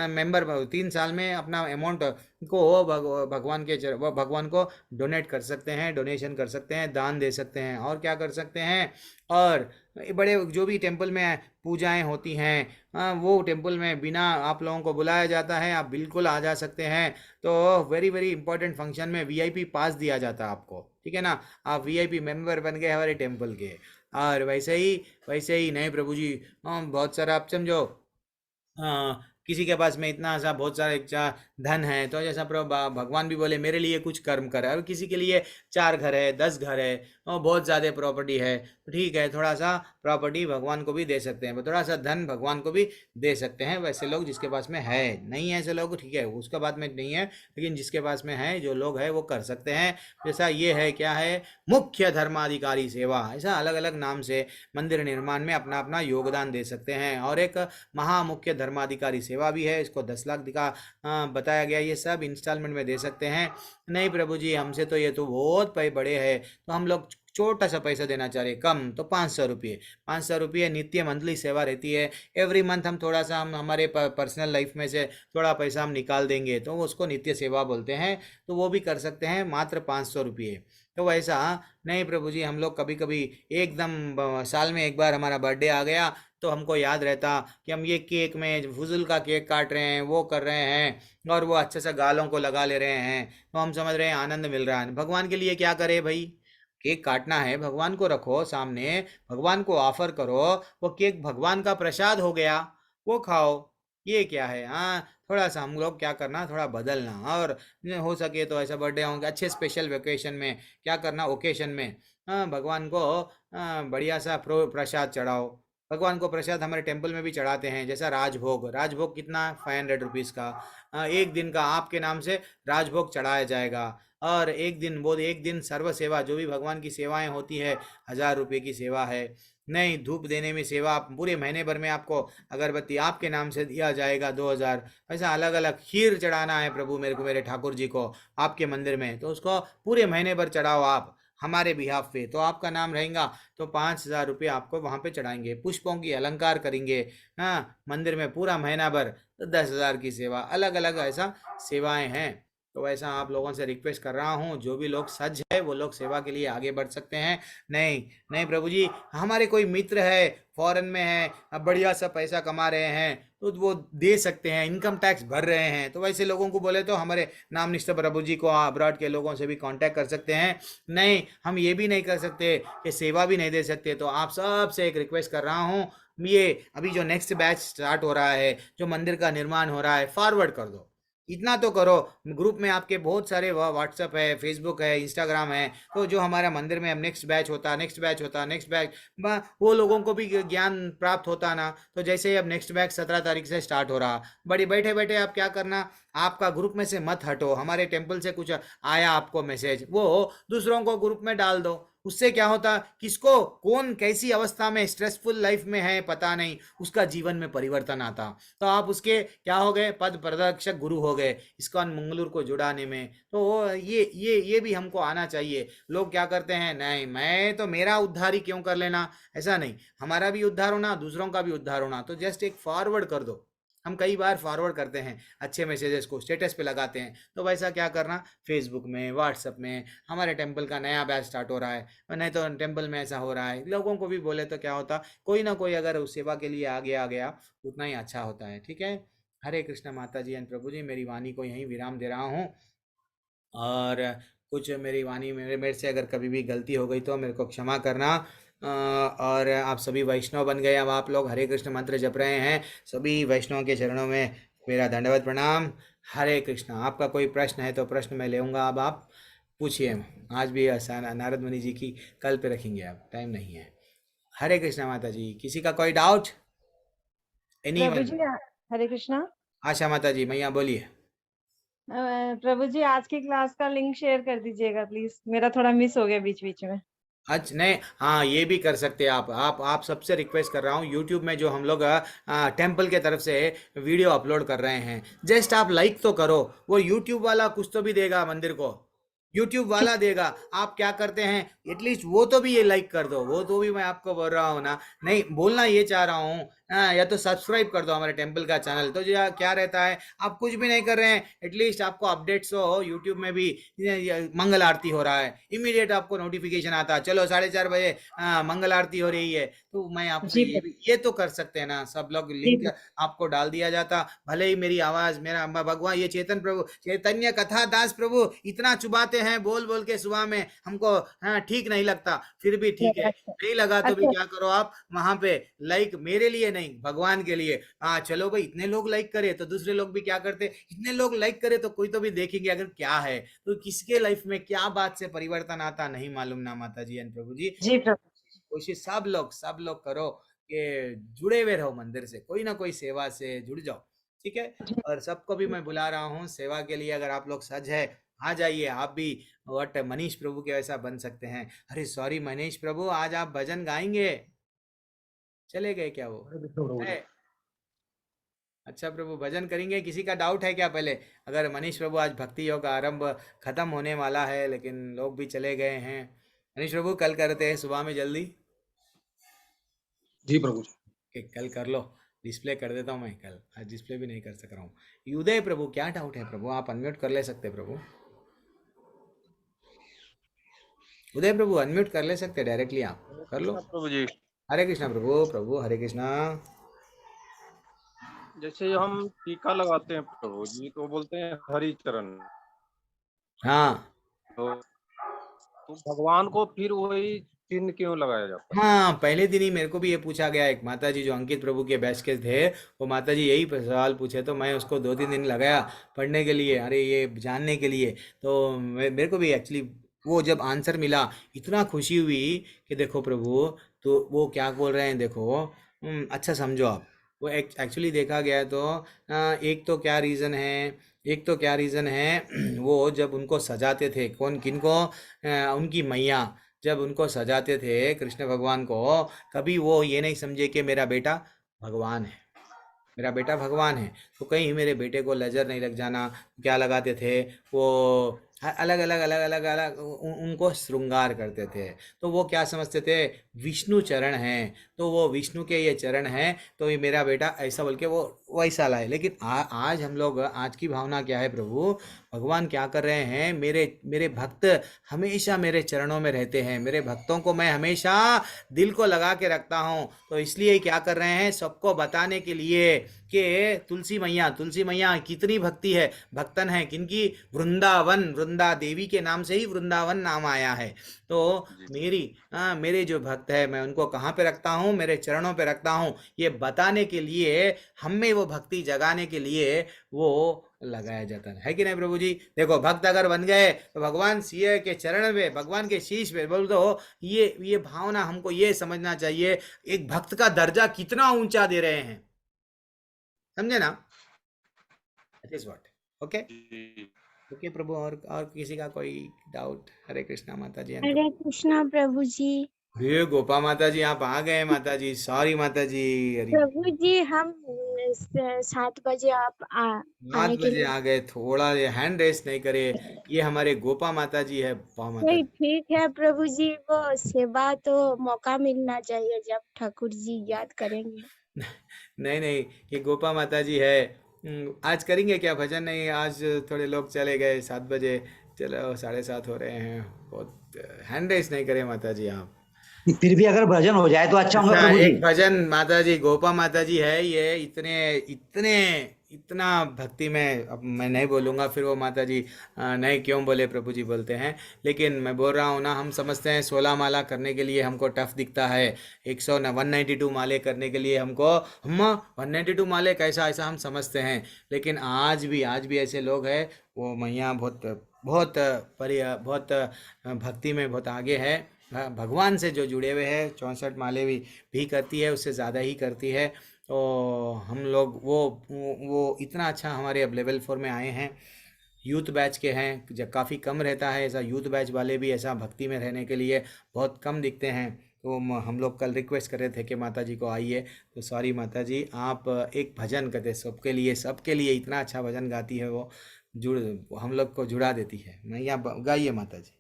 मेंबर 3 साल में अपना अमाउंट को भगवान को डोनेट कर सकते हैं, डोनेशन कर सकते हैं, दान दे सकते हैं। और क्या कर सकते हैं, और बड़े जो भी टेम्पल में पूजाएं होती हैं वो टेम्पल में बिना आप लोगों को बुलाया जाता है, आप बिल्कुल आ जा सकते हैं। तो वेरी इंपॉर्टेंट फंक्शन में VIP पास दिया जाता है आपको, ठीक है ना, आप VIP मेंबर बन गए हमारे टेम्पल के। और वैसे ही नहीं प्रभु जी बहुत सारा आप समझो किसी के पास में इतना सा बहुत सारे धन है, तो जैसा भगवान भी बोले मेरे लिए कुछ कर्म कर, और किसी के लिए 4 घर है, 10 घर है, और बहुत ज़्यादा प्रॉपर्टी है, तो ठीक है, थोड़ा सा प्रॉपर्टी भगवान को भी दे सकते हैं, थोड़ा सा धन भगवान को भी दे सकते हैं। वैसे लोग जिसके पास में है, नहीं है ऐसे लोग, ठीक है, उसका बात में नहीं है, लेकिन जिसके पास में है, जो लोग है वो कर सकते हैं। जैसा ये है, क्या है, मुख्य धर्माधिकारी सेवा, ऐसा अलग अलग नाम से मंदिर निर्माण में अपना अपना योगदान दे सकते हैं। और एक महामुख्य धर्माधिकारी सेवा भी है, इसको 10 लाख का बताया गया। ये सब इंस्टॉलमेंट में दे सकते हैं। नहीं प्रभु जी, हमसे तो ये तो बहुत बड़े हैं, तो हम लोग छोटा सा पैसा देना चाह रहे, कम, तो 500 रुपये, 500 रुपये नित्य मंथली सेवा रहती है। एवरी मंथ हम थोड़ा सा, हम हमारे पर्सनल लाइफ में से थोड़ा पैसा हम निकाल देंगे, तो उसको नित्य सेवा बोलते हैं, तो वो भी कर सकते हैं, मात्र 500 रुपये। तो वैसा नहीं प्रभु जी, हम लोग कभी कभी एकदम साल में एक बार हमारा बर्थडे आ गया, तो हमको याद रहता कि हम ये केक में फुजुल का केक काट रहे हैं, वो कर रहे हैं, और वो अच्छे से गालों को लगा ले रहे हैं, तो हम समझ रहे हैं आनंद मिल रहा है। भगवान के लिए क्या करे भाई, केक काटना है, भगवान को रखो सामने, भगवान को ऑफर करो, वो केक भगवान का प्रसाद हो गया, वो खाओ। ये क्या है, हाँ, थोड़ा सा हम लोग क्या करना, थोड़ा बदलना, और हो सके तो ऐसा बर्थडे होंगे अच्छे स्पेशल वेकेशन में क्या करना, ओकेशन में, हाँ, भगवान को बढ़िया सा प्रसाद चढ़ाओ। भगवान को प्रसाद हमारे टेम्पल में भी चढ़ाते हैं, जैसा राजभोग, राजभोग कितना 500 रुपीज़ का, एक दिन का आपके नाम से राजभोग चढ़ाया जाएगा। और एक दिन, वो एक दिन सर्व सेवा, जो भी भगवान की सेवाएं होती है, 1000 रुपये की सेवा है। नहीं, धूप देने में सेवा, आप पूरे महीने भर में आपको अगरबत्ती आपके नाम से दिया जाएगा 2000। ऐसा अलग अलग खीर चढ़ाना है प्रभु मेरे को, मेरे ठाकुर जी को आपके मंदिर में, तो उसको पूरे महीने भर चढ़ाओ आप हमारे बिहाफ पे, तो आपका नाम रहेगा, तो 5000 रुपये आपको वहाँ पे चढ़ाएंगे। पुष्पों की अलंकार करेंगे, हाँ, मंदिर में पूरा महीना भर, तो 10,000 की सेवा, अलग अलग ऐसा सेवाएं हैं। तो ऐसा आप लोगों से रिक्वेस्ट कर रहा हूँ, जो भी लोग सज है वो लोग सेवा के लिए आगे बढ़ सकते हैं। नहीं नहीं प्रभु जी, हमारे कोई मित्र है फॉरेन में है, अब बढ़िया सा पैसा कमा रहे हैं, तो वो दे सकते हैं, इनकम टैक्स भर रहे हैं, तो वैसे लोगों को बोले तो हमारे नामनिष्ठ प्रभु जी को अब्रॉड के लोगों से भी कांटेक्ट कर सकते हैं। नहीं, हम ये भी नहीं कर सकते कि सेवा भी नहीं दे सकते, तो आप सबसे एक रिक्वेस्ट कर रहा हूँ, ये अभी जो नेक्स्ट बैच स्टार्ट हो रहा है, जो मंदिर का निर्माण हो रहा है, फॉरवर्ड कर दो, इतना तो करो। ग्रुप में आपके बहुत सारे व्हाट्सअप है, फेसबुक है, इंस्टाग्राम है, तो जो हमारा मंदिर में अब नेक्स्ट बैच होता, नेक्स्ट बैच होता, नेक्स्ट बैच, वो लोगों को भी ज्ञान प्राप्त होता ना। तो जैसे ही अब नेक्स्ट बैच 17 तारीख से स्टार्ट हो रहा, बड़ी बैठे बैठे आप क्या करना, आपका ग्रुप में से मत हटो, हमारे टेम्पल से कुछ आया आपको मैसेज, वो दूसरों को ग्रुप में डाल दो। उससे क्या होता, किसको कौन कैसी अवस्था में स्ट्रेसफुल लाइफ में है पता नहीं, उसका जीवन में परिवर्तन आता, तो आप उसके क्या हो गए, पद प्रदर्शक गुरु हो गए इस्कॉन मंगलूर को जुड़ाने में। तो ये भी हमको आना चाहिए। लोग क्या करते हैं, नहीं मैं तो मेरा उद्धार ही क्यों कर लेना, ऐसा नहीं, हमारा भी उद्धार होना, दूसरों का भी उद्धार होना, तो जस्ट एक फॉरवर्ड कर दो। हम कई बार फॉरवर्ड करते हैं अच्छे मैसेजेस को, स्टेटस पे लगाते हैं, तो वैसा क्या करना, फेसबुक में, व्हाट्सअप में, हमारे टेम्पल का नया बैच स्टार्ट हो रहा है, नहीं तो टेम्पल में ऐसा हो रहा है, लोगों को भी बोले तो क्या होता, कोई ना कोई अगर उस सेवा के लिए आगे आ गया, उतना ही अच्छा होता है। ठीक है, हरे कृष्ण माता जी एंड प्रभु जी, मेरी वाणी को यहीं विराम दे रहा हूँ। और कुछ मेरी वाणी मेरे से अगर कभी भी गलती हो गई तो मेरे को क्षमा करना। और आप सभी वैष्णव बन गए, अब आप लोग हरे कृष्ण मंत्र जप रहे हैं, सभी वैष्णव के चरणों में मेरा दंडवत प्रणाम। हरे कृष्ण। आपका कोई प्रश्न है तो प्रश्न मैं लेऊंगा, अब आप पूछिए। आज भी नारद मुनि जी की कल पे रखेंगे, अब टाइम नहीं है। हरे कृष्ण माता जी, किसी का कोई डाउट? प्रभु जी हरे कृष्णा। आशा माता जी, मैया बोलिए। प्रभु जी आज की क्लास का लिंक शेयर कर दीजिएगा प्लीज, मेरा थोड़ा मिस हो गया बीच बीच में। अच्छा, नहीं, हाँ, ये भी कर सकते हैं आप सबसे रिक्वेस्ट कर रहा हूँ, यूट्यूब में जो हम लोग टेम्पल के तरफ से वीडियो अपलोड कर रहे हैं, जस्ट आप लाइक तो करो, वो यूट्यूब वाला कुछ तो भी देगा, मंदिर को यूट्यूब वाला देगा। आप क्या करते हैं, एटलीस्ट वो तो भी ये लाइक कर दो, वो तो भी मैं आपको बोल रहा हूँ ना, नहीं बोलना ये चाह रहा हूँ, या तो सब्सक्राइब कर दो हमारे टेम्पल का चैनल। तो जो क्या रहता है, आप कुछ भी नहीं कर रहे हैं, एटलीस्ट आपको अपडेट्स हो, यूट्यूब में भी मंगल आरती हो रहा है, इमीडिएट आपको नोटिफिकेशन आता है, चलो 4:30 बजे मंगल आरती हो रही है, तो मैं आपसे ये तो कर सकते हैं ना, सब लोग लिंक आपको डाल दिया जाता। भले ही मेरी आवाज, मेरा भगवान ये चेतन प्रभु, चैतन्य कथा दास प्रभु इतना चुबाते हैं बोल बोल के, सुबह में हमको ठीक नहीं लगता, फिर भी ठीक है, नहीं लगा तो भी क्या करो, आप वहां पे लाइक मेरे लिए नहीं, भगवान के लिए। हाँ चलो भाई, इतने लोग लाइक करे तो दूसरे लोग भी क्या करते, इतने लोग लाइक करे तो कोई तो भी देखेंगे अगर क्या है, तो किसके लाइफ में क्या बात से परिवर्तन आता नहीं मालूम ना माता जी एंड प्रभु जी। जी प्रभु। कोशिश सब लोग करो कि जुड़े हुए रहो मंदिर से, कोई ना कोई सेवा से जुड़ जाओ, ठीक है। और सबको भी मैं बुला रहा हूँ सेवा के लिए, अगर आप लोग सज है आ जाइए आप भी। वट मनीष प्रभु के वैसा बन सकते हैं। अरे सॉरी मनीष प्रभु, आज आप भजन गाएंगे? चले गए क्या वो है? अच्छा प्रभु, भजन करेंगे? किसी का डाउट है क्या पहले? अगर मनीष प्रभु, आज भक्ति योग आरंभ खत्म होने वाला है लेकिन लोग भी चले गए हैं। मनीष प्रभु कल करते हैं सुबह में जल्दी। जी प्रभु जी। कल कर लो, डिस्प्ले कर देता हूँ मैं कल, आज डिस्प्ले भी नहीं कर सक रहा हूँ। उदय प्रभु क्या डाउट है प्रभु? आप अनम्यूट कर ले सकते प्रभु। उदय प्रभु अनम्यूट कर ले सकते डायरेक्टली, आप कर लो प्रभु जी। हरे कृष्णा प्रभु। प्रभु हरे कृष्णा। जैसे हम टीका लगाते हैं प्रभु जी तो बोलते हैं हरि चरण। हाँ तो भगवान को फिर वही चिन्ह क्यों लगाया जाता है? हाँ, पहले दिन ही मेरे को भी ये पूछा गया, एक माता जी जो अंकित प्रभु के बैच के थे, वो माता जी यही सवाल पूछे, तो मैं उसको 2-3 दिन लगाया पढ़ने के लिए, अरे ये जानने के लिए। तो मेरे को भी एक्चुअली वो जब आंसर मिला इतना खुशी हुई कि देखो प्रभु, तो वो क्या बोल रहे हैं देखो। अच्छा समझो आप, वो एक्चुअली देखा गया तो एक तो क्या रीज़न है वो जब उनको सजाते थे, कौन किनको, उनकी मैया जब उनको सजाते थे कृष्ण भगवान को, कभी वो ये नहीं समझे कि मेरा बेटा भगवान है, मेरा बेटा भगवान है, तो कहीं मेरे बेटे को नजर नहीं लग जाना। क्या लगाते थे वो, अलग अलग उनको श्रृंगार करते थे। तो वो क्या समझते थे, विष्णु चरण हैं, तो वो विष्णु के ये चरण हैं, तो ये मेरा बेटा ऐसा बोल के वो वैसा लाए। लेकिन आज हम लोग, आज की भावना क्या है प्रभु, भगवान क्या कर रहे हैं, मेरे भक्त हमेशा मेरे चरणों में रहते हैं, मेरे भक्तों को मैं हमेशा दिल को लगा के रखता हूँ। तो इसलिए क्या कर रहे हैं, सबको बताने के लिए कि तुलसी मैया कितनी भक्ति है, भक्तन है किनकी, वृंदा देवी के नाम से ही वृंदावन नाम आया है। तो मेरे जो भक्त है मैं उनको कहाँ पे रखता हूँ, मेरे चरणों पे रखता हूँ, ये बताने के लिए, हमें वो भक्ति जगाने के लिए वो लगाया जाता है कि नहीं प्रभु जी। देखो भक्त अगर बन गए तो भगवान सिंह के चरण पे, भगवान के शीश पे बोल दो, ये भावना हमको ये समझना चाहिए, एक भक्त का दर्जा कितना ऊंचा दे रहे हैं, समझे ना? That is what. Okay okay प्रभु। और किसी का कोई डाउट? हरे कृष्णा माता जी। हरे कृष्णा प्रभु जी। ये गोपा माता जी आप आ गए माता जी, सॉरी माता जी। प्रभु जी हम 7 बजे आप 7 बजे आ गए, थोड़ा हैंड रेस नहीं करे, ये हमारे गोपा माता जी है। नहीं ठीक है प्रभु जी, वो सेवा तो मौका मिलना चाहिए जब ठाकुर जी याद करेंगे। नहीं, ये गोपा माता जी है। आज करेंगे क्या भजन? नहीं, आज थोड़े लोग चले गए 7 बजे, चलो 7:30 हो रहे हैं, बहुत हैंड रेस नहीं करे माता जी आप। फिर भी अगर भजन हो जाए तो अच्छा होगा प्रभु जी। एक भजन माता जी, गोपा माता जी है, ये इतना भक्ति में, अब मैं नहीं बोलूँगा, फिर वो माता जी नहीं क्यों बोले, प्रभु जी बोलते हैं। लेकिन मैं बोल रहा हूँ ना, हम समझते हैं 16 माला करने के लिए हमको टफ दिखता है, 192 माले करने के लिए हमको, हम 192 माले कैसा, ऐसा हम समझते हैं। लेकिन आज भी ऐसे लोग हैं, वो मैया बहुत भक्ति में बहुत आगे है, भगवान से जो जुड़े हुए हैं। 64 माले भी करती है, उससे ज़्यादा ही करती है। तो हम लोग वो इतना अच्छा हमारे अब लेवल 4 में आए हैं, यूथ बैच के हैं, जब काफ़ी कम रहता है ऐसा, यूथ बैच वाले भी ऐसा भक्ति में रहने के लिए बहुत कम दिखते हैं। तो हम लोग कल रिक्वेस्ट कर रहे थे कि माता जी को आइए, तो सॉरी माता जी, आप एक भजन करते, सबके लिए इतना अच्छा भजन गाती है वो, हम लोग को जुड़ा देती है। मैं यहाँ गाइए माता जी।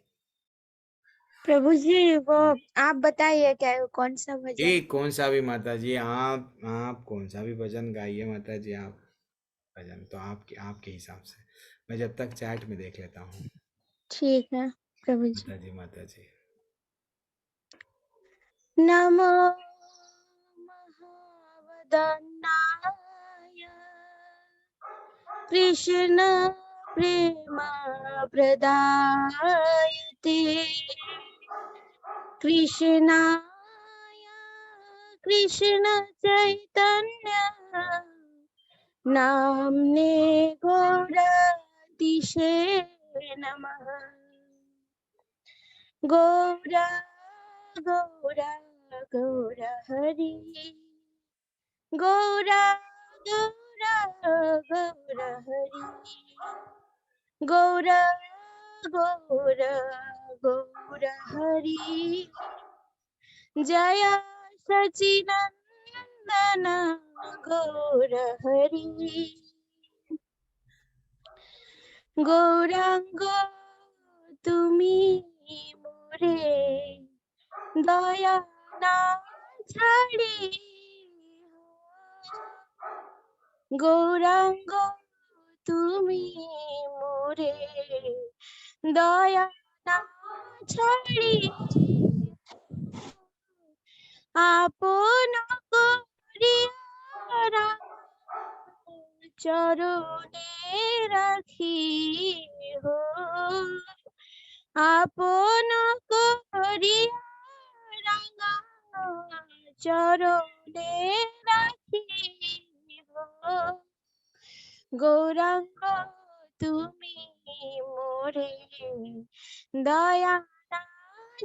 प्रभु जी वो आप बताइए क्या कौन सा भजन? कौन सा भी माता जी, आप कौन सा भी भजन गाइए माता जी। आप भजन तो आपके हिसाब से, मैं जब तक चैट में देख लेता हूँ। ठीक है प्रभु जी। माता जी। नमो महावदनाय कृष्ण प्रेम प्रदायते कृष्णाय कृष्ण चैतन्य नामने गौरातिशे नमः। गौरा गौरा गौरा हरि गौरा गौरा गौरा हरि गौरा गौरा गौरा हरि जय सचिनंदन गौर हरि गौरांग तुमी मोरे दया ना छाड़ी गौरांग तुमी मोरे दया ना छाड़ी आपन करिया चरणे राखी हो आपन करिया रंगा चरणे राखी हो गौरांग तुमी मोरे दया ना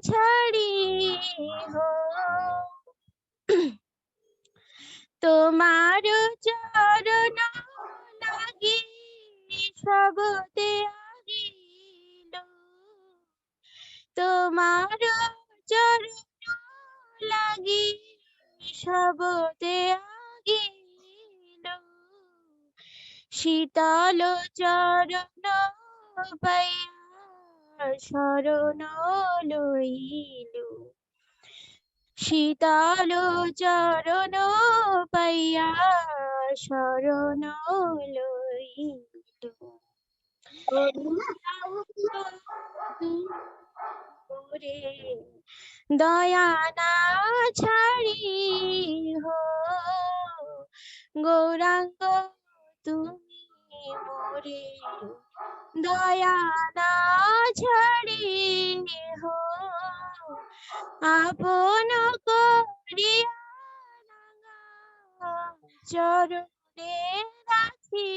छाड़ी हो তোমার চরণ লাগি সবতে আগিল তোমার চরণ লাগি সবতে আগিল শীতল চরণ পাইয়া শরণ লইল শীতল চরণ পাইয়া শরণ লইল ওরে দয়া না ছাড়ি হো গৌরাঙ্গ তুমি মোরে দয়া না ছাড়ি হো আপন করিয়া চরণে রাখি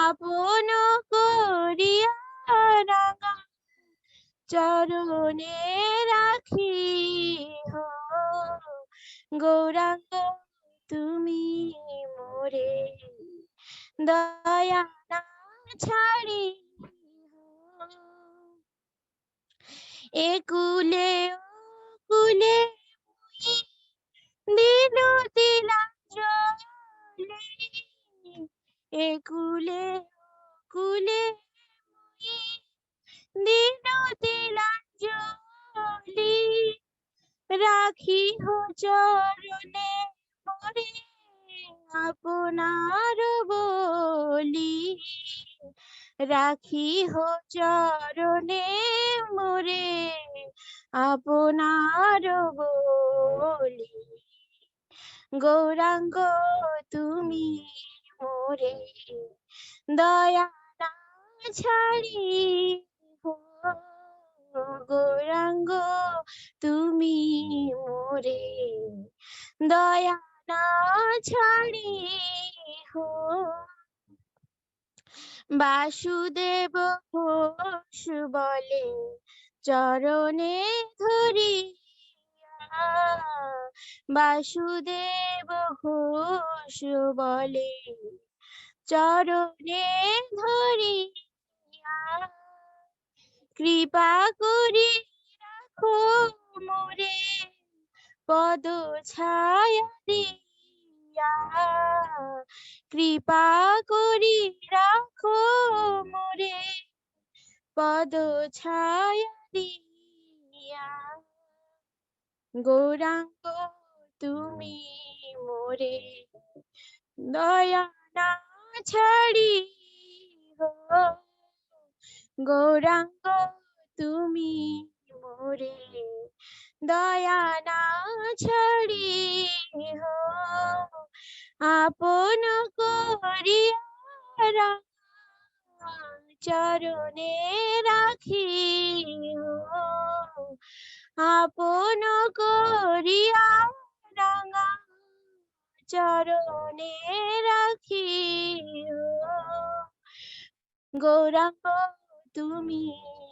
আপন করিয়া রাঙা চরণে রাখি হো গৌরাঙ্গ তুমি মোরে দয়া না ছাড়ি একুলে কুলে দিল দিলাম জলে একুলে কুলে দিল দিলাম জলি রাখি হো চরণে মোরে আপনার বলি রাখি হো চরণে মোরে আপনার বলি গৌরাঙ্গ তুমি মোরে দয়া না ছাড়ি হো গৌরাঙ্গ তুমি মোরে দয়া না ছাড়ি হো বাসুদেব ঘোষ বলে চরণে ধরিয়া বাসুদেব ঘোষ বলে চরণে ধরিয়া কৃপা করি রাখো মোরে পদ ছায়া দিয়া কৃপা করি রাখো মোরে পদ ছায়া দিয়া গৌরাঙ্গ তুমি মোরে দয়া না ছাড়ি হো গৌরাঙ্গ তুমি মোরে দয়া না ছাড়ি হো আপন করিয়া চরণে রাখি হো আপন করিয়া রাঙা চরণে রাখিও। গৌরাঙ্গ তুমি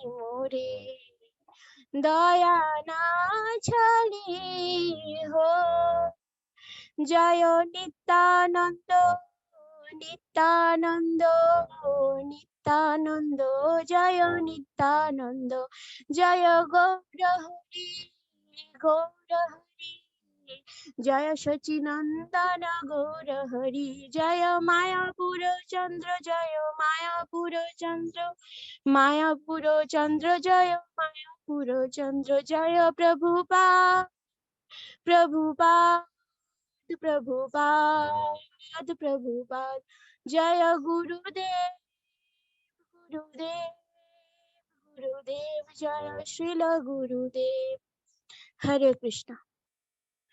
মোরে দয়া না ছাড়িহ। জয় নিত্যানন্দ নিত্যানন্দ নিত্যানন্দ, জয় নিত্যানন্দ, জয় গৌর হরি গৌর হরি, জয় সচিনন্দন গৌর হরি, জয় মায়াপুর চন্দ্র, জয় মায়াপুর চন্দ্র, মায়াপুর চন্দ্র, জয় মায়াপুর চন্দ্র, জয় প্রভুপাদ প্রভুপাদ প্রভুপাদ প্রভুপাদ, জয় গুরুদেব গুরুদেব গুরুদেব, জয় শ্রীল গুরুদেব। हरे कृष्णा।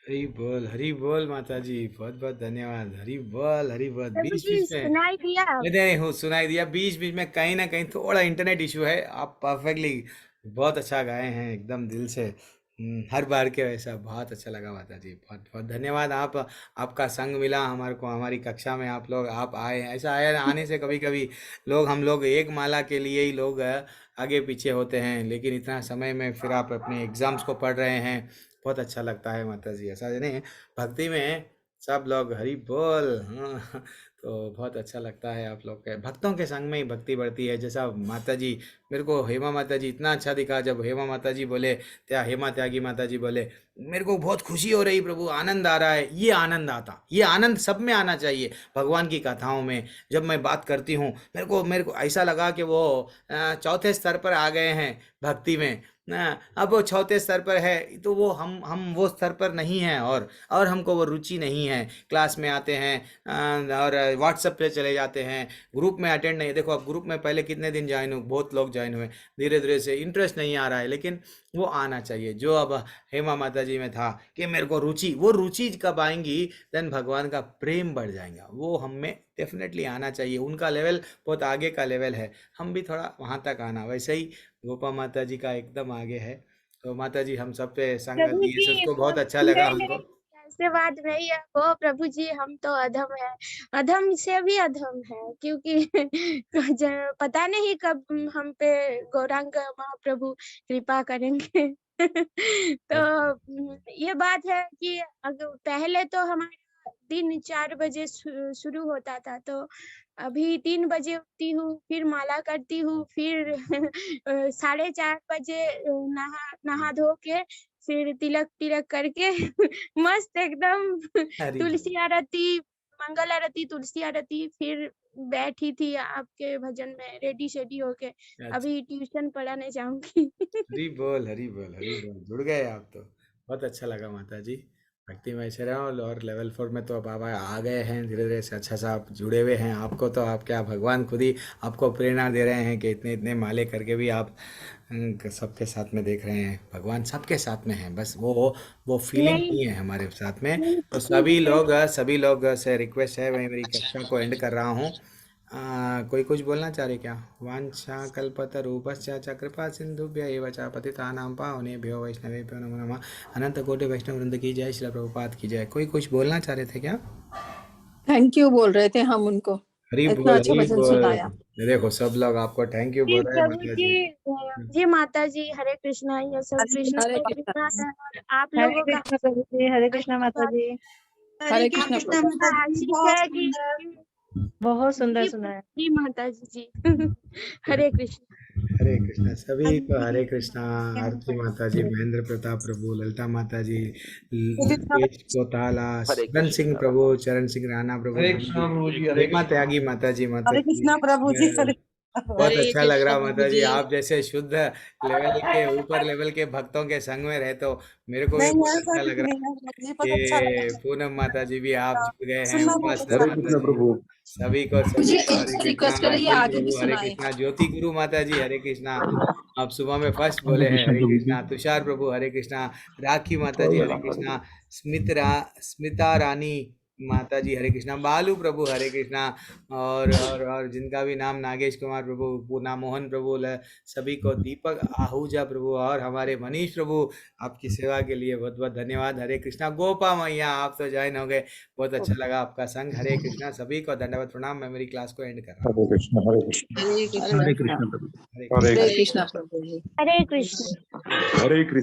हरी बोल माता जी, बहुत बहुत धन्यवाद। हरी बोल बीच बीच में सुनाई दिया? नहीं हूँ, सुनाई दिया। बीच बीच में कहीं ना कहीं थोड़ा इंटरनेट इशू है। आप परफेक्टली बहुत अच्छा गाए हैं, एकदम दिल से। हर बार के वैसा बहुत अच्छा लगा माता जी, बहुत बहुत धन्यवाद। आपका संग मिला हमारे को, हमारी कक्षा में आप आए। ऐसा आने से कभी कभी हम लोग एक माला के लिए ही लोग आगे पीछे होते हैं, लेकिन इतना समय में फिर आप अपने एग्ज़ाम्स को पढ़ रहे हैं, बहुत अच्छा लगता है माता जी। ऐसा नहीं भक्ति में सब लोग हरि बोल, हाँ, तो बहुत अच्छा लगता है। आप लोग के भक्तों के संग में ही भक्ति बढ़ती है। जैसा माता जी, मेरे को हेमा माता जी इतना अच्छा दिखा, जब हेमा माता जी बोले, हेमा त्यागी माता जी बोले, मेरे को बहुत खुशी हो रही प्रभु, आनंद आ रहा है। ये आनंद आता, ये आनंद सब में आना चाहिए। भगवान की कथाओं में जब मैं बात करती हूँ, मेरे को ऐसा लगा कि वो चौथे स्तर पर आ गए हैं भक्ति में ना। अब वो चौथे स्तर पर है तो वो हम वो स्तर पर नहीं हैं, और हमको वो रुचि नहीं है। क्लास में आते हैं और व्हाट्सएप पे चले जाते हैं, ग्रुप में अटेंड नहीं। देखो अब ग्रुप में पहले कितने दिन ज्वाइन हुए, बहुत लोग ज्वाइन हुए, धीरे धीरे से इंटरेस्ट नहीं आ रहा है, लेकिन वो आना चाहिए जो अब हेमा माता जी में था कि मेरे को रुचि। वो रुचि कब आएंगी, देन भगवान का प्रेम बढ़ जाएगा। वो हम में डेफिनेटली आना चाहिए। उनका लेवल बहुत आगे का लेवल है, हम भी थोड़ा वहाँ तक आना। वैसे ही गोपा माता जी का एकदम आगे है। तो माता जी हम सब पे संग दिए, उसको बहुत अच्छा लगा हमको। ऐसे बात नहीं है वो प्रभु जी, हम तो अधम है, अधम से भी अधम है, क्योंकि पता नहीं कब हम पे गौरांग महाप्रभु कृपा करेंगे। तो ये बात है कि पहले तो हमारा दिन 4 बजे शुरू होता था, तो अभी 3 बजे उठती हूँ, फिर माला करती हूँ, फिर 4:30 बजे नहा धो के फिर तिलक करके मस्त एकदम तुलसी आरती, मंगल आरती, तुलसी आरती, फिर बैठी थी आपके भजन में रेडी शेडी होके। अभी ट्यूशन पढ़ाने जाऊंगी। हरी बोल जुड़ गए आप तो, बहुत अच्छा लगा माता जी। भक्ति में ऐसे रहो। और लेवल 4 में तो अब आप आ गए हैं धीरे धीरे से, अच्छा सा आप जुड़े हुए हैं। आपको तो आप क्या, भगवान खुद ही आपको प्रेरणा दे रहे हैं कि इतने माले करके भी आप सबके साथ में देख रहे हैं। भगवान सबके साथ में है, बस वो फीलिंग नहीं है हमारे साथ में। तो सभी लोग से रिक्वेस्ट है, मैं मेरी कक्षा को एंड कर रहा हूँ। कोई कुछ बोलना चाह रहे क्या? वांछा कल्पतरूपश्च च कृपा सिंधुभ्य एव च पतितानां पावनेभ्यो वैष्णवेभ्यो नमो नमः। अनंत कोटि वैष्णव वृंद की जय, श्रील प्रभुपाद की जय। कोई कुछ बोलना चाह रहे थे क्या? थैंक यू बोल रहे थे हम उनको, इतना अच्छा भजन सुनाया। देखो सब लोग आपको थैंक यू बोल रहे हैं माता जी। जी माता जी, हरे कृष्णा। ये सब कृष्णा हरे और आप हरे लोगों का कृष्णा प्रभु जी, हरे कृष्णा माता जी। हरे कृष्णा प्रभु। बहुत सुंदर सुनाया जी माता जी। हरे कृष्णा सभी को हरे कृष्णा। आरती माता जी, महेंद्र प्रताप प्रभु, ललिता माता जी, कोताला, चरण सिंह प्रभु, चरण सिंह राणा प्रभु, हेमा त्यागी माता जी, हरे कृष्णा प्रभु जी। बहुत अच्छा लग रहा माता जी। आप जैसे शुद्ध लेवल के, ऊपर लेवल के भक्तों के संग में रहे तो मेरे को भी बहुत अच्छा लग रहा है। पूनम माता जी भी आप जुड़ गए हैं, सभी को हरे कृष्णा। ज्योति गुरु माता जी हरे कृष्णा, आप सुबह में फर्स्ट बोले हैं हरे कृष्णा। तुषार प्रभु हरे कृष्णा। राखी माता जी हरे कृष्णा। स्मिता रानी माता जी हरे कृष्णा, बालू प्रभु हरे कृष्णा, और जिनका भी नाम नागेश कुमार प्रभु, पूना मोहन प्रभु, सभी को, दीपक आहूजा प्रभु और हमारे मनीष प्रभु, आपकी सेवा के लिए बहुत बहुत धन्यवाद। हरे कृष्णा। गोपा मैया आप तो ज्वाइन हो गए, बहुत अच्छा लगा आपका संग। हरे कृष्णा, सभी को धन्यवाद प्रणाम। मैं मेरी क्लास को एंड कर रहा हूँ। हरे कृष्ण हरे कृष्ण हरे कृष्ण हरे कृष्ण प्रभु हरे कृष्ण प्रभु जी हरे कृष्ण। हरे कृष्ण।